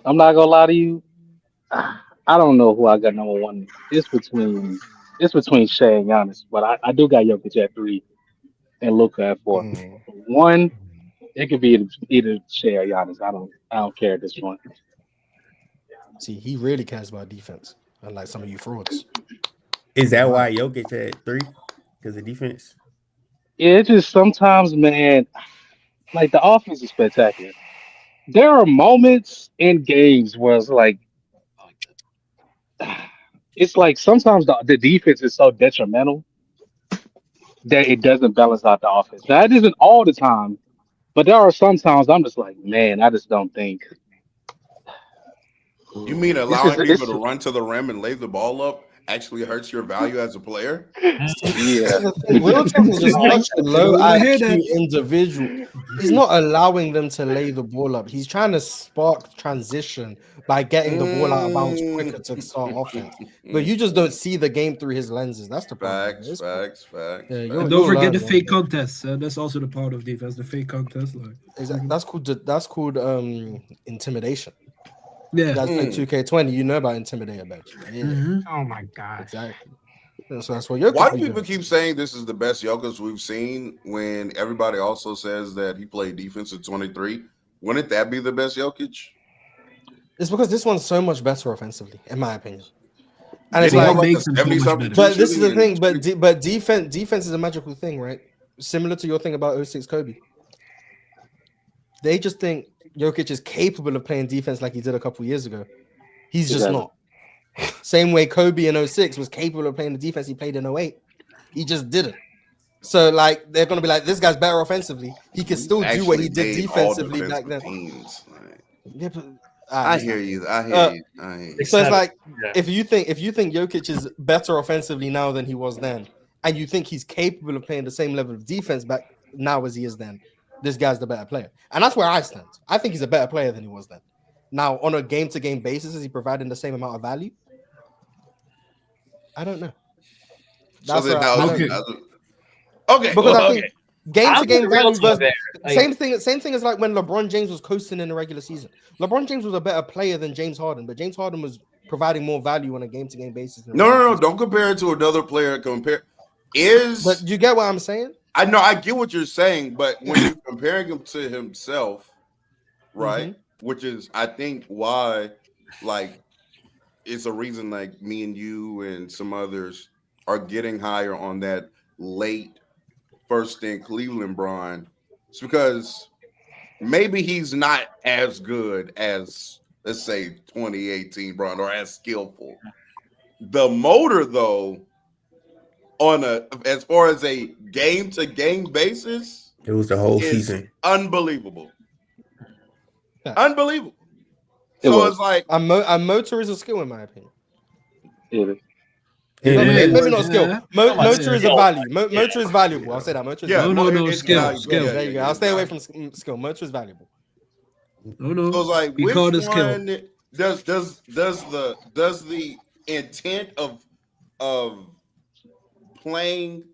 I'm not gonna lie to you. I don't know who I got number 1. It's between Shai and Giannis, but I do got Jokic at 3 and Luka at 4. 1, it could be either Shai or Giannis. I don't care at this point. See, he really cares about defense, unlike some of you frauds. Is that why Jokic at 3? Because of defense? Yeah, it's just sometimes, man, like the offense is spectacular. There are moments in games where it's like sometimes the defense is so detrimental that it doesn't balance out the offense. Now, it isn't all the time, but there are some times I'm just like, man, I just don't think. You mean allowing people to run to the rim and lay the ball up actually hurts your value as a player? Yeah. Will Thompson is just such a low IQ individual. He's not allowing them to lay the ball up. He's trying to spark transition by getting the ball out of bounds quicker to start offense. But you just don't see the game through his lenses. That's the problem. Facts. Yeah, don't forget the fake contest. That's also the part of defense. The fake contest, exactly. That's called intimidation. Yeah, you guys play 2K20. You know about intimidator badge. Yeah. Oh my god. Exactly. So that's what Jokic. Why do people keep saying this is the best Jokic we've seen when everybody also says that he played defense at 23? Wouldn't that be the best Jokic? It's because this one's so much better offensively, in my opinion. And it's like, makes him so much better. But this is the thing. But defense is a magical thing, right? Similar to your thing about 06 Kobe. They just think Jokic is capable of playing defense like he did a couple years ago. He's just not. Same way Kobe in 06 was capable of playing the defense he played in 08. He just didn't. So, like, they're going to be like, this guy's better offensively. He can still do what he did defensively back then. Yeah, but I hear you. I hear you. So it's like, if you think Jokic is better offensively now than he was then, and you think he's capable of playing the same level of defense back now as he is then, this guy's the better player. And that's where I stand. I think he's a better player than he was then. Now, on a game-to-game basis, is he providing the same amount of value? I don't know. That's okay. Because I think game-to-game value versus same thing as like when LeBron James was coasting in the regular season. LeBron James was a better player than James Harden, but James Harden was providing more value on a game-to-game basis. No. Don't compare it to another player. But you get what I'm saying? I know I get what you're saying, but when you're comparing him to himself, right? Mm-hmm. Which is, I think, why, like, it's a reason, like, me and you and some others are getting higher on that late first in Cleveland Bron. It's because maybe he's not as good as, let's say, 2018 Bron, or as skillful. The motor, though, as far as a game-to-game basis, it was the whole season. Unbelievable. Unbelievable. It's like a motor is a skill, in my opinion. Maybe not skill. Motor is a value. Motor is valuable. I'll say that. Motor is valuable. No, skill. There you go. I'll stay away from skill. Motor is valuable. No. So it's like, which one does the intent of playing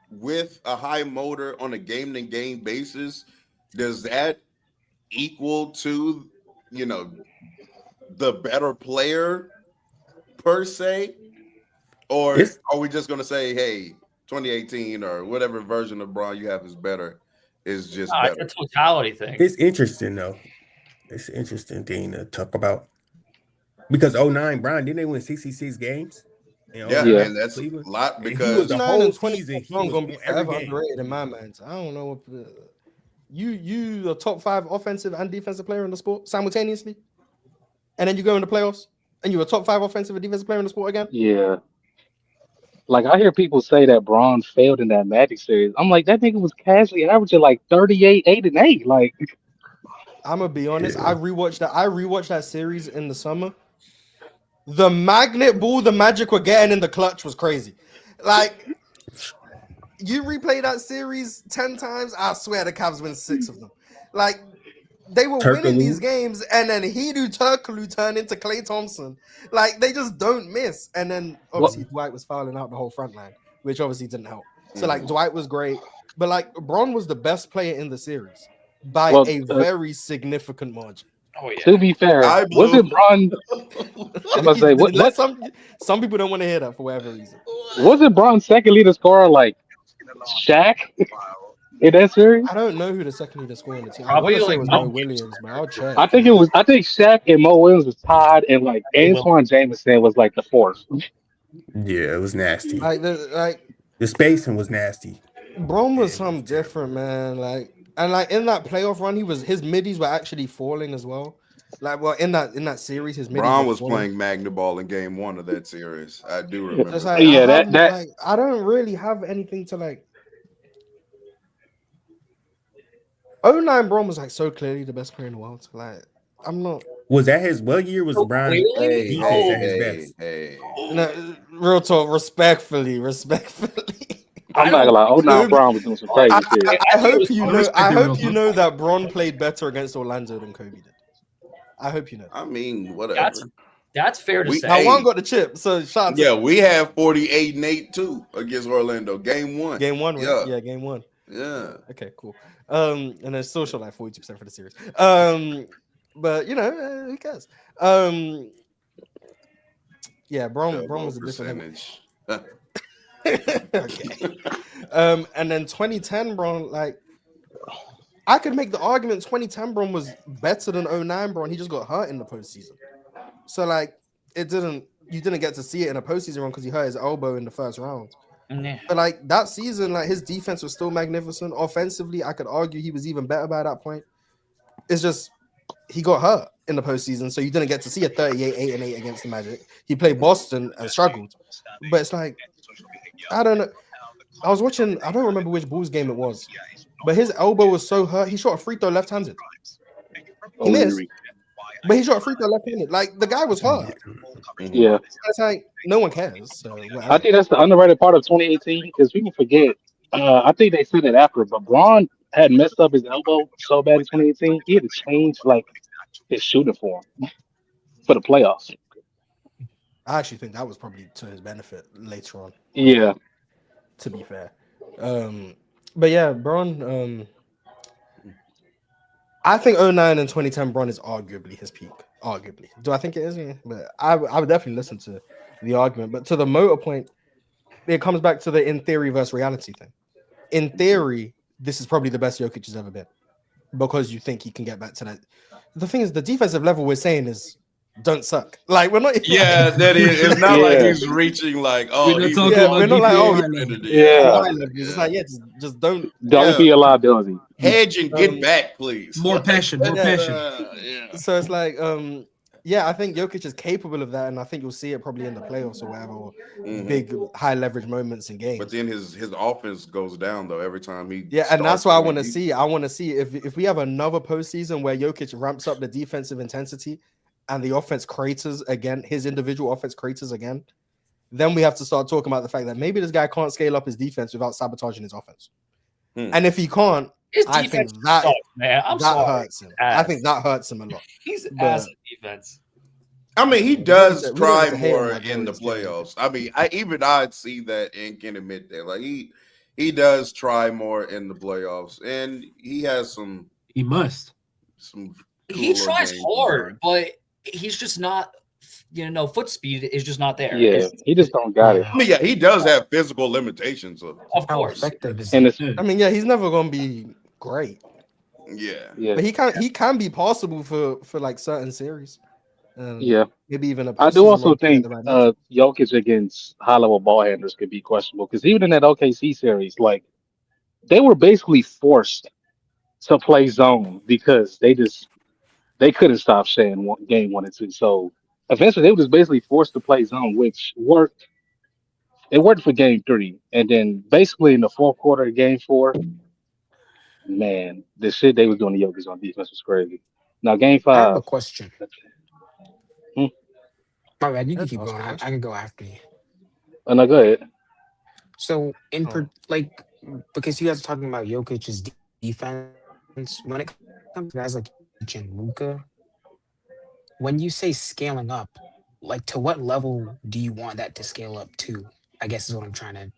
with a high motor on a game-to-game basis, does that equal to, the better player per se? Or are we just going to say, hey, 2018 or whatever version of Bron you have is better, is just better? It's a totality thing. It's interesting, though. It's an interesting thing to talk about. Because 09 Bron, didn't they win 66 games? And that's a lot, because the whole season he was going to be forever underrated in my mind. I don't know what you a top 5 offensive and defensive player in the sport simultaneously, and then you go in the playoffs and you're a top 5 offensive and defensive player in the sport again. Yeah. Like I hear people say that Braun failed in that Magic series. I'm like, that nigga was casually averaging like 38, 8, and 8. Like I'm gonna be honest. I rewatched that series in the summer. The magnet ball the Magic were getting in the clutch was crazy. Like you replay that series 10 times, I swear the Cavs win 6 of them. Like they were winning these games, and then Hedo Turkoglu turned into Klay Thompson. Like they just don't miss. And then obviously Dwight was fouling out the whole front line, which obviously didn't help. So like Dwight was great, but like Bron was the best player in the series by a very significant margin. Oh yeah. To be fair, wasn't Bron? I'm gonna say what? Some people don't want to hear that for whatever reason. Wasn't Bron second leading scorer like Shaq in that series? I don't know who the second leading scorer in the team. I want to say it was Mo Williams, but I'll check. I think Shaq and Mo Williams was tied, and like Antoine Jameson was like the fourth. Yeah, it was nasty. Like the spacing was nasty. Bron was something different, man. Like in that playoff run, his middies were actually falling as well. Like in that series, his middies Bron was playing Magna Ball in game 1 of that series. I do remember. Like, yeah, I don't really have anything to like. 09 Bron was like so clearly the best player in the world. Like I'm not. Was that his? What year was Bron defense at his best? No, real talk. Respectfully. I'm not gonna lie. 09 Bron was doing some crazy shit. I hope you know that Bron played better against Orlando than Kobe did. I hope you know. I mean, whatever. That's fair to say. Now one got the chip, so shout out. Yeah, we have 48-8 too against Orlando. Game 1. Game 1, right? Yeah, game 1. Yeah. Okay, cool. And then still shot like 42% for the series. But you know, who cares? Yeah, Bron was a percentage. Okay. And then 2010 Bron, like I could make the argument 2010 Bron was better than 09 Bron. He just got hurt in the postseason. So like you didn't get to see it in a postseason run because he hurt his elbow in the first round. Yeah. But like that season, like his defense was still magnificent. Offensively, I could argue he was even better by that point. It's just he got hurt in the postseason, so you didn't get to see a 38, 8 and 8 against the Magic. He played Boston and struggled. But it's like I don't know. I was watching, I don't remember which Bulls game it was, but his elbow was so hurt. He shot a free throw left-handed. He missed, but he shot a free throw left-handed. Like the guy was hurt. Yeah, it's like no one cares. So I think that's the underrated part of 2018 because people forget. I think they said it after, but Bron had messed up his elbow so bad in 2018, he had to change like his shooting form for the playoffs. I actually think that was probably to his benefit later on. Yeah. To be fair. But yeah, Bron, I think 09 and 2010 Bron is arguably his peak. Arguably. Do I think it is? Yeah. But I would definitely listen to the argument. But to the motor point, it comes back to the in theory versus reality thing. In theory, this is probably the best Jokic has ever been because you think he can get back to that. The thing is, the defensive level we're saying is don't suck. Like we're not. Yeah, that is. It's not like he's reaching like we're not like it's like just don't be a liability. Hedge and get back, please. More passion. So it's like I think Jokic is capable of that, and I think you'll see it probably in the playoffs or whatever, or big high leverage moments in games. But then his offense goes down though every time he. Yeah, and that's what I want to see. I want to see if we have another postseason where Jokic ramps up the defensive intensity, and the offense craters again, his individual offense craters again. Then we have to start talking about the fact that maybe this guy can't scale up his defense without sabotaging his offense. And if he can't, I think that hurts him. I think that hurts him a lot. He's ass at defense. I mean, he does try more in the playoffs. I mean, I'd see that and can admit that. Like he does try more in the playoffs, and he has some. He must. He tries hard, but he's just not. Foot speed is just not there. Yeah, he just don't got it. I mean, yeah, he does have physical limitations. Of course. I mean, yeah, he's never gonna be great. Yeah. But he can be possible for like certain series. Maybe even I do also think Jokic against high level ball handlers could be questionable because even in that OKC series, like they were basically forced to play zone because they couldn't stop Shai in game 1 and 2. So eventually they were just basically forced to play zone, which worked It worked for game 3. And then basically in the fourth quarter of game 4, man, the shit they was doing to Jokic on defense was crazy. Now game I have 5. a question. Hmm? My bad. You can Let's keep ask going. a I question. can go after you. Oh, no, go ahead. So Oh. because you guys are talking about Jokic's defense, when it comes to guys like Jokic and Luca, when you say scaling up, like to what level do you want that to scale up to? I guess is what I'm trying to.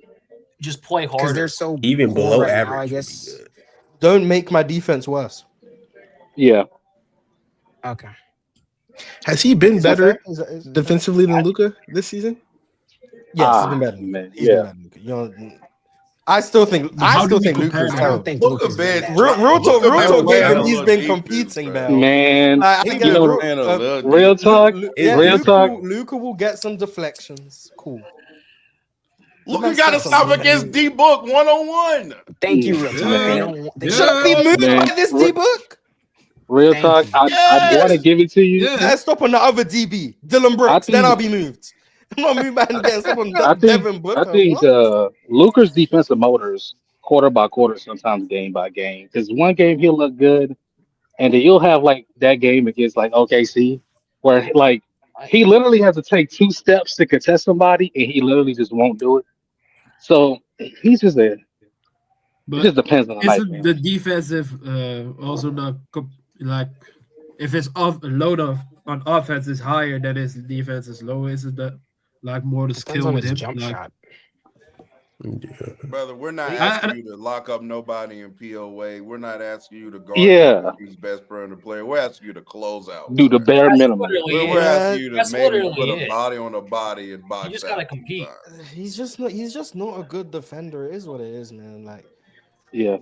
Just play Because they're harder. so Even poor below right now. I average would be guess. good. Don't make my defense worse. Yeah. Okay. Has he been Is that better fair? Is that defensively than Luca this season? Yes, he's been better than Luka. Man, He's been yeah. better than Luka. You know, I still think How do we Luka compare is I that? don't terrible. think Luka Luca's been been that Real, bad. real talk, Luka real been talk. Game playing him. a He's little been defense, competing, man. Bell. Man, I He get been it. playing a little real defense. talk, Yeah, real Luka, talk. Luka will get some deflections. Cool. Luka got to stop against D Book 1-on-1. Thank you, real talk. They Yeah. don't. They Should I be moved Man, by this D Book? real Thank talk. you. I want to Yes. give it to you. Yeah. Let's stop on the other DB, Dylan I Brooks. Then I'll think be moved. I'm not moved by him getting stop on I think Devin I Booker. think What? Luca's defensive motors quarter by quarter, sometimes game by game. Because one game he'll look good, and then you'll have like that game against like OKC, where like he literally has to take 2 steps to contest somebody, and he literally just won't do it. So he's just a. It But just depends on the night, isn't man. the defensive also not like if his load of on offense is higher than his defense is low? Isn't that like more the Depends skill on with his him? jump Like shot. Brother, we're not I- asking I- you to lock up nobody in POA. We're not asking you to guard Yeah, who's best perimeter player. We're asking you to close out, do the sir. bare That's minimum. literally We're it. asking you to That's maybe literally put a it. body on a body and You box just out gotta compete. sometimes. He's just not. He's just not a good defender. It is what it is, man. Like Yeah,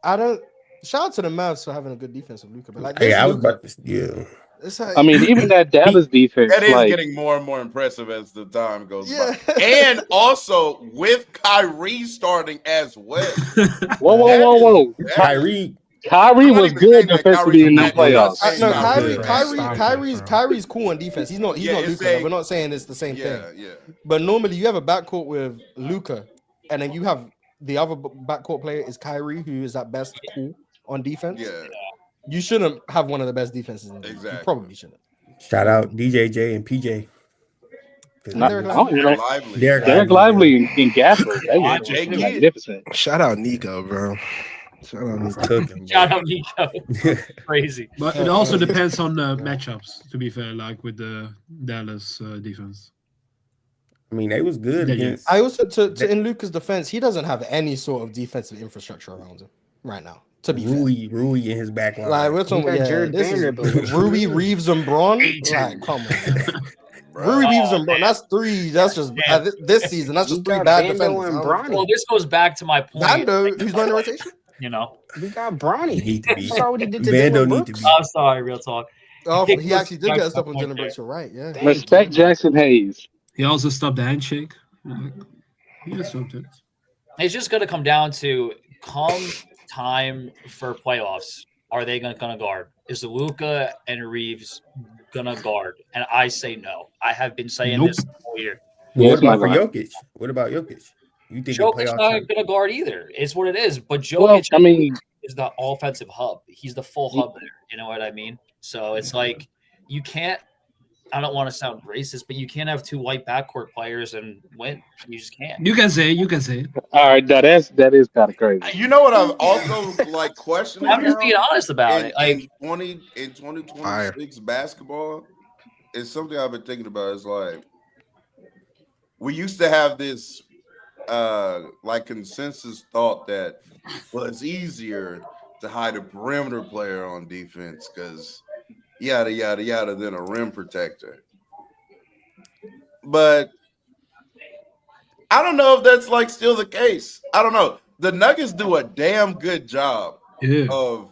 I don't. Shout out to the Mavs for having a good defense of Luca, but like Hey, this I was Luca, about to, yeah. it's like, I mean, even that Dallas That defense, is like, getting more and more impressive as the time goes yeah. by. And also with Kyrie starting as well. whoa, whoa, That whoa, is whoa. Kyrie, Kyrie I'm not was even good saying that defensively Kyrie's in them not good. I'm playoffs. saying No, he's not Kyrie, good. bad. Kyrie's cool on defense. He's not Yeah, Luca. it's Like, saying- we're not saying it's the same thing. Yeah. But normally you have a backcourt with Luca, and then you have the other backcourt player is Kyrie, who is at best cool on defense. Yeah. You shouldn't have one of the best defenses in the league. You Exactly. probably shouldn't. Shout out DJJ and PJ. And Derek I don't even know. Lively. Derek Lively and Gafford, they were Jay Kidd. magnificent. Shout out Nico, bro. Shout out Nico. Cooking, Shout out Nico. Crazy. But it also depends on the matchups. To be fair, like with the Dallas defense. I mean, they was good Yeah, against. I also to in Luca's defense, he doesn't have any sort of defensive infrastructure around him right now. To be Rui in his back line. like we're talking, got yeah, Jared this is Vanderbilt. Rui, Reeves, and Braun. Like, come on, man. Rui, Reeves, and Braun. That's three. That's just this season. That's just We three got bad Vando defenders. and I don't- Bronny. Well, this goes back to my point. Vando, who's not in the rotation. You know, We got Bronny. Need to be. You saw what he did to Vando Dylan need to Brooks. be. I'm sorry, real talk. Oh, It he goes actually did back get a to stop my on point Dylan Brooks. there. You're right. Yeah. Thank Respect you. Jackson Hayes. He also stopped the handshake. Like, he did something. It's just going to come down to come time for playoffs. Are they going to guard? Is Luka and Reeves going to guard? And I say no. I have been saying this all year. Well, Yeah, what it's not about for gonna Jokic? What about Jokic? You think in Jokic's playoff not time? going to guard either. It's what it is. But Jokic Well, I mean, is the offensive hub. He's the full hub there. You know what I mean? So it's like you can't. I don't want to sound racist, but you can't have two white backcourt players and win. You just can't. You can say it. You can say it. all right, that is kind of crazy. You know what I'm also like questioning I'm just now? being honest about it. Like in 2026 basketball is something I've been thinking about. It's like we used to have this like consensus thought that well, it's easier to hide a perimeter player on defense because yada yada yada than a rim protector. But I don't know if that's like still the case. I don't know. The Nuggets do a damn good job of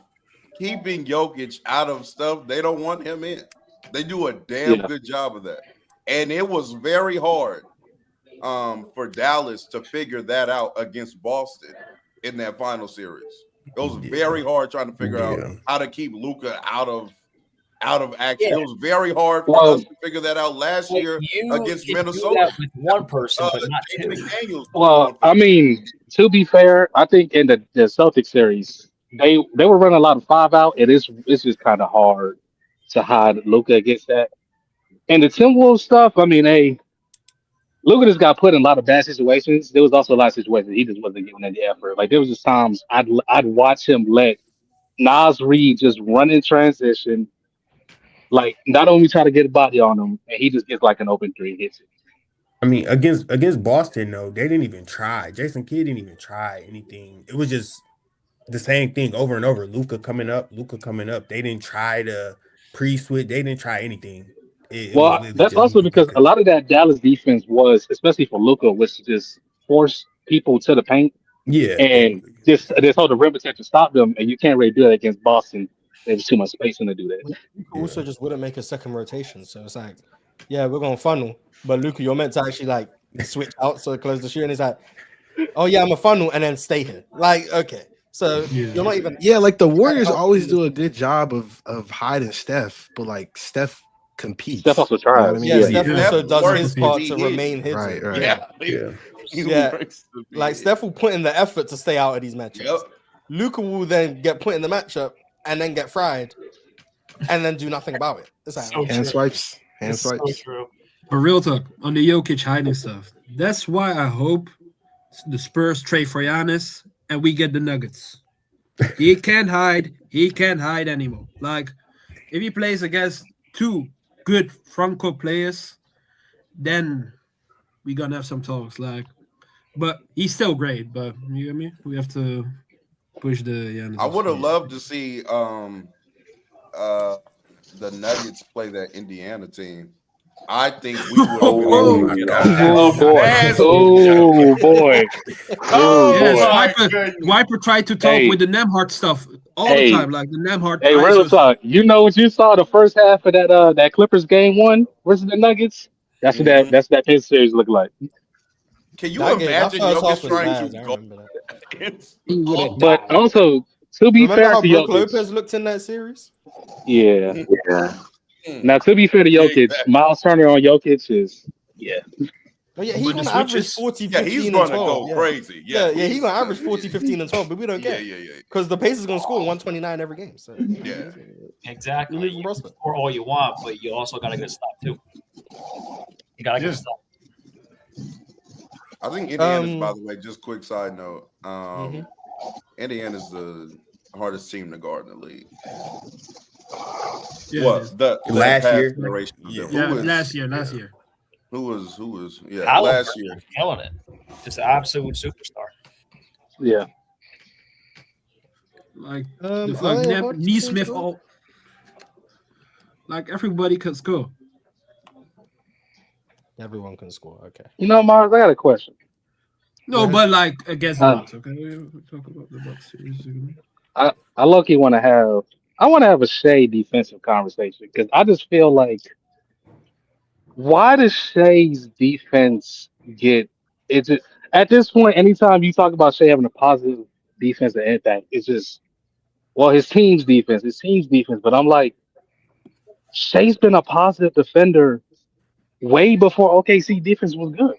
keeping Jokic out of stuff they don't want him in. They do a damn good job of that. And it was very hard for Dallas to figure that out against Boston in that final series. It was very hard trying to figure out how to keep Luka out of out of action. Yeah. It was very hard for us to figure that out last year against can Minnesota. do that with one person, but not two. McDaniels. Well, I mean, to be fair, I think in the Celtics series, they were running a lot of 5-out, and it's just kind of hard to hide Luka against that. And the Timberwolves stuff, I mean, Luka just got put in a lot of bad situations. There was also a lot of situations he just wasn't giving any effort. Like there was just times I'd watch him let Nas Reed just run in transition, like not only try to get a body on him, and he just gets like an open three, hits it. I mean, against Boston, though, they didn't even try. Jason Kidd didn't even try anything. It was just the same thing over and over. Luka coming up. They didn't try to pre-switch. They didn't try anything. It was literally That's just also me because a lot of that Dallas defense was, especially for Luka, was to just force people to the paint. Yeah, and just hold the rim protector stop them, and you can't really do that against Boston. There's too much space in to do that. Luka also just wouldn't make a second rotation, so it's like, yeah, we're going to funnel, but Luka, you're meant to actually like switch out so close the shoot, and it's like, oh yeah, I'm a funnel, and then stay here. Like, okay, so you're not even. Yeah, like the Warriors always do a good job of hiding Steph, but like Steph competes. Steph also tries. You know what I mean? Yeah, Steph also does his part to remain hidden. Right. Yeah. Like Steph will put in the effort to stay out of these matchups. Yep. Luka will then get put in the matchup and then get fried, and then do nothing about it. It's like hand swipes. So true. But real talk on the Jokic hiding stuff. That's why I hope the Spurs trade for Giannis and we get the Nuggets. He can't hide. He can't hide anymore. Like if he plays against two good front court players, then we're gonna have some talks. Like, but he's still great. But you get me? We have to push the Giannis. I would have loved to see the Nuggets play that Indiana team. I think we would. Oh boy! Swiper tried to talk with the Nemhart stuff all the time, like the Nemhart. Hey, real talk. You know what you saw the first half of that Clippers game 1 versus the Nuggets? That's what that Pistons series looked like. Can you imagine Jokic trying to go? But also, to be fair to Brook Jokic, Lopez looked in that series. Yeah. Now, to be fair to Jokic, Miles Turner on Jokic is Oh, yeah, he's going to average 40, 15, he's and going 12. to go crazy. Yeah, he's going to average 40, 15, and 12, but we don't care. Because the Pacers going to score 129 every game. So Exactly. You can score all you want, but you also got to get stopped too. You got to get stopped. I think Indiana's, by the way, just quick side note. Indiana's the hardest team to guard in the league. Yeah, last year. Last year. Who was last year killing it. Just an absolute superstar. Yeah. Like Neesmith, all like everybody could score. Everyone can score. Okay. You know, Mars, I got a question. No, but like against the Bucks. Okay, we'll talk about the Bucks series. I low-key want to have a Shai defensive conversation because I just feel like, why does Shai's defense get it? Just, at this point, anytime you talk about Shai having a positive defensive impact, it's just his team's defense. But I'm like, Shai's been a positive defender way before OKC defense was good,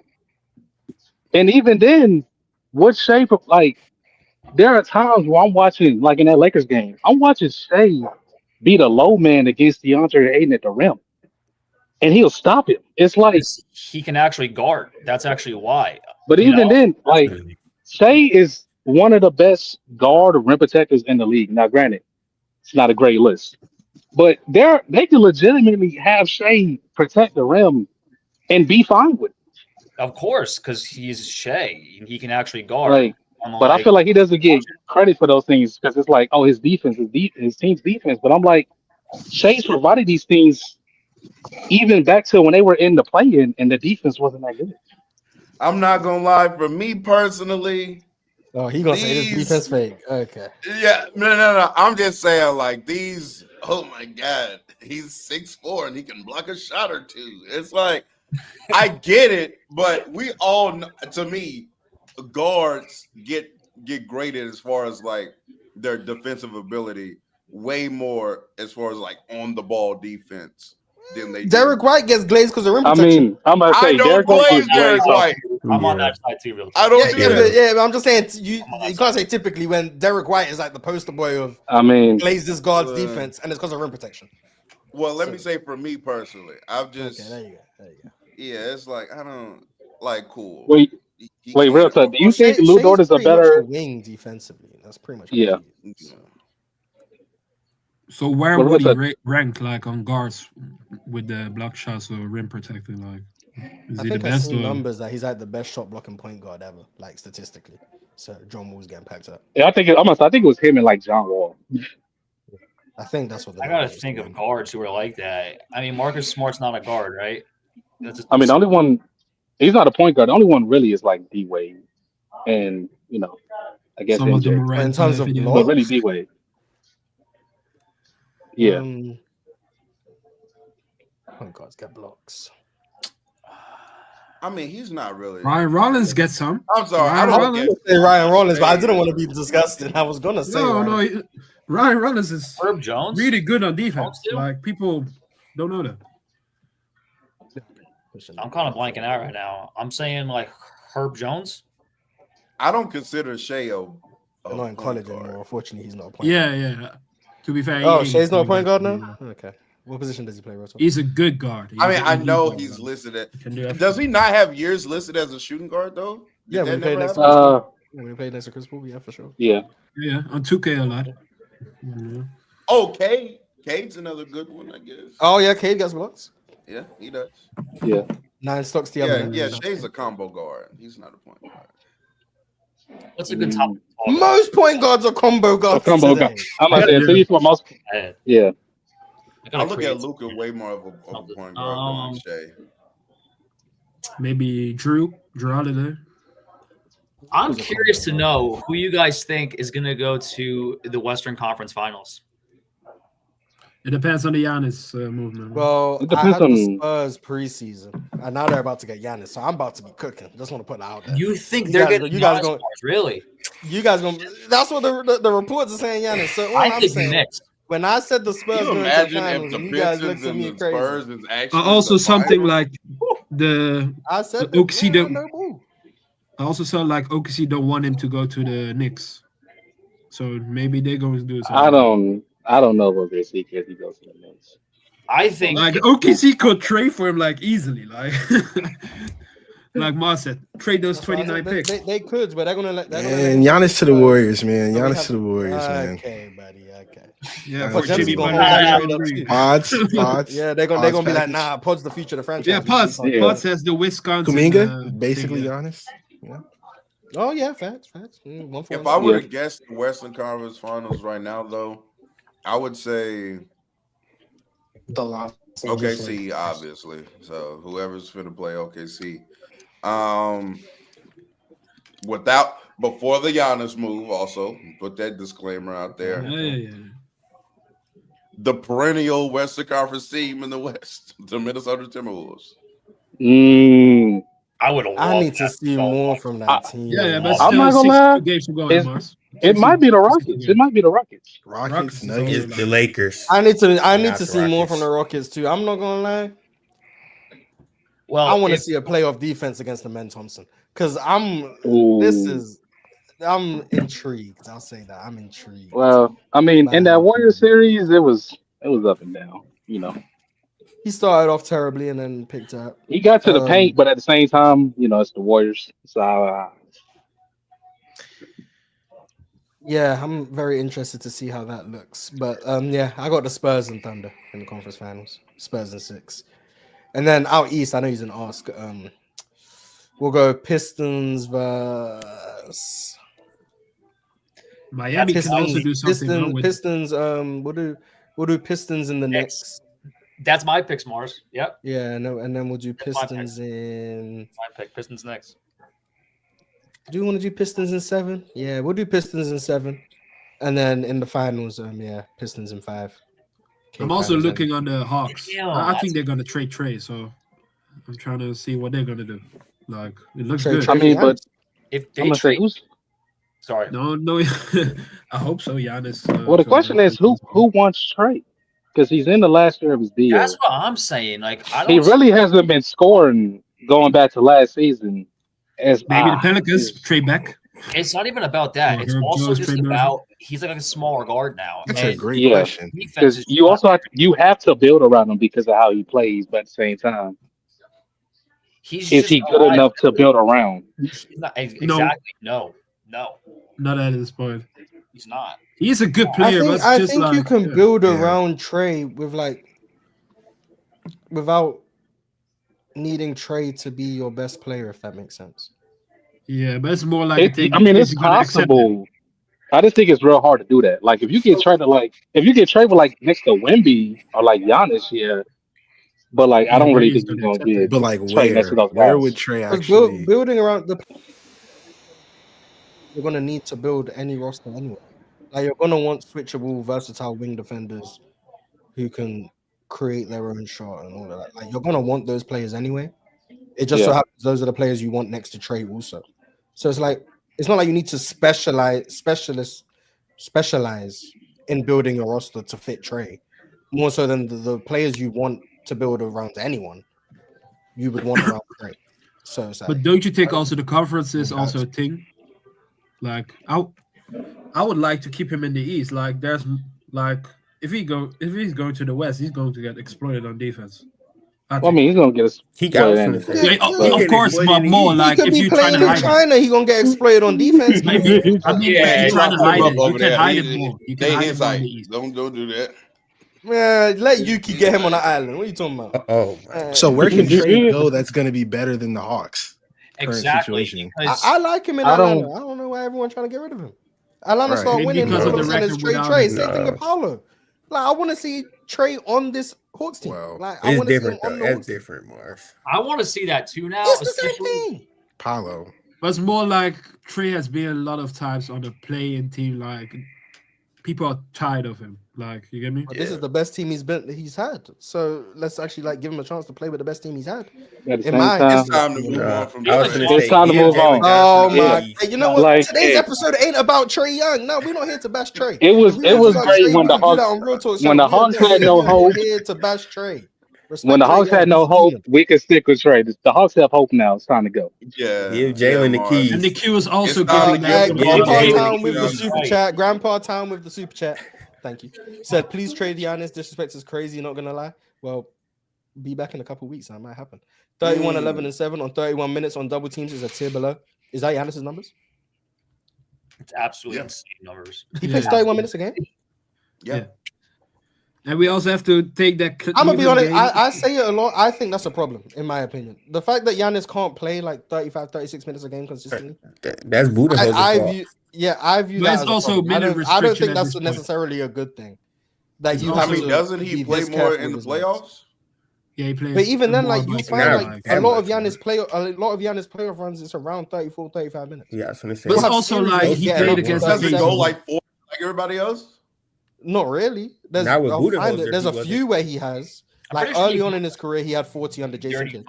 and even then, what Shai like? There are times where I'm watching, like in that Lakers game, I'm watching Shai beat a low man against DeAndre Ayton at the rim, and he'll stop him. It's like he can actually guard. That's actually why. But even then, like Shai is one of the best guard or rim protectors in the league. Now, granted, it's not a great list, but they can legitimately have Shai protect the rim and be fine with it. Of course, because he's Shai. He can actually guard. But I feel like he doesn't get credit for those things because it's like, oh, his defense, his team's defense. But I'm like, Shai's provided these things even back to when they were in the play-in and the defense wasn't that good. I'm not gonna lie, for me personally. Oh, he gonna say this defense fake. Okay. Yeah, no. I'm just saying, like these. Oh my God, he's 6'4" and he can block a shot or two. It's like, I get it, but we all know, to me, guards get graded as far as like their defensive ability way more as far as like on the ball defense than they. Derek White gets glazed because of rim protection. I mean, I'm about to say Derek White gets glazed. I'm on that side too, real. I don't do that. But I'm just saying you can't say typically when Derek White is like the poster boy of glazed this guard's defense, and it's because of rim protection. Well, let me say for me personally, I've just there you go. Yeah, it's like I don't like cool. Wait, real talk. Do you think Lou Dort is a better wing defensively? That's pretty much yeah. So where would he rank like on guards with the block shots or rim protector? Like, is he the best? I've seen numbers that he's like the best shot blocking point guard ever, like statistically. So John Wall's getting packed up. Yeah, I think it was him and like John Wall. I think that's what I gotta think of guards who are like that. I mean, Marcus Smart's not a guard, right? I mean, the only one he's not a point guard. The only one really is like D Wade, and I guess some of them in terms of but really D Wade. Yeah. Point guards get blocks. I mean, he's not really. Ryan Rollins gets some. I'm sorry, I don't say Ryan Rollins, but I didn't want to be disgusting. I was gonna say Ryan Rollins is Herb Jones really good on defense. Like people don't know that. I'm kind of blanking out right now. I'm saying like Herb Jones. I don't consider Shai not in college anymore. Unfortunately, he's not a point guard. Yeah. To be fair, Shai's not a point guard now. Okay. What position does he play? He's a good guard. I know he's listed at. Does he not have years listed as a shooting guard though? Yeah, when we played next to Chris Paul, yeah, for sure. Yeah, on 2K a lot. Oh, Cade's another good one, I guess. Oh yeah, Cade gets blocks. Yeah, he does. Yeah, 9 stocks the other. Yeah, Shai's a combo guard. He's not a point guard. What's a good top? Most point guards are combo guards. I'm gonna say for most. Yeah. I look at Luka way more of a point guard than Shai. Maybe Drew Holiday. I'm curious to know who you guys think is going to go to the Western Conference Finals. It depends on the Giannis movement. Well, I had the Spurs preseason, and now they're about to get Giannis, so I'm about to be cooking. Just want to put it out there. You think they're getting Giannis going? Really? You guys going? That's what the reports are saying. Giannis. So I think next. When I said the Spurs going to the finals, and you guys looked at me crazy. Also, something like the OKC don't. I also saw like OKC don't want him to go to the Knicks, so maybe they're going to do something. I don't know what they see if he goes to the Knicks. I think like OKC could trade for him like easily, like like Ma said, trade those 29 picks. They could, but they're gonna let. And Giannis to the Warriors, man. Giannis to the Warriors, man. Okay, buddy. Okay. Yeah, Pods. Yeah, they're gonna be like, nah, Pod's the future of the franchise. Yeah, Pods has the Wisconsin. Kuminga, basically Giannis. Yeah. Oh yeah, facts. If I were to guess the Western Conference Finals right now, though, I would say the Los OKC, obviously. So whoever's finna play OKC, before the Giannis move, also put that disclaimer out there. Yeah. The perennial Western Conference team in the West, the Minnesota Timberwolves. I need to see more from that team. Yeah, but I'm not gonna lie. It might be the Rockets. Rockets, Nuggets, the Lakers. I need to see more from the Rockets too. I'm not gonna lie. Well, I want to see a playoff defense against the Men Thompson because I'm intrigued. I'll say that I'm intrigued. Well, I mean, in that Warriors series, it was up and down. He started off terribly and then picked up. He got to the paint, but at the same time, it's the Warriors. So, yeah, I'm very interested to see how that looks. But yeah, I got the Spurs and Thunder in the conference finals. Spurs in 6, and then out east, I know he's gonna ask. We'll go Pistons versus Miami. Can also do something. Pistons. We'll do Pistons in the Knicks. That's my picks, Mars. Yep. Yeah, no, and then we'll do Pistons in. My pick, Pistons next. Do you want to do Pistons in 7? Yeah, we'll do Pistons in 7, and then in the finals, Pistons in 5. I'm also looking on the Hawks. I think they're gonna trade Trey, so I'm trying to see what they're gonna do. Like it looks good. I mean, but if they trade, Sorry. No. I hope so, Giannis. Well, the question is who wants Trey? Because he's in the last year of his deal. That's what I'm saying. Like, he really hasn't been scoring going back to last season. Maybe the Pelicans trade back. It's not even about that. It's also just about he's like a smaller guard now. That's a great question. Because you have to build around him because of how he plays, but at the same time, is he good enough to build around? Exactly. No. Not at this point. He's not. He's a good player. I think you can build around Trey with without needing Trey to be your best player, if that makes sense. Yeah, but it's more like it's possible. I just think it's real hard to do that. Like if you get Trey with like next to Wemby or like Giannis, yeah. But like I don't really think he's gonna get. But like Trey next to those where guys. would Trey actually building around the? You're gonna need to build any roster anyway. Like you're gonna want switchable, versatile wing defenders who can create their own shot and all of that. Like you're gonna want those players anyway. It just so happens those are the players you want next to Trey also. So it's like it's not like you need to specialize in building your roster to fit Trey. More so than the players you want to build around anyone, you would want around Trey. So it's like, but don't you think also the conference is also a thing? Like I would like to keep him in the East. Like there's like if he's going to the West, he's going to get exploited on defense. I mean, he's gonna get us. Of course, but more like he could if be you playing in China, he's gonna get exploited on defense. I mean, if you're trying to hide it, you can hide it more. You can They hide it more inside. in the East. Don't do that. Yeah, let Yuki get him on the island. What are you talking about? So where can Trey go that's gonna be better than the Hawks? Exactly. Situation. I like him in Atlanta. I don't know why everyone's trying to get rid of him. Atlanta start winning because of the record Trey. Same thing with Paulo. Like I want to see Trey on this Hawks team. Like I want to see him on the Hawks team. Different, Mars. I want to see that too now. It's the same thing. Paulo. But it's more like Trey has been a lot of times on the playing team. Like people are tired of him. Like you get me? But this is the best team he's had. So let's actually like give him a chance to play with the best team he's had. It's time to move on from it's time to move on. Oh my! Hey, you know what? Like, today's episode ain't about Trey Young. No, we're not here to bash Trey. It was great when the Hawks had no hope. Here to bash Trey. When the Hawks had no hope, we could stick with Trey. The Hawks have hope now. It's time to go. Yeah, give Jalen the keys. And the Q is also giving Grandpa Town with the super chat. Grandpa Town with the super chat. Thank you. Said, please trade Giannis. Disrespect is crazy. Not gonna lie. Well, be back in a couple weeks. That might happen. 31, 11, and 7 on 31 minutes on double teams is a tier below. Is that Giannis's numbers? It's absolutely insane numbers. He plays 31 minutes a game. Yeah. And we also have to take that. I'm gonna be honest. I say it a lot. I think that's a problem, in my opinion. The fact that Giannis can't play like 35, 36 minutes a game consistently. That's Budenholzer's fault. I view that as also I don't think that's necessarily a good thing. That you have doesn't he play more in the playoffs? Yeah, he plays. But even then, like you find like a lot of Giannis playoff runs, it's around 34, 35 minutes. Yeah, that's what I'm saying. But it's also like he played against. Doesn't go like 4 like everybody else. Not really. There's a few where he has. Like early on in his career, he had 40 under Jason Kidd.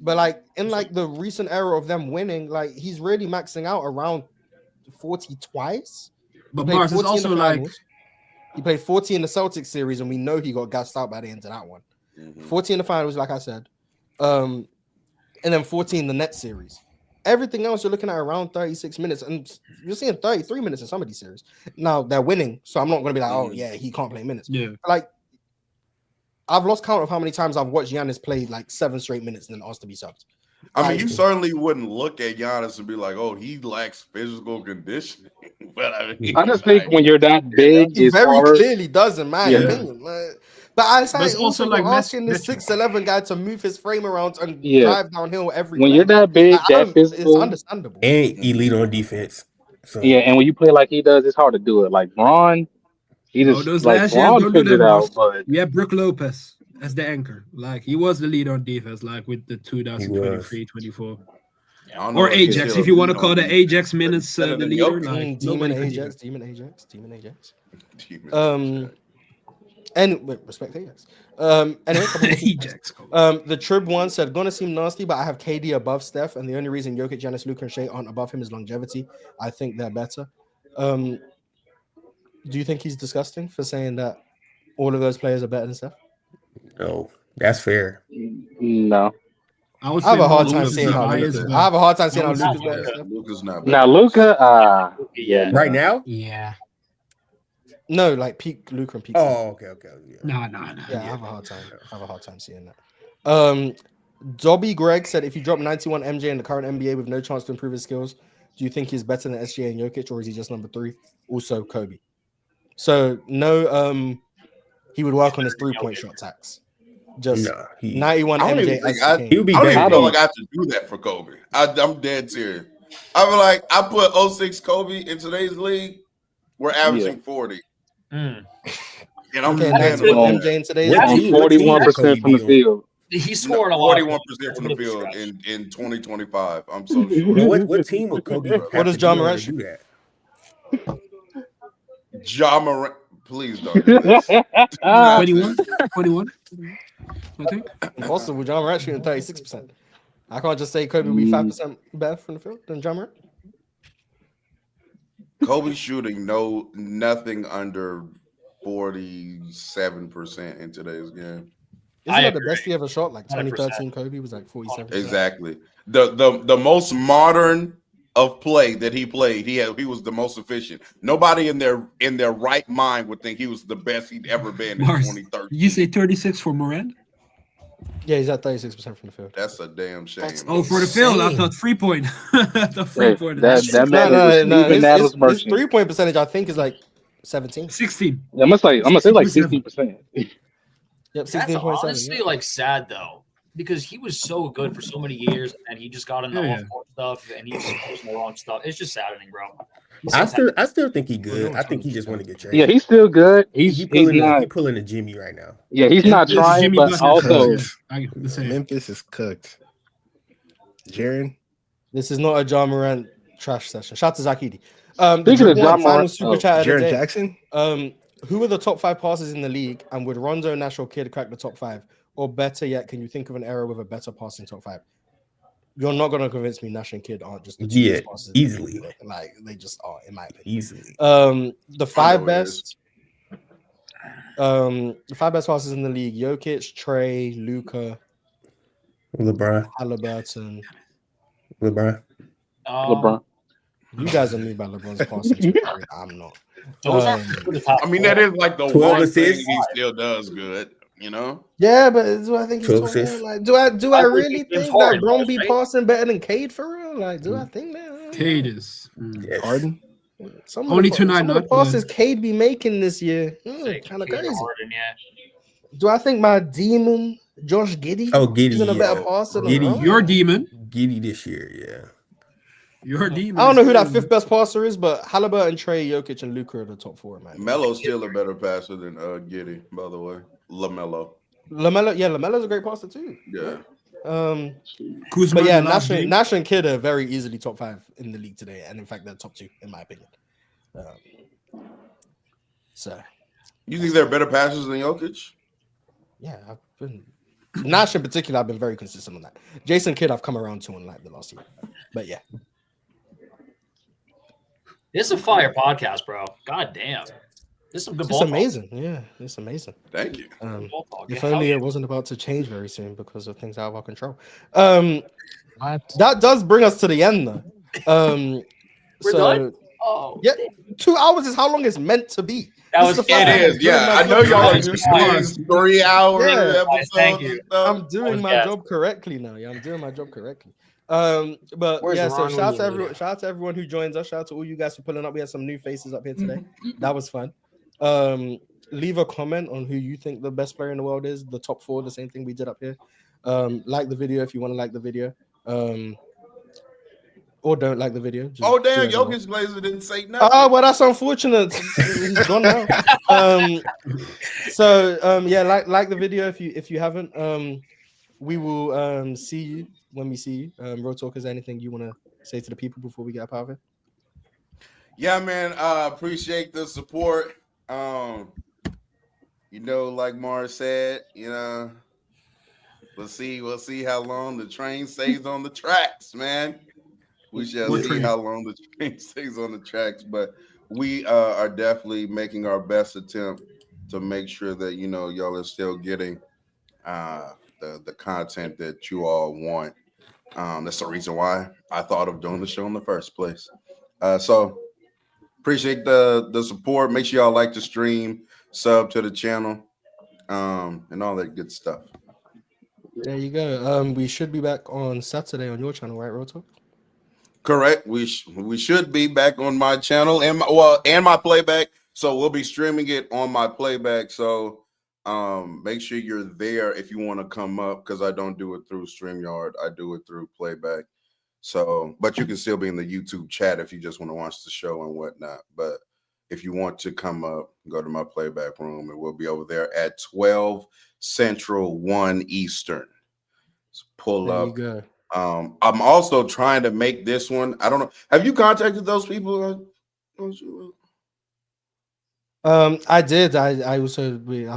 But like in like the recent era of them winning, like he's really maxing out around 40 twice. But Mars is also like he played 40 in the Celtics series, and we know he got gassed out by the end of that one. 40 in the finals, like I said, and then 40 in the Nets series. Everything else you're looking at around 36 minutes, and you're seeing 33 minutes in some of these series. Now they're winning, so I'm not going to be like, oh yeah, he can't play minutes. Yeah, like I've lost count of how many times I've watched Giannis play like 7 straight minutes and then asked to be subbed. I mean, you certainly wouldn't look at Giannis and be like, "Oh, he lacks physical conditioning." But I mean, I just think when you're that big, he very clearly does, in my opinion. But I say it's also like asking this 6'11" guy to move his frame around and drive downhill every. When you're that big, that physical, it's understandable. And elite on defense. So. Yeah, and when you play like he does, it's hard to do it. Like Braun, he just like Braun figured it out. But yeah, Brook Lopez as the anchor, like he was the lead on defense, like with the 2023-24. Or Ajax, if you want to call the Ajax minutes the leader, like Demon Ajax. And respect Ajax. Anyway, the Trib one said, gonna seem nasty, but I have KD above Steph, and the only reason Jokic, Giannis, Luka, and Shai aren't above him is longevity. I think they're better. Do you think he's disgusting for saying that all of those players are better than Steph? No, that's fair. No. I have a hard time seeing how Luka's better than Steph. Luka's not better. Now Luka, yeah. Right now? Yeah. No, like peak Luka and peak. Oh, okay. Yeah. Nah. Yeah, I have a hard time seeing that. Dobby Greg said, if you drop 91 MJ in the current NBA with no chance to improve his skills, do you think he's better than SGA and Jokic, or is he just number 3? Also Kobe. So no, he would work on his 3-point shot tax. Just 91 MJ. He would be better. I don't even feel like I have to do that for Kobe. I'm dead serious. I feel like I put 06 Kobe in today's league. We're averaging 40. And I'm MJ in today's league. 41% from the field. He's scoring a lot. 41% from the field in 2025. I'm so sure. What team would Kobe? What does John Morant do that? John Morant, please don't do this. 21. I think. Also, with John Morant shooting 36%, I can't just say Kobe will be 5% better from the field than John Morant. Kobe shooting nothing under 47% in today's game. Isn't that the best he ever shot? Like 2013 Kobe was like 47%. Exactly. The most modern of play that he played, he was the most efficient. Nobody in their right mind would think he was the best he'd ever been in 2013. You say 36 for Morant? Yeah, he's at 36% from the field. That's a damn shame. For the field, I thought 3-point. The 3-point. His 3-point percentage, I think, is like 17. 16. Yeah, I'm gonna say like 16%. Yep, 16.7. That's honestly like sad though, because he was so good for so many years, and he just got into off-court stuff, and he just was the wrong stuff. It's just saddening, bro. I still think he's good. I think he just want to get traded. Yeah, he's still good. He's pulling a Jimmy right now. Yeah, he's not trying, but also Memphis is cooked. Jaren, this is not a John Morant trash session. Shout to Zakidi. Speaking of John Morant, super chat Jaren Jackson. Who are the top 5 passers in the league, and would Rondo, Nash, or Kidd crack the top 5? Or better yet, can you think of an era with a better passing top 5? You're not going to convince me Nash and Kidd aren't just the two best passers. Easily. Like they just are, in my opinion. Easily. The 5 best passers in the league: Jokic, Trey, Luka, LeBron, Halliburton, LeBron. You guys are new by LeBron's passing. I'm not. I mean, that is like the one thing he still does good, you know? Yeah, but do I think he's like do I really think that Bron be passing better than Cade for real? Like, do I think that Cade is Harden? Only tonight, not passes Cade be making this year. Kind of crazy. Do I think my demon Josh Giddey? Giddey is a better passer than Giddey, your demon. Giddey this year, yeah. Your demon. I don't know who that 5th best passer is, but Halliburton, Trey, Jokic, and Luka are the top 4, man. Melo's still a better passer than Giddey, by the way. LaMelo, LaMelo's a great passer too. Yeah. But yeah, Nash and Kidd are very easily top 5 in the league today, and in fact, they're top 2 in my opinion. So, you think they're better passers than Jokic? Yeah, Nash in particular. I've been very consistent on that. Jason Kidd, I've come around to in like the last year, but yeah. It's a fire podcast, bro. God damn. This is some good It's amazing. Yeah, it's amazing. Thank you. If only it wasn't about to change very soon because of things out of our control. That does bring us to the end, though. We're done? Oh, yeah. 2 hours is how long it's meant to be. It is. Yeah, I know y'all are used to these 3 hour episodes. Thank you. I'm doing my job correctly now. Yeah, I'm doing my job correctly. But Where's yeah, so Ron shout out to everyone who joins us. Shout out to all you guys for pulling up. We had some new faces up here today. That was fun. Leave a comment on who you think the best player in the world is. The top 4, the same thing we did up here. Like the video if you want to like the video. Or don't like the video. Just damn, Jokic Glazer didn't say nothing. Oh, well, that's unfortunate. He's gone now. Yeah, like the video if you haven't. We will see you when we see you. Road Talk, is there anything you want to say to the people before we get up out of here? Yeah, man. Appreciate the support. like Mars said, we'll see how long the train stays on the tracks, man. We shall see how long the train stays on the tracks, but we are definitely making our best attempt to make sure that y'all are still getting the content that you all want. That's the reason why I thought of doing the show in the first place. So appreciate the support. Make sure y'all like the stream, sub to the channel, and all that good stuff. There you go. We should be back on Saturday on your channel, right, Real Talk? Correct. We should be back on my channel and my playback. So we'll be streaming it on my playback. So make sure you're there if you want to come up, because I don't do it through StreamYard. I do it through playback. So, but you can still be in the YouTube chat if you just want to watch the show and whatnot. But if you want to come up, go to my playback room, and we'll be over there at 12 Central, 1 Eastern. So pull there up. You go. I'm also trying to make this one. I don't know. Have you contacted those people? I did. I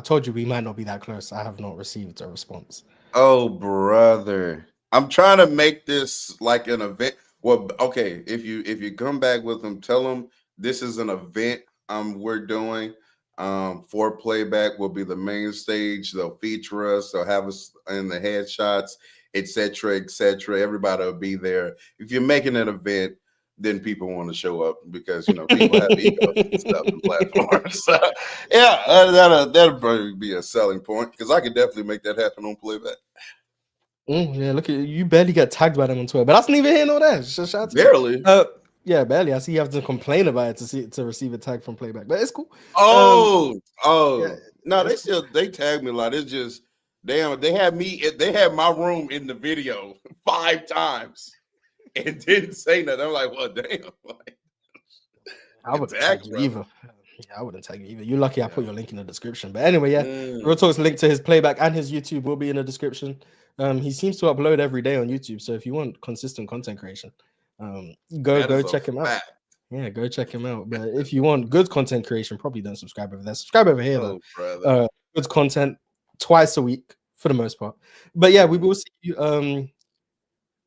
told you we might not be that close. I have not received a response. Oh, brother. I'm trying to make this like an event. Well, okay, if you come back with them, tell them this is an event we're doing. For playback will be the main stage. They'll feature us. They'll have us in the headshots, etc., etc. Everybody will be there. If you're making an event, then people want to show up because people have egos and stuff and platforms. So, yeah, that'll probably be a selling point, because I could definitely make that happen on playback. Yeah, look at you. Barely get tagged by them on Twitter, but that's neither here nor there. Shout Barely. Yeah, barely. I see you have to complain about it to receive a tag from playback, but it's cool. Yeah. No, they tag me a lot. It's just damn. They had my room in the video 5 times and didn't say nothing. I'm like, well, damn. I wouldn't tag you either. Yeah, I wouldn't tag you either. You're lucky I put your link in the description. But anyway, Real Talk's link to his playback and his YouTube will be in the description. He seems to upload every day on YouTube, so if you want consistent content creation, go check him out. Yeah, go check him out. But if you want good content creation, probably don't subscribe over there. Subscribe over here, though. Good content twice a week for the most part. But yeah, we will see you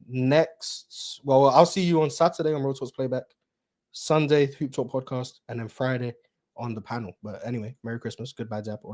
next. Well, I'll see you on Saturday on Real Talk's playback, Sunday Hoop Talk podcast, and then Friday on the panel. But anyway, Merry Christmas, goodbye, Zap, all of that.